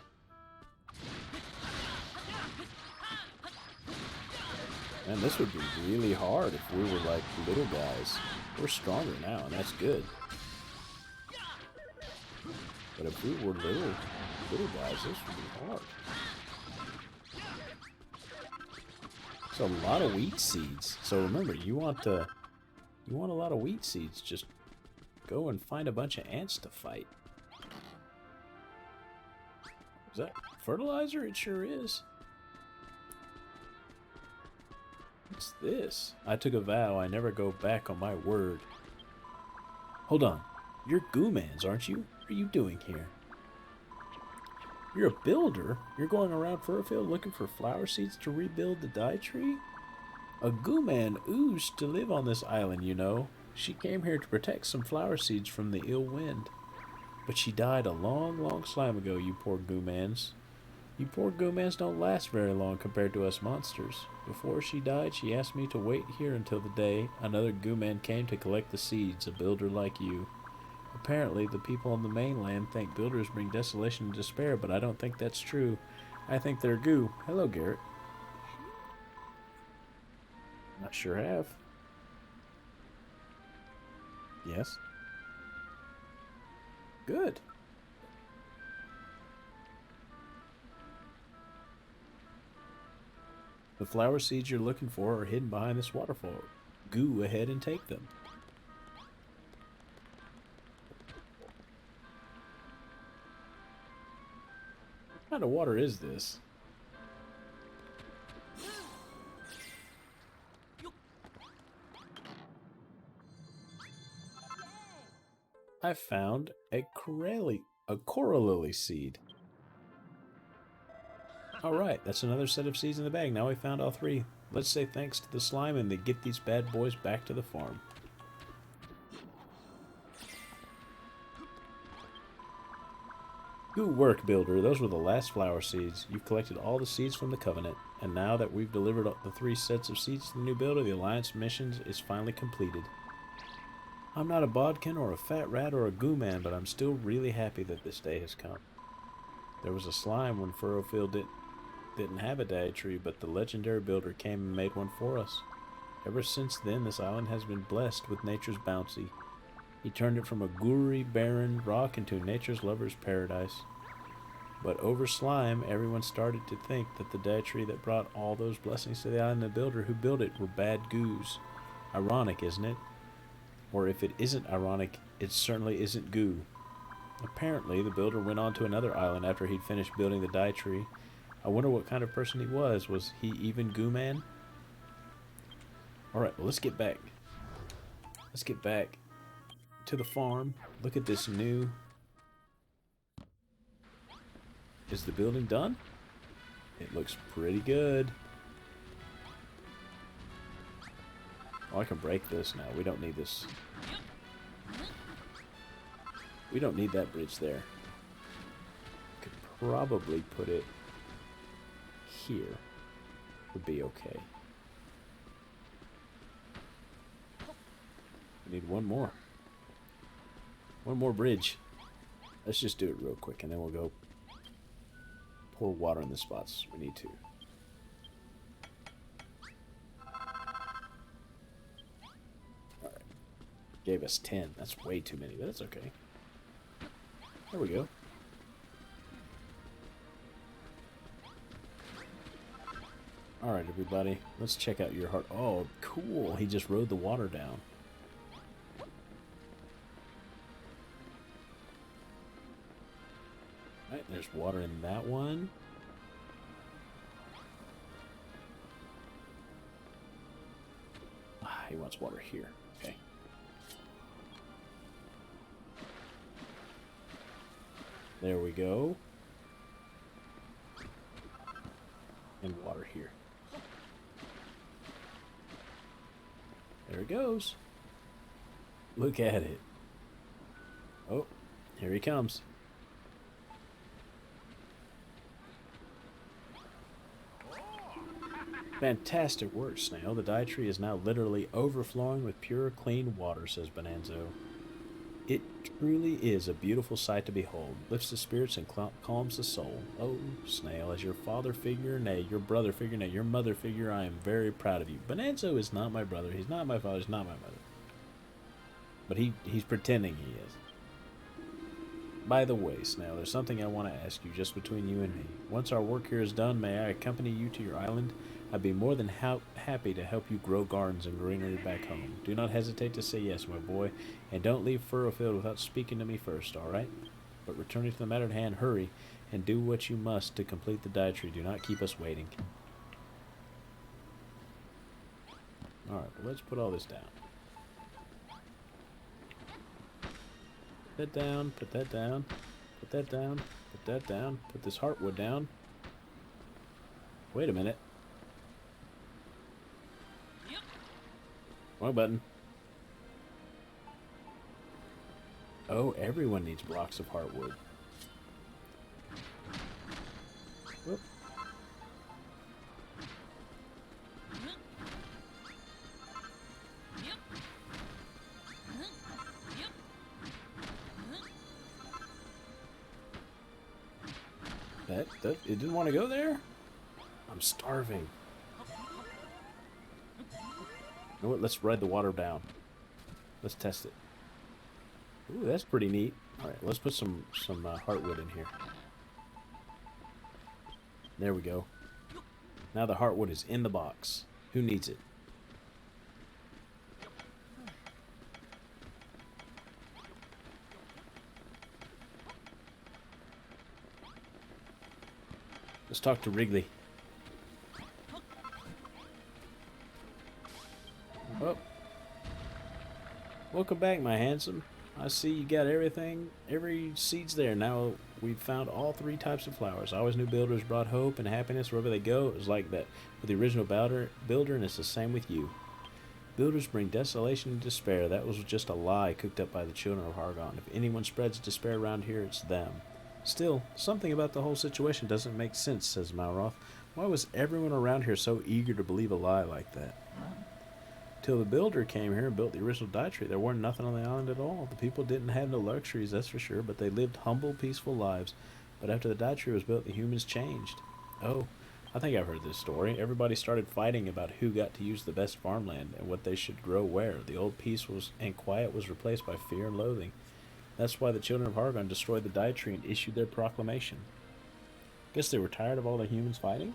Man, this would be really hard if we were like little guys. We're stronger now, and that's good. But if we were little guys, this would be hard. It's a lot of wheat seeds. So remember, you want a lot of wheat seeds. Just go and find a bunch of ants to fight. Is that fertilizer? It sure is. What's this? I took a vow I never go back on my word. Hold on. You're Goomans, aren't you? What are you doing here? You're a builder? You're going around Furrowfield looking for flower seeds to rebuild the Dye Tree? A Gooman oozed to live on this island, you know. She came here to protect some flower seeds from the ill wind. But she died a long, long time ago, you poor Goomans. You poor Goomans don't last very long compared to us monsters. Before she died, she asked me to wait here until the day another Gooman came to collect the seeds, a builder like you. Apparently, the people on the mainland think builders bring desolation and despair, but I don't think that's true. I think they're goo. Hello, Garrett. I sure have. Yes. Good. The flower seeds you're looking for are hidden behind this waterfall. Go ahead and take them. What kind of water is this? I found a coral lily seed. Alright, that's another set of seeds in the bag. Now we found all 3. Let's say thanks to the slime and they get these bad boys back to the farm. Good work, Builder. Those were the last flower seeds. You've collected all the seeds from the Covenant, and now that we've delivered the 3 sets of seeds to the new Builder, the Alliance mission is finally completed. I'm not a bodkin or a fat rat or a goo man, but I'm still really happy that this day has come. There was a slime when Furrowfield didn't have a dad tree, but the legendary Builder came and made one for us. Ever since then, this island has been blessed with nature's bounty. He turned it from a gooey, barren rock into nature's lover's paradise. But over slime, everyone started to think that the dad tree that brought all those blessings to the island and the Builder who built it were bad goos. Ironic, isn't it? Or if it isn't ironic, it certainly isn't goo. Apparently, the Builder went on to another island after he'd finished building the dye tree. I wonder what kind of person he was. Was he even Goo Man? Alright, well, let's get back. Let's get back to the farm. Look at this new... Is the building done? It looks pretty good. Oh, I can break this now. We don't need this. We don't need that bridge there. Could probably put it here. Would be okay. We need one more. One more bridge. Let's just do it real quick and then we'll go pour water in the spots we need to. Alright. Gave us 10. That's way too many, but that's okay. There we go. Alright, everybody. Let's check out your heart. Oh, cool. He just rode the water down. Alright, there's water in that one. Ah, he wants water here. Okay. There we go. And water here. There it goes. Look at it. Oh, here he comes. Fantastic work, Snail. The dye tree is now literally overflowing with pure, clean water, says Bonanzo. It truly is a beautiful sight to behold. Lifts the spirits and calms the soul. Oh, Snail, as your father figure, nay, your brother figure, nay, your mother figure, I am very proud of you. Bonanzo is not my brother. He's not my father. He's not my mother. But he's pretending he is. By the way, Snail, there's something I want to ask you just between you and me. Once our work here is done, may I accompany you to your island? I'd be more than happy to help you grow gardens and greenery back home. Do not hesitate to say yes, my boy, and don't leave Furrowfield without speaking to me first, alright? But returning to the matter at hand, hurry, and do what you must to complete the dye tree. Do not keep us waiting. Alright, well, let's put all this down. Put that down, put that down, put that down, put that down, put this heartwood down. Wait a minute. Wrong button. Oh, everyone needs blocks of heartwood. Whoop. That it didn't want to go there? I'm starving. You know what? Let's ride the water down. Let's test it. Ooh, that's pretty neat. Alright, let's put some heartwood in here. There we go. Now the heartwood is in the box. Who needs it? Let's talk to Wrigley. Oh. Welcome back, my handsome. I see you got everything, every seed's there. Now we've found all three types of flowers. I always knew builders brought hope and happiness wherever they go. It was like that with the original builder, and it's the same with you. Builders bring desolation and despair. That was just a lie cooked up by the children of Hargon. If anyone spreads despair around here, it's them. Still, something about the whole situation doesn't make sense, says Malroth. Why was everyone around here so eager to believe a lie like that? Till the builder came here and built the original dye tree, there weren't nothing on the island at all. The people didn't have no luxuries, that's for sure, but they lived humble, peaceful lives. But after the dye tree was built, the humans changed. Oh, I think I've heard this story. Everybody started fighting about who got to use the best farmland and what they should grow where. The old peace and quiet was replaced by fear and loathing. That's why the children of Hargon destroyed the dye tree and issued their proclamation. Guess they were tired of all the humans fighting?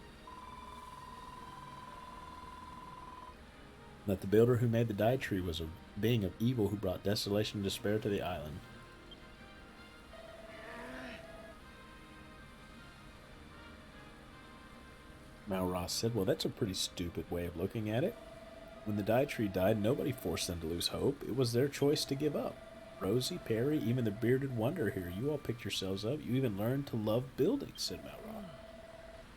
That the builder who made the dye tree was a being of evil who brought desolation and despair to the island. Malroth said, well, that's a pretty stupid way of looking at it. When the dye tree died, nobody forced them to lose hope. It was their choice to give up. Rosie, Perry, even the bearded wonder here, you all picked yourselves up. You even learned to love buildings, said Malroth.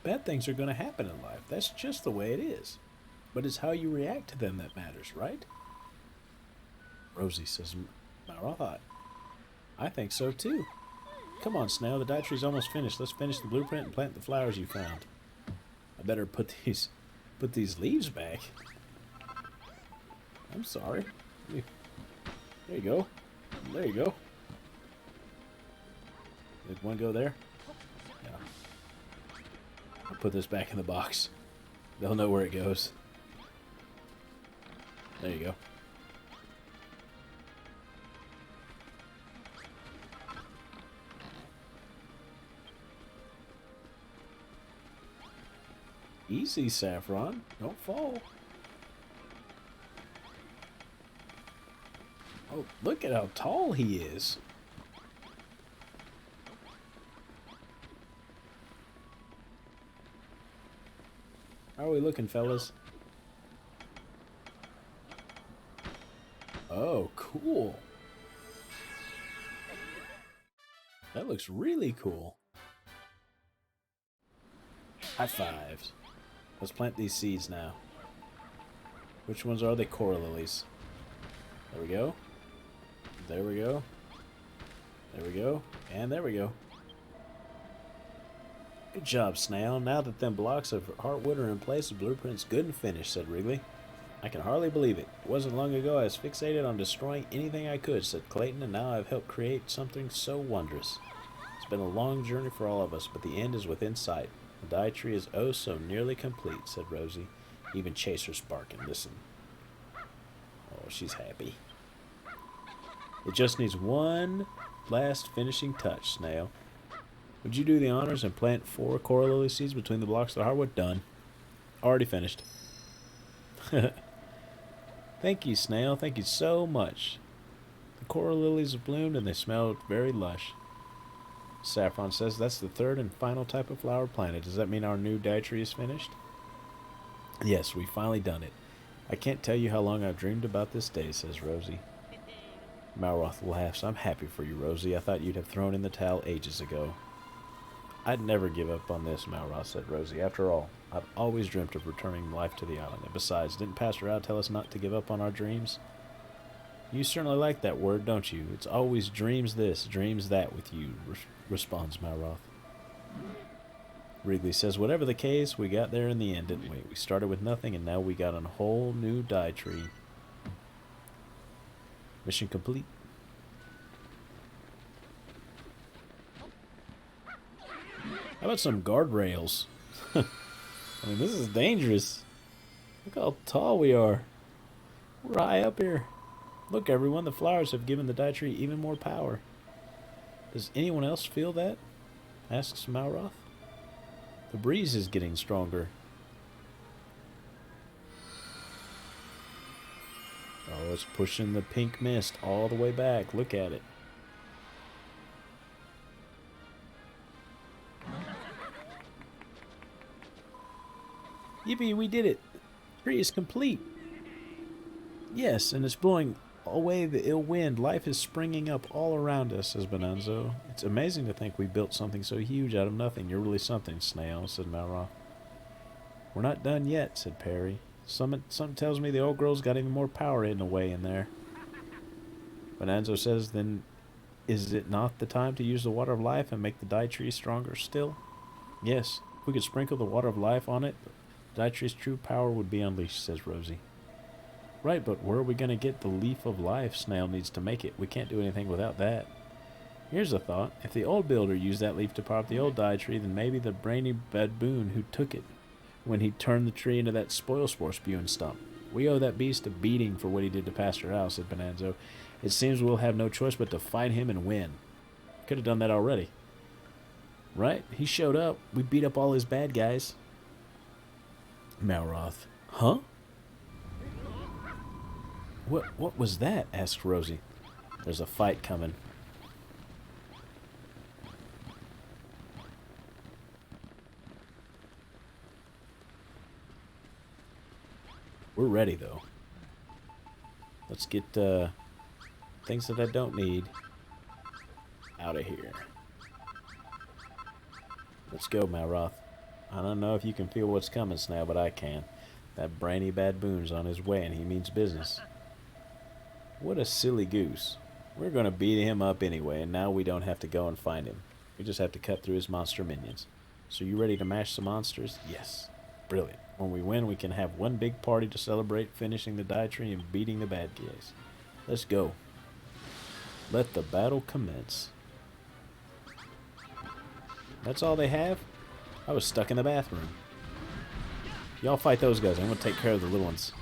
Bad things are going to happen in life. That's just the way it is. But it's how you react to them that matters, right? Rosie says, Malroth, I think so too. Come on, Snail, the dye tree's almost finished. Let's finish the blueprint and plant the flowers you found. I better put these leaves back. I'm sorry. There you go. There you go. Did one go there? Yeah. I'll put this back in the box. They'll know where it goes. There you go. Easy, Saffron. Don't fall. Oh, look at how tall he is. How are we looking, fellas? Oh, cool. That looks really cool. High fives. Let's plant these seeds now. Which ones are they? Coral lilies. There we go. There we go. There we go. And there we go. Good job, Snail. Now that them blocks of heartwood are in place, the blueprint's good and finished, said Wrigley. I can hardly believe it. It wasn't long ago I was fixated on destroying anything I could, said Clayton, and now I've helped create something so wondrous. It's been a long journey for all of us, but the end is within sight. The dye tree is oh so nearly complete, said Rosie. Even Chaser's barking. Listen. Oh, she's happy. It just needs one last finishing touch, Snail. Would you do the honors and plant 4 coral lily seeds between the blocks of the hardwood? Done. Already finished. Thank you, Snail. Thank you so much. The coral lilies have bloomed and they smell very lush. Saffron says that's the third and final type of flower planted. Does that mean our new dye tree is finished? Yes, we've finally done it. I can't tell you how long I've dreamed about this day, says Rosie. Malroth laughs. I'm happy for you, Rosie. I thought you'd have thrown in the towel ages ago. I'd never give up on this, Malroth, said Rosie. After all, I've always dreamt of returning life to the island. And besides, didn't Pastor Al tell us not to give up on our dreams? You certainly like that word, don't you? It's always dreams this, dreams that with you, responds Malroth. Wrigley says, whatever the case, we got there in the end, didn't we? We started with nothing, and now we got a whole new dye tree. Mission complete. How about some guardrails? I mean, this is dangerous. Look how tall we are. We're high up here. Look, everyone, the flowers have given the dye tree even more power. Does anyone else feel that? Asks Malroth. The breeze is getting stronger. Oh, it's pushing the pink mist all the way back. Look at it. Yippee, we did it. The tree is complete. Yes, and it's blowing away the ill wind. Life is springing up all around us, says Bonanzo. It's amazing to think we built something so huge out of nothing. You're really something, Snail, said Malroth. We're not done yet, said Perry. Something tells me the old girl's got even more power hidden away in there. Bonanzo says, then is it not the time to use the water of life and make the Dai Tree stronger still? Yes, if we could sprinkle the water of life on it, the Dai Tree's true power would be unleashed, says Rosie. Right, but where are we going to get the leaf of life? Snail needs to make it. We can't do anything without that. Here's a thought. If the old builder used that leaf to power up the old Dai Tree, then maybe the brainy baboon who took it when he turned the tree into that spoilspore spewing stump. We owe that beast a beating for what he did to Pastor Owl, said Bonanzo. It seems we'll have no choice but to fight him and win. Could have done that already. Right? He showed up. We beat up all his bad guys. Malroth. Huh? What was that? Asked Rosie. There's a fight coming. We're ready, though. Let's get things that I don't need out of here. Let's go, Malroth. I don't know if you can feel what's coming, Snail, but I can. That brainy baboon's on his way, and he means business. What a silly goose. We're going to beat him up anyway, and now we don't have to go and find him. We just have to cut through his monster minions. So you ready to mash some monsters? Yes. Brilliant. When we win, we can have one big party to celebrate finishing the Dai Tree and beating the bad guys. Let's go. Let the battle commence. That's all they have? I was stuck in the bathroom. Y'all fight those guys. I'm going to take care of the little ones.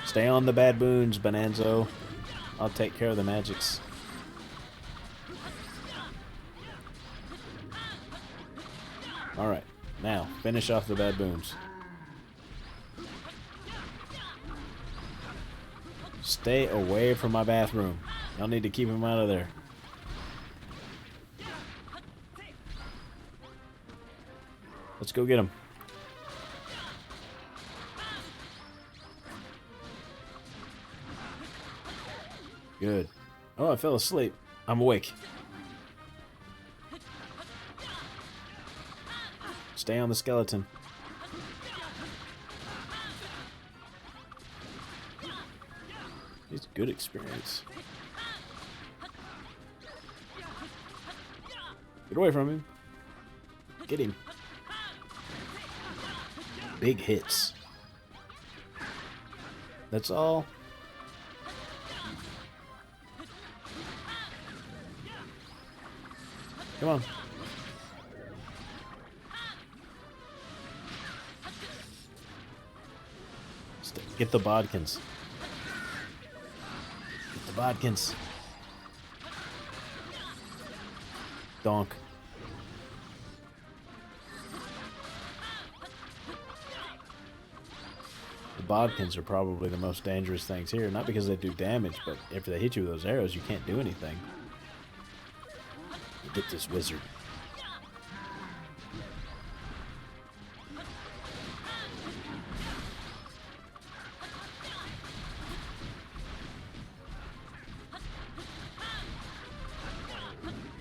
Stay on the baboons, Bonanzo. I'll take care of the magics. Alright, now, finish off the baboons. Stay away from my bathroom. Y'all need to keep him out of there. Let's go get him. Good. Oh, I fell asleep. I'm awake. Stay on the skeleton. It's good experience. Get away from him. Get him. Big hits. That's all. Come on. Get the bodkins. Get the bodkins. Donk. The bodkins are probably the most dangerous things here. Not because they do damage, but if they hit you with those arrows, you can't do anything. Get this wizard.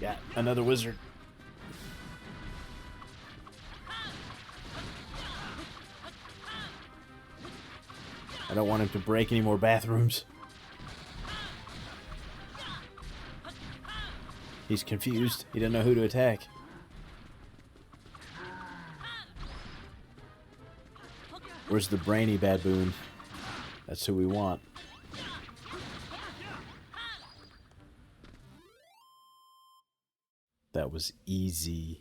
Yeah, another wizard. I don't want him to break any more bathrooms. He's confused. He doesn't know who to attack. Where's the brainy baboon? That's who we want. That was easy.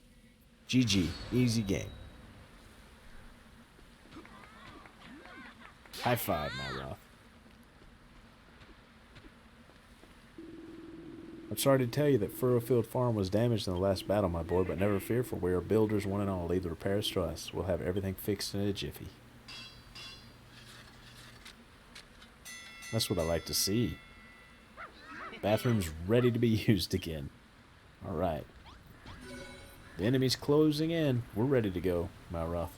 GG. Easy game. High five, Malroth. I'm sorry to tell you that Furrowfield Farm was damaged in the last battle, my boy, but never fear, for we are builders one and all. Leave the repairs to us. We'll have everything fixed in a jiffy. That's what I like to see. Bathroom's ready to be used again. Alright. The enemy's closing in. We're ready to go, Malroth.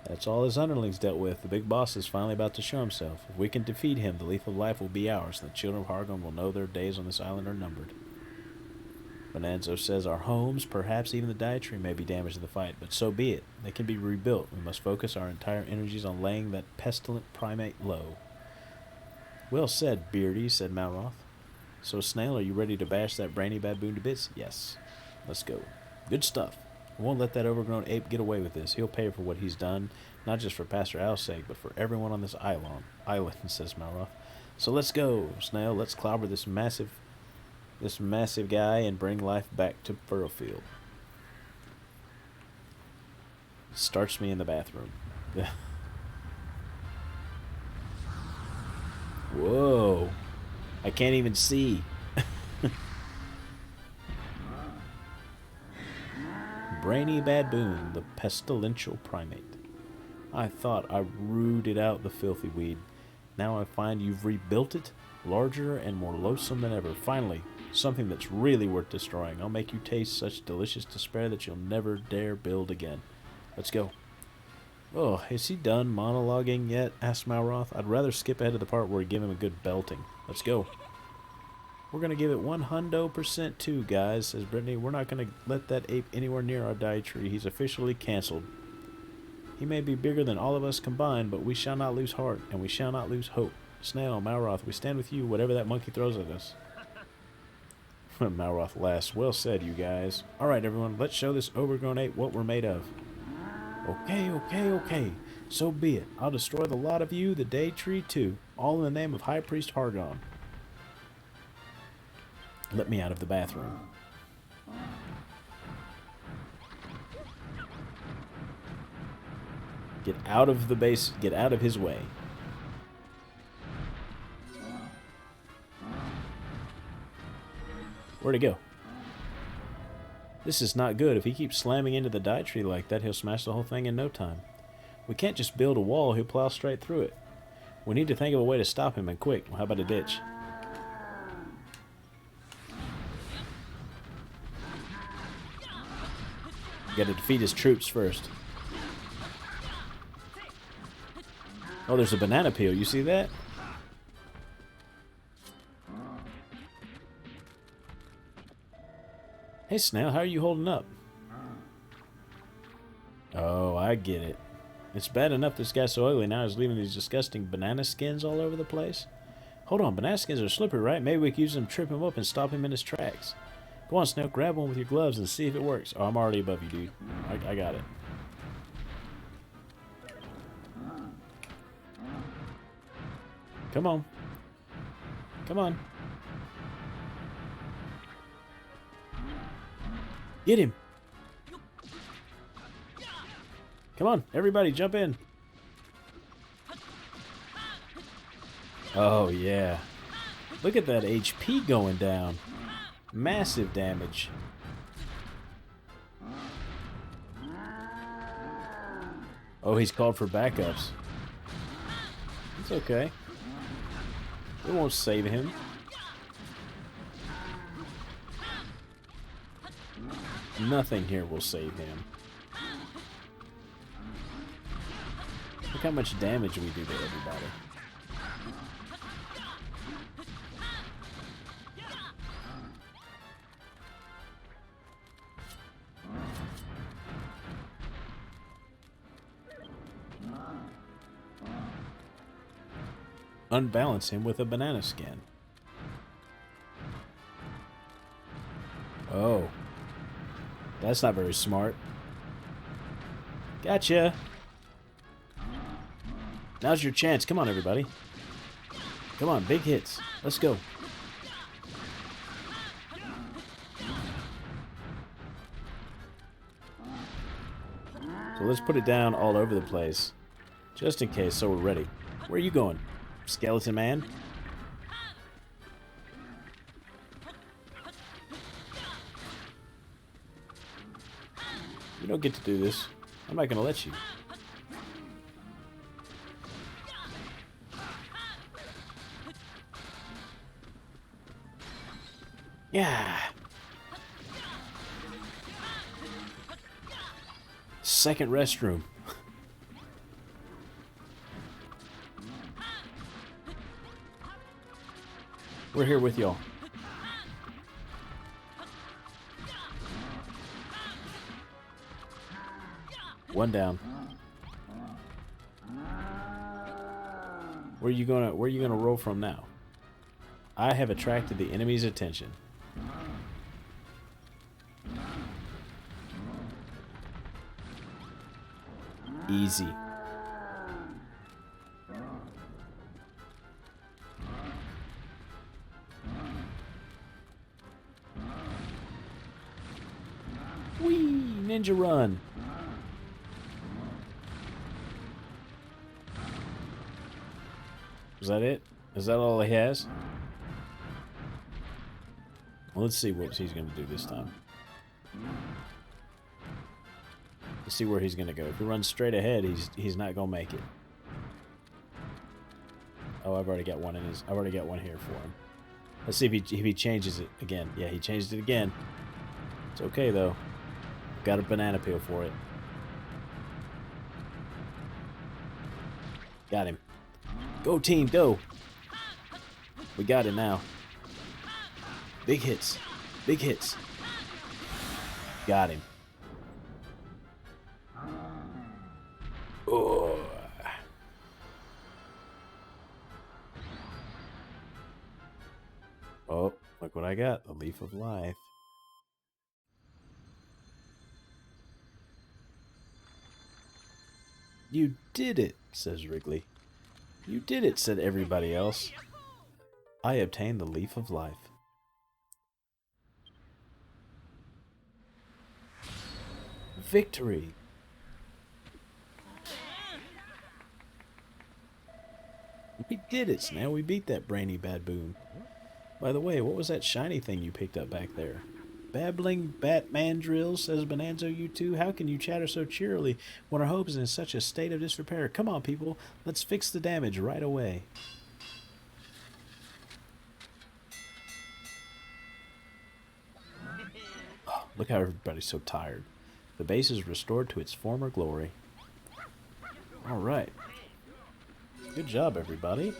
That's all his underlings dealt with. The big boss is finally about to show himself. If we can defeat him, the leaf of life will be ours, and the children of Hargon will know their days on this island are numbered. Bonanzo says our homes, perhaps even the dietary, may be damaged in the fight, but so be it. They can be rebuilt. We must focus our entire energies on laying that pestilent primate low. Well said, Beardy, said Malroth. So, Snail, are you ready to bash that brainy baboon to bits? Yes. Let's go. Good stuff. We won't let that overgrown ape get away with this. He'll pay for what he's done, not just for Pastor Owl's sake, but for everyone on this island, says Malroth. So let's go, Snail. Let's clobber this massive guy and bring life back to Furrowfield. Starts me in the bathroom. Whoa. I can't even see. Brainy baboon, the pestilential primate. I thought I rooted out the filthy weed. Now I find you've rebuilt it, larger and more loathsome than ever. Finally, something that's really worth destroying. I'll make you taste such delicious despair that you'll never dare build again. Let's go. Oh, is he done monologuing yet? Asked Malroth. I'd rather skip ahead to the part where we give him a good belting. Let's go. We're going to give it 100% too, guys, says Brittany. We're not going to let that ape anywhere near our dietary. He's officially cancelled. He may be bigger than all of us combined, but we shall not lose heart, and we shall not lose hope. Snail, Malroth, we stand with you, whatever that monkey throws at us. Malroth laughs. Well said, you guys. Alright, everyone, let's show this overgrown ape what we're made of. Okay. So be it. I'll destroy the lot of you, the day tree too, all in the name of High Priest Hargon. Let me out of the bathroom. Get out of the base. Get out of his way. Where'd he go? This is not good. If he keeps slamming into the die tree like that, he'll smash the whole thing in no time. We can't just build a wall. He'll plow straight through it. We need to think of a way to stop him, and quick. Well, how about a ditch? Got to defeat his troops first. Oh, there's a banana peel. You see that? Hey, Snail, how are you holding up? Oh, I get it. It's bad enough this guy's so ugly now he's leaving these disgusting banana skins all over the place. Hold on, banana skins are slippery, right? Maybe we can use them to trip him up and stop him in his tracks. Go on, Snail, grab one with your gloves and see if it works. Oh, I'm already above you, dude. I got it. Come on. Come on. Get him. Come on, everybody, jump in. Oh, yeah. Look at that HP going down. Massive damage. Oh, he's called for backups. It's okay. It won't save him. Nothing here will save him. Look how much damage we do to everybody. Unbalance him with a banana skin. Oh. That's not very smart. Gotcha. Now's your chance. Come on, everybody. Come on, big hits. Let's go. So let's put it down all over the place. Just in case, so we're ready. Where are you going, Skeleton Man? You don't get to do this. I'm not going to let you. Yeah. Second restroom. We're here with y'all. One down. Where you gonna roll from now? I have attracted the enemy's attention. Easy. Whee! Ninja run. Is that it? Is that all he has? Well, let's see what he's going to do this time. Let's see where he's going to go. If he runs straight ahead, he's not going to make it. Oh, I've already got one I've already got one here for him. Let's see if he changes it again. Yeah, he changed it again. It's okay though. Got a banana peel for it. Got him. Go team, go! We got it now. Big hits. Big hits. Got him. Oh. Oh, look what I got. The Leaf of Life. You did it, says Wrigley. You did it, said everybody else. I obtained the Leaf of Life. Victory! We did it, Snail. We beat that brainy baboon. By the way, what was that shiny thing you picked up back there? Babbling Batman drills, says Bonanzo, you two. How can you chatter so cheerily when our hope is in such a state of disrepair? Come on, people. Let's fix the damage right away. Oh, look how everybody's so tired. The base is restored to its former glory. All right. Good job, everybody.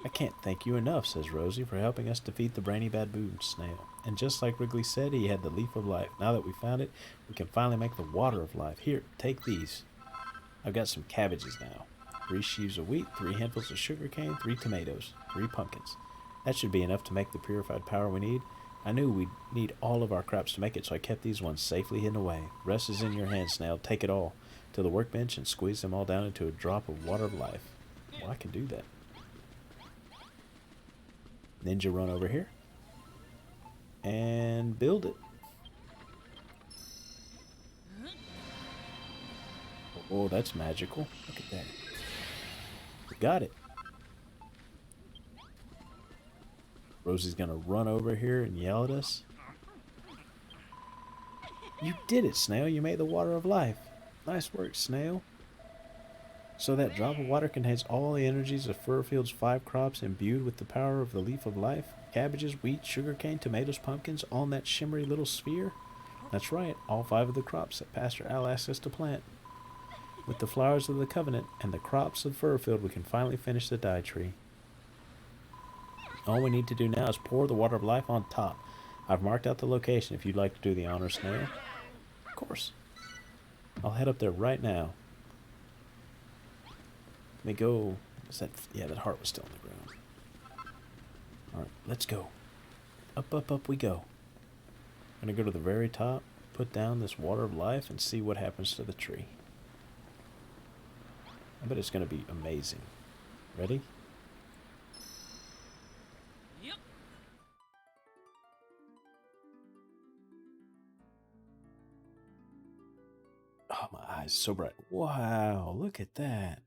I can't thank you enough, says Rosie, for helping us defeat the brainy baboon snail. And just like Wrigley said, he had the Leaf of Life. Now that we found it, we can finally make the Water of Life. Here, take these. I've got some cabbages now. 3 sheaves of wheat, 3 handfuls of sugar cane, 3 tomatoes, 3 pumpkins. That should be enough to make the purified power we need. I knew we'd need all of our crops to make it, so I kept these ones safely hidden away. Rest is in your hands, Snail. Take it all to the workbench and squeeze them all down into a drop of Water of Life. Well, I can do that. Ninja run over here and build it. Oh, that's magical. Look at that. We got it. Rosie's gonna run over here and yell at us. You did it, Snail. You made the Water of Life. Nice work, Snail. So that drop of water contains all the energies of Furfield's 5 crops imbued with the power of the Leaf of Life. Cabbages, wheat, sugarcane, tomatoes, pumpkins, all in that shimmery little sphere. That's right, all 5 of the crops that Pastor Al asked us to plant. With the flowers of the covenant and the crops of Furfield, we can finally finish the dye tree. All we need to do now is pour the Water of Life on top. I've marked out the location if you'd like to do the honor, Snail. Of course. I'll head up there right now. Let me go. Is that? Yeah, that heart was still on the ground. Alright, let's go. Up, up, up we go. I'm going to go to the very top, put down this Water of Life, and see what happens to the tree. I bet it's going to be amazing. Ready? Yep. Oh, my eyes, so bright. Wow, look at that.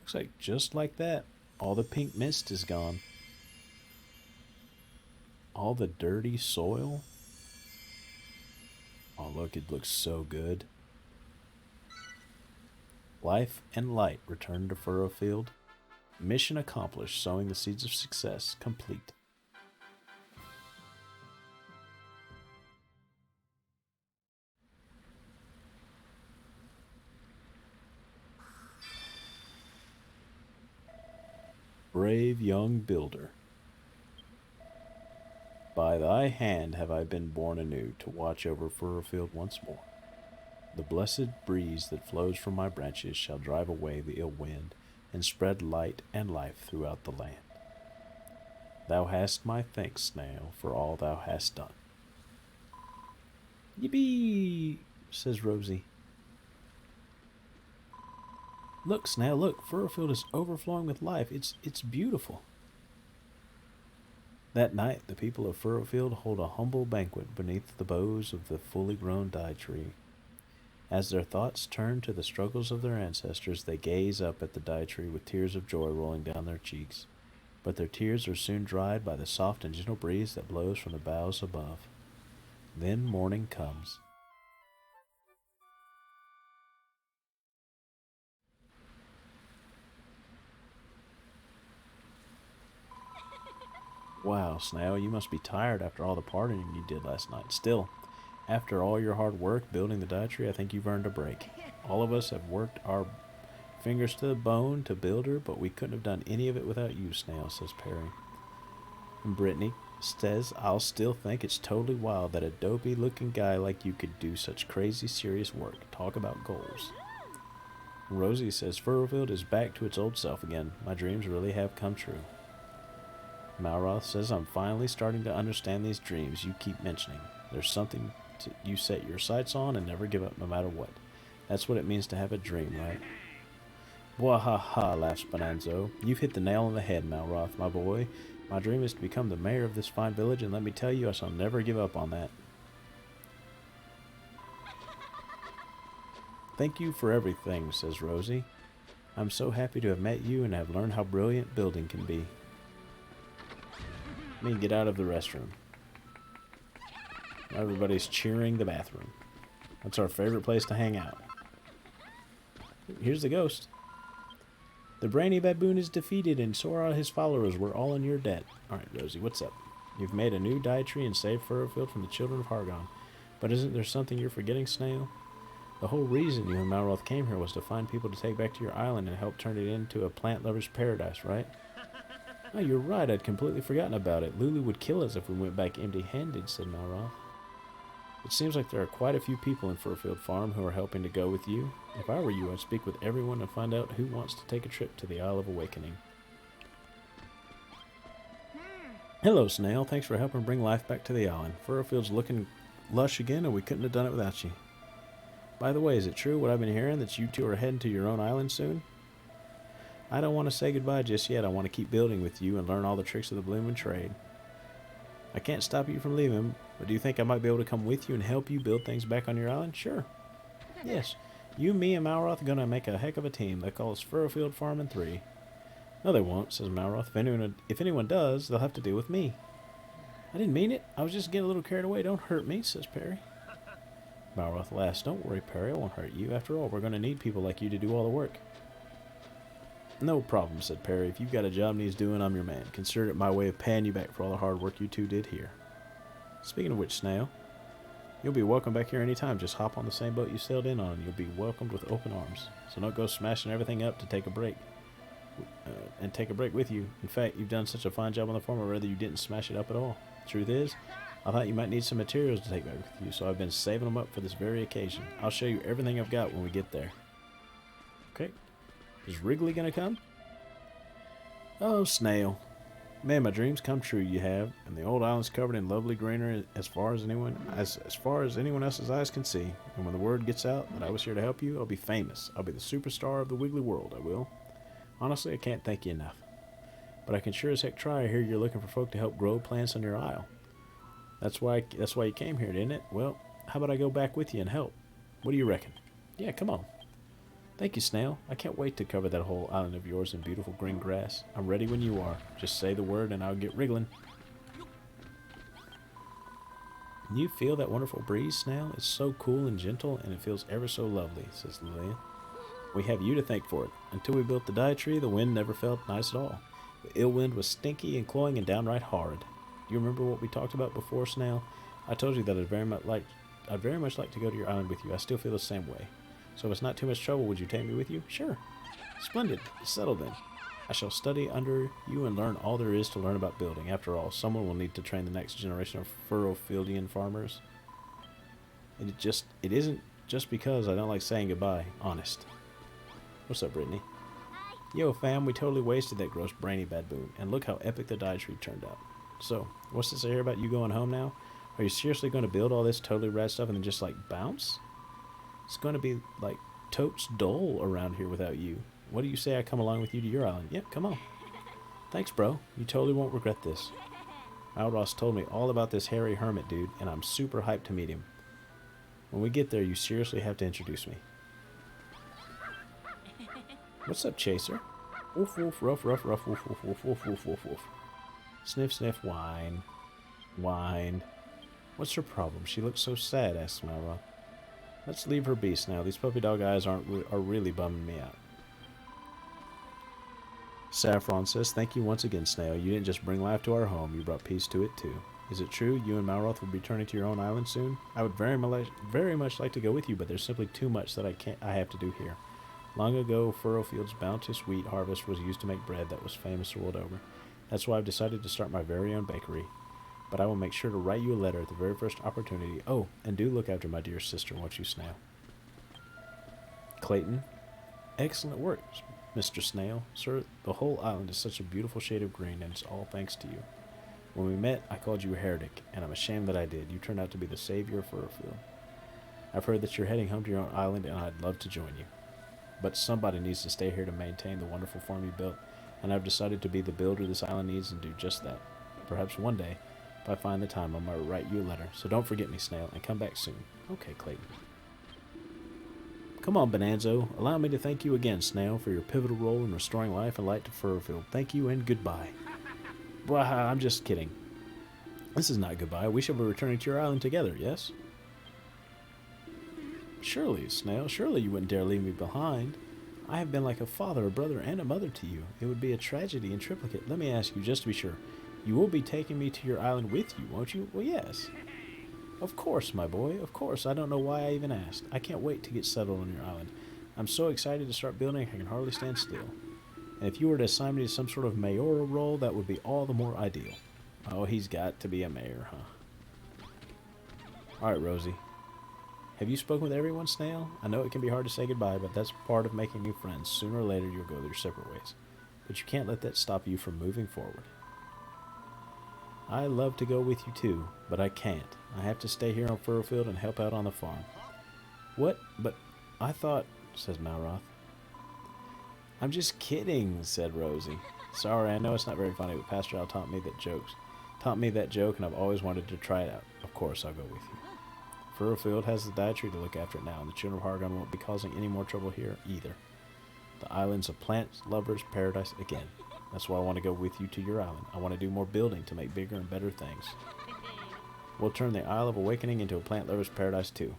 Looks like just like that, all the pink mist is gone. All the dirty soil. Oh, look, it looks so good. Life and light return to Furrowfield. Mission accomplished, sowing the seeds of success complete. brave young builder. By thy hand have I been born anew to watch over Furrowfield once more. The blessed breeze that flows from my branches shall drive away the ill wind and spread light and life throughout the land. Thou hast my thanks, Snail, for all thou hast done. Yippee, says Rosie. Look, Snail, look, Furrowfield is overflowing with life. It's beautiful. That night, the people of Furrowfield hold a humble banquet beneath the boughs of the fully grown dye tree. As their thoughts turn to the struggles of their ancestors, they gaze up at the dye tree with tears of joy rolling down their cheeks. But their tears are soon dried by the soft and gentle breeze that blows from the boughs above. Then morning comes. Wow, Snail, you must be tired after all the partying you did last night. Still, after all your hard work building the dye tree, I think you've earned a break. All of us have worked our fingers to the bone to build her, but we couldn't have done any of it without you, Snail, says Perry. And Brittany says, I'll still think it's totally wild that a dopey-looking guy like you could do such crazy, serious work. Talk about goals. And Rosie says, Furrowfield is back to its old self again. My dreams really have come true. Malroth says, I'm finally starting to understand these dreams you keep mentioning. There's something you set your sights on and never give up no matter what. That's what it means to have a dream, right? Wahaha, laughs Bonanzo. You've hit the nail on the head, Malroth, my boy. My dream is to become the mayor of this fine village, and let me tell you, I shall never give up on that. Thank you for everything, says Rosie. I'm so happy to have met you and have learned how brilliant building can be. Let me get out of the restroom. Everybody's cheering the bathroom. That's our favorite place to hang out. Here's the ghost. The brainy baboon is defeated and so are his followers. We're all in your debt. Alright, Rosie, what's up? You've made a new dye tree and saved Furrowfield from the children of Hargon. But isn't there something you're forgetting, Snail? The whole reason you and Malroth came here was to find people to take back to your island and help turn it into a plant lover's paradise, right? Oh, you're right. I'd completely forgotten about it. Lulu would kill us if we went back empty-handed, said Malroth. It seems like there are quite a few people in Furrowfield Farm who are helping to go with you. If I were you, I'd speak with everyone and find out who wants to take a trip to the Isle of Awakening. Hello, Snail. Thanks for helping bring life back to the island. Furrowfield's looking lush again, and we couldn't have done it without you. By the way, is it true what I've been hearing, that you two are heading to your own island soon? I don't want to say goodbye just yet. I want to keep building with you and learn all the tricks of the bloomin' trade. I can't stop you from leaving, but do you think I might be able to come with you and help you build things back on your island? Sure. Yes. You, me, and Malroth are going to make a heck of a team. They call us Furrowfield Farmin' 3. No, they won't, says Malroth. If anyone does, they'll have to deal with me. I didn't mean it. I was just getting a little carried away. Don't hurt me, says Perry. Malroth laughs. Don't worry, Perry. I won't hurt you. After all, we're going to need people like you to do all the work. No problem, said Perry. If you've got a job needs doing, I'm your man. Consider it my way of paying you back for all the hard work you two did here. Speaking of which, Snail, you'll be welcome back here anytime. Just hop on the same boat you sailed in on, and you'll be welcomed with open arms. So don't go smashing everything up to take a break. And take a break with you. In fact, you've done such a fine job on the farm, I'd rather you didn't smash it up at all. Truth is, I thought you might need some materials to take back with you, so I've been saving them up for this very occasion. I'll show you everything I've got when we get there. Okay. Is Wrigley gonna come? Oh, Snail. Man, my dreams come true, you have, and the old island's covered in lovely greenery as far as anyone else's eyes can see. And when the word gets out that I was here to help you, I'll be famous. I'll be the superstar of the Wiggly world, I will. Honestly, I can't thank you enough. But I can sure as heck try. I hear you're looking for folk to help grow plants on your isle. That's why you came here, didn't it? Well, how about I go back with you and help? What do you reckon? Yeah, come on. Thank you, Snail. I can't wait to cover that whole island of yours in beautiful green grass. I'm ready when you are. Just say the word and I'll get wriggling. Can you feel that wonderful breeze, Snail? It's so cool and gentle, and it feels ever so lovely, says Lillian. We have you to thank for it. Until we built the dye tree, the wind never felt nice at all. The ill wind was stinky and cloying and downright horrid. Do you remember what we talked about before, Snail? I told you that I'd very much like to go to your island with you. I still feel the same way. So if it's not too much trouble, would you take me with you? Sure. Splendid. Settled then. I shall study under you and learn all there is to learn about building. After all, someone will need to train the next generation of Furrowfieldian farmers. It isn't just because I don't like saying goodbye. Honest. What's up, Brittany? Yo, fam, we totally wasted that gross brainy baboon, and look how epic the dietary turned out. So, what's this I hear about you going home now? Are you seriously going to build all this totally rad stuff and then just, like, bounce? It's going to be, like, totes dull around here without you. What do you say I come along with you to your island? Yep, come on. Thanks, bro. You totally won't regret this. Malroth told me all about this hairy hermit dude, and I'm super hyped to meet him. When we get there, you seriously have to introduce me. What's up, Chaser? Woof, woof, ruff, ruff, ruff, woof, woof, woof, woof, woof, woof, woof. Sniff, sniff, whine. Whine. What's her problem? She looks so sad, asks Malroth. Let's leave her be, Snail. These puppy dog eyes are really bumming me out. Saffron says, thank you once again, Snail. You didn't just bring life to our home, you brought peace to it, too. Is it true you and Malroth will be returning to your own island soon? I would very much like to go with you, but there's simply too much that I have to do here. Long ago, Furrowfield's bounteous wheat harvest was used to make bread that was famous the world over. That's why I've decided to start my very own bakery. But I will make sure to write you a letter at the very first opportunity. Oh, and do look after my dear sister, won't you, Snail? Clayton, excellent work, Mr. Snail. Sir, the whole island is such a beautiful shade of green, and it's all thanks to you. When we met, I called you a heretic, and I'm ashamed that I did. You turned out to be the savior of Furrowfield. I've heard that you're heading home to your own island, and I'd love to join you. But somebody needs to stay here to maintain the wonderful farm you built, and I've decided to be the builder this island needs and do just that. Perhaps one day, if I find the time, I might write you a letter. So don't forget me, Snail, and come back soon. Okay, Clayton. Come on, Bonanzo. Allow me to thank you again, Snail, for your pivotal role in restoring life and light to Furrowfield. Thank you and goodbye. Well, I'm just kidding. This is not goodbye. We shall be returning to your island together, yes? Surely, Snail, surely you wouldn't dare leave me behind. I have been like a father, a brother, and a mother to you. It would be a tragedy in triplicate. Let me ask you, just to be sure, you will be taking me to your island with you, won't you? Well, yes. Of course, my boy, of course. I don't know why I even asked. I can't wait to get settled on your island. I'm so excited to start building, I can hardly stand still. And if you were to assign me to some sort of mayoral role, that would be all the more ideal. Oh, he's got to be a mayor, huh? Alright, Rosie. Have you spoken with everyone, Snail? I know it can be hard to say goodbye, but that's part of making new friends. Sooner or later, you'll go your separate ways. But you can't let that stop you from moving forward. I love to go with you too, but I can't. I have to stay here on Furrowfield and help out on the farm. What? But I thought, says Malroth. I'm just kidding, said Rosie. Sorry, I know it's not very funny, but Pastor Al taught me that joke, and I've always wanted to try it out. Of course, I'll go with you. Furrowfield has the dietary to look after it now, and the children of Hargon won't be causing any more trouble here either. The island's a plant lover's paradise again. That's why I want to go with you to your island. I want to do more building to make bigger and better things. We'll turn the Isle of Awakening into a plant lover's paradise too.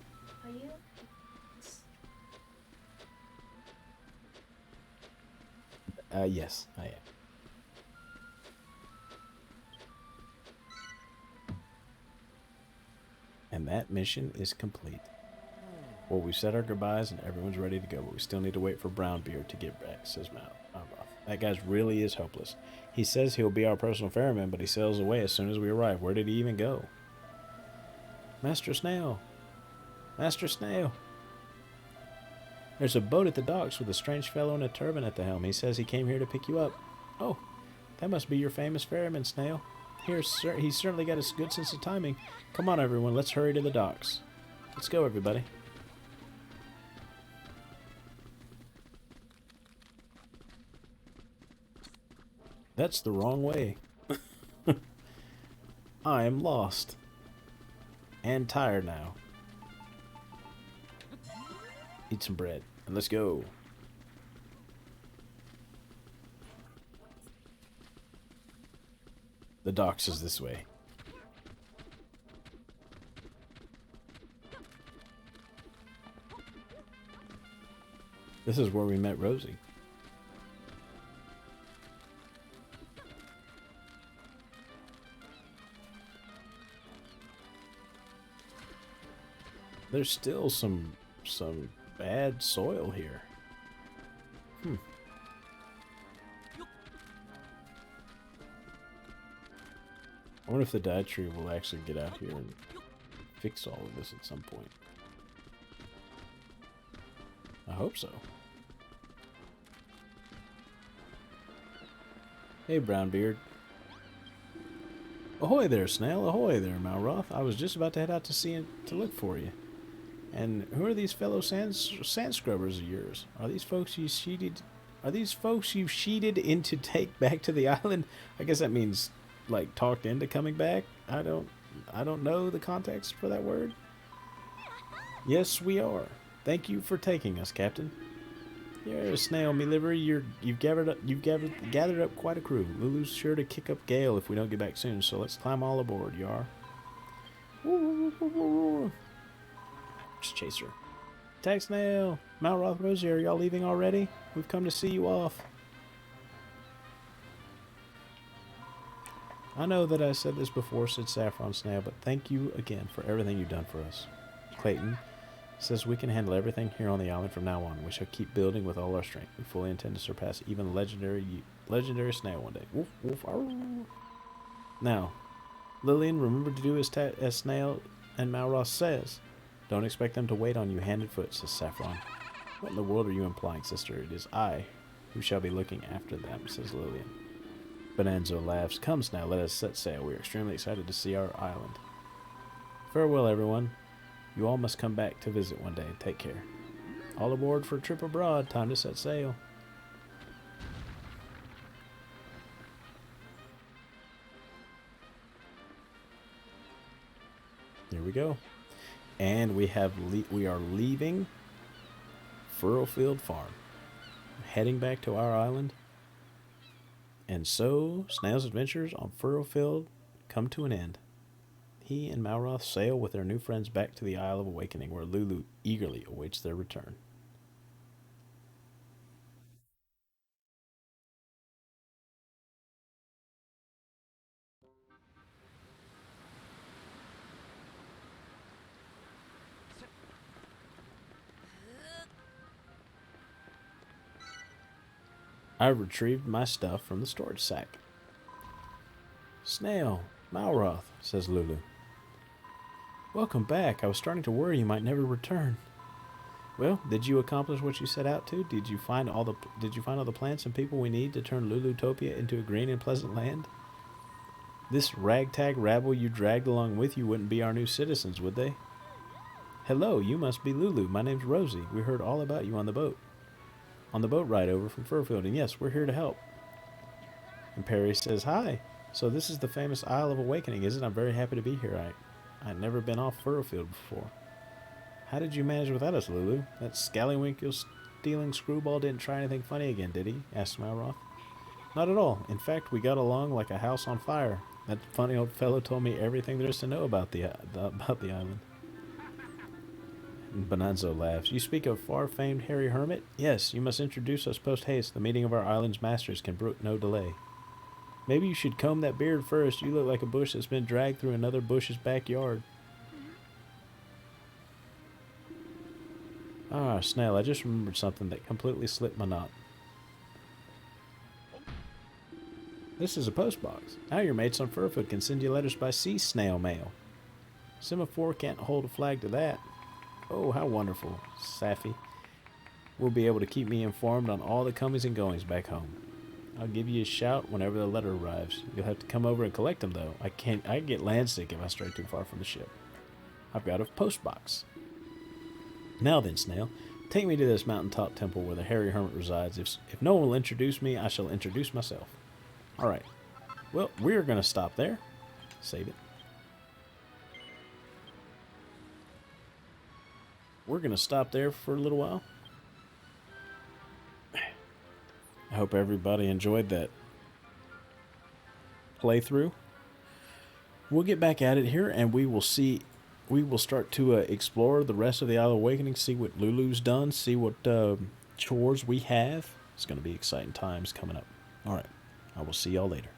Are you? Yes, I am. And that mission is complete. Well, we've said our goodbyes and everyone's ready to go, but we still need to wait for Brownbeard to get back, says Malroth. That guy really is hopeless. He says he'll be our personal ferryman, but he sails away as soon as we arrive. Where did he even go? Master Snail! Master Snail! There's a boat at the docks with a strange fellow in a turban at the helm. He says he came here to pick you up. Oh, that must be your famous ferryman, Snail. He's certainly got a good sense of timing. Come on, everyone, let's hurry to the docks. Let's go, everybody. That's the wrong way. I am lost. And tired now. Eat some bread. And let's go. The docks is this way. This is where we met Rosie. There's still some bad soil here. I wonder if the dye tree will actually get out here and fix all of this at some point. I hope so. Hey, Brownbeard. Ahoy there, Snail. Ahoy there, Malroth. I was just about to head out to sea and to look for you. And who are these fellow sand scrubbers of yours? Are these folks you sheeted? Are these folks you sheeted in to take back to the island? I guess that means like talked into coming back. I don't know the context for that word. Yes, we are. Thank you for taking us, Captain. You're Snail, me livery. You've gathered up quite a crew. Lulu's sure to kick up Gale if we don't get back soon. So let's climb all aboard. You are. Just chase her. Tag Snail, Malroth, Rosie, are y'all leaving already? We've come to see you off. I know that I said this before, said Saffron Snail, but thank you again for everything you've done for us. Clayton says we can handle everything here on the island from now on. We shall keep building with all our strength. We fully intend to surpass even legendary Snail one day. Woof, woof, arr. Now, Lillian, remember to do as Snail and Malroth says. Don't expect them to wait on you hand and foot, says Saffron. What in the world are you implying, sister? It is I who shall be looking after them, says Lillian. Bonanza laughs. Come, Snail, let us set sail. We are extremely excited to see our island. Farewell, everyone. You all must come back to visit one day. Take care. All aboard for a trip abroad. Time to set sail. Here we go. And we are leaving Furrowfield Farm. Heading back to our island. And so, Snail's adventures on Furrowfield come to an end. He and Malroth sail with their new friends back to the Isle of Awakening, where Lulu eagerly awaits their return. I retrieved my stuff from the storage sack. Snail, Malroth, says Lulu. Welcome back. I was starting to worry you might never return. Well, did you accomplish what you set out to? Did you find all the plants and people we need to turn Lulutopia into a green and pleasant land? This ragtag rabble you dragged along with you wouldn't be our new citizens, would they? Hello, you must be Lulu. My name's Rosie. We heard all about you on the boat. On the boat ride over from Furfield, and yes, we're here to help. And Perry says, hi. So this is the famous Isle of Awakening, isn't it? I'm very happy to be here. I'd never been off Furrowfield before. How did you manage without us, Lulu? That scallywinkle-stealing screwball didn't try anything funny again, did he? Asked Malroth. Not at all. In fact, we got along like a house on fire. That funny old fellow told me everything there is to know about the island. And Bonanza laughs. You speak of far-famed Harry Hermit? Yes, you must introduce us post-haste. The meeting of our island's masters can brook no delay. Maybe you should comb that beard first. You look like a bush that's been dragged through another bush's backyard. Ah, Snail, I just remembered something that completely slipped my knot. This is a postbox. Now your mates on Furfoot can send you letters by sea snail mail. Semaphore can't hold a flag to that. Oh, how wonderful, Safi. Will be able to keep me informed on all the comings and goings back home. I'll give you a shout whenever the letter arrives. You'll have to come over and collect them, though. I get landsick if I stray too far from the ship. I've got a postbox. Now then, Snail, take me to this mountaintop temple where the Hairy Hermit resides. If no one will introduce me, I shall introduce myself. All right. Well, we're going to stop there. Save it. We're going to stop there for a little while. I hope everybody enjoyed that playthrough. We'll get back at it here, and we will start to explore the rest of the Isle of Awakening, see what Lulu's done, see what chores we have. It's going to be exciting times coming up. All right. I will see y'all later.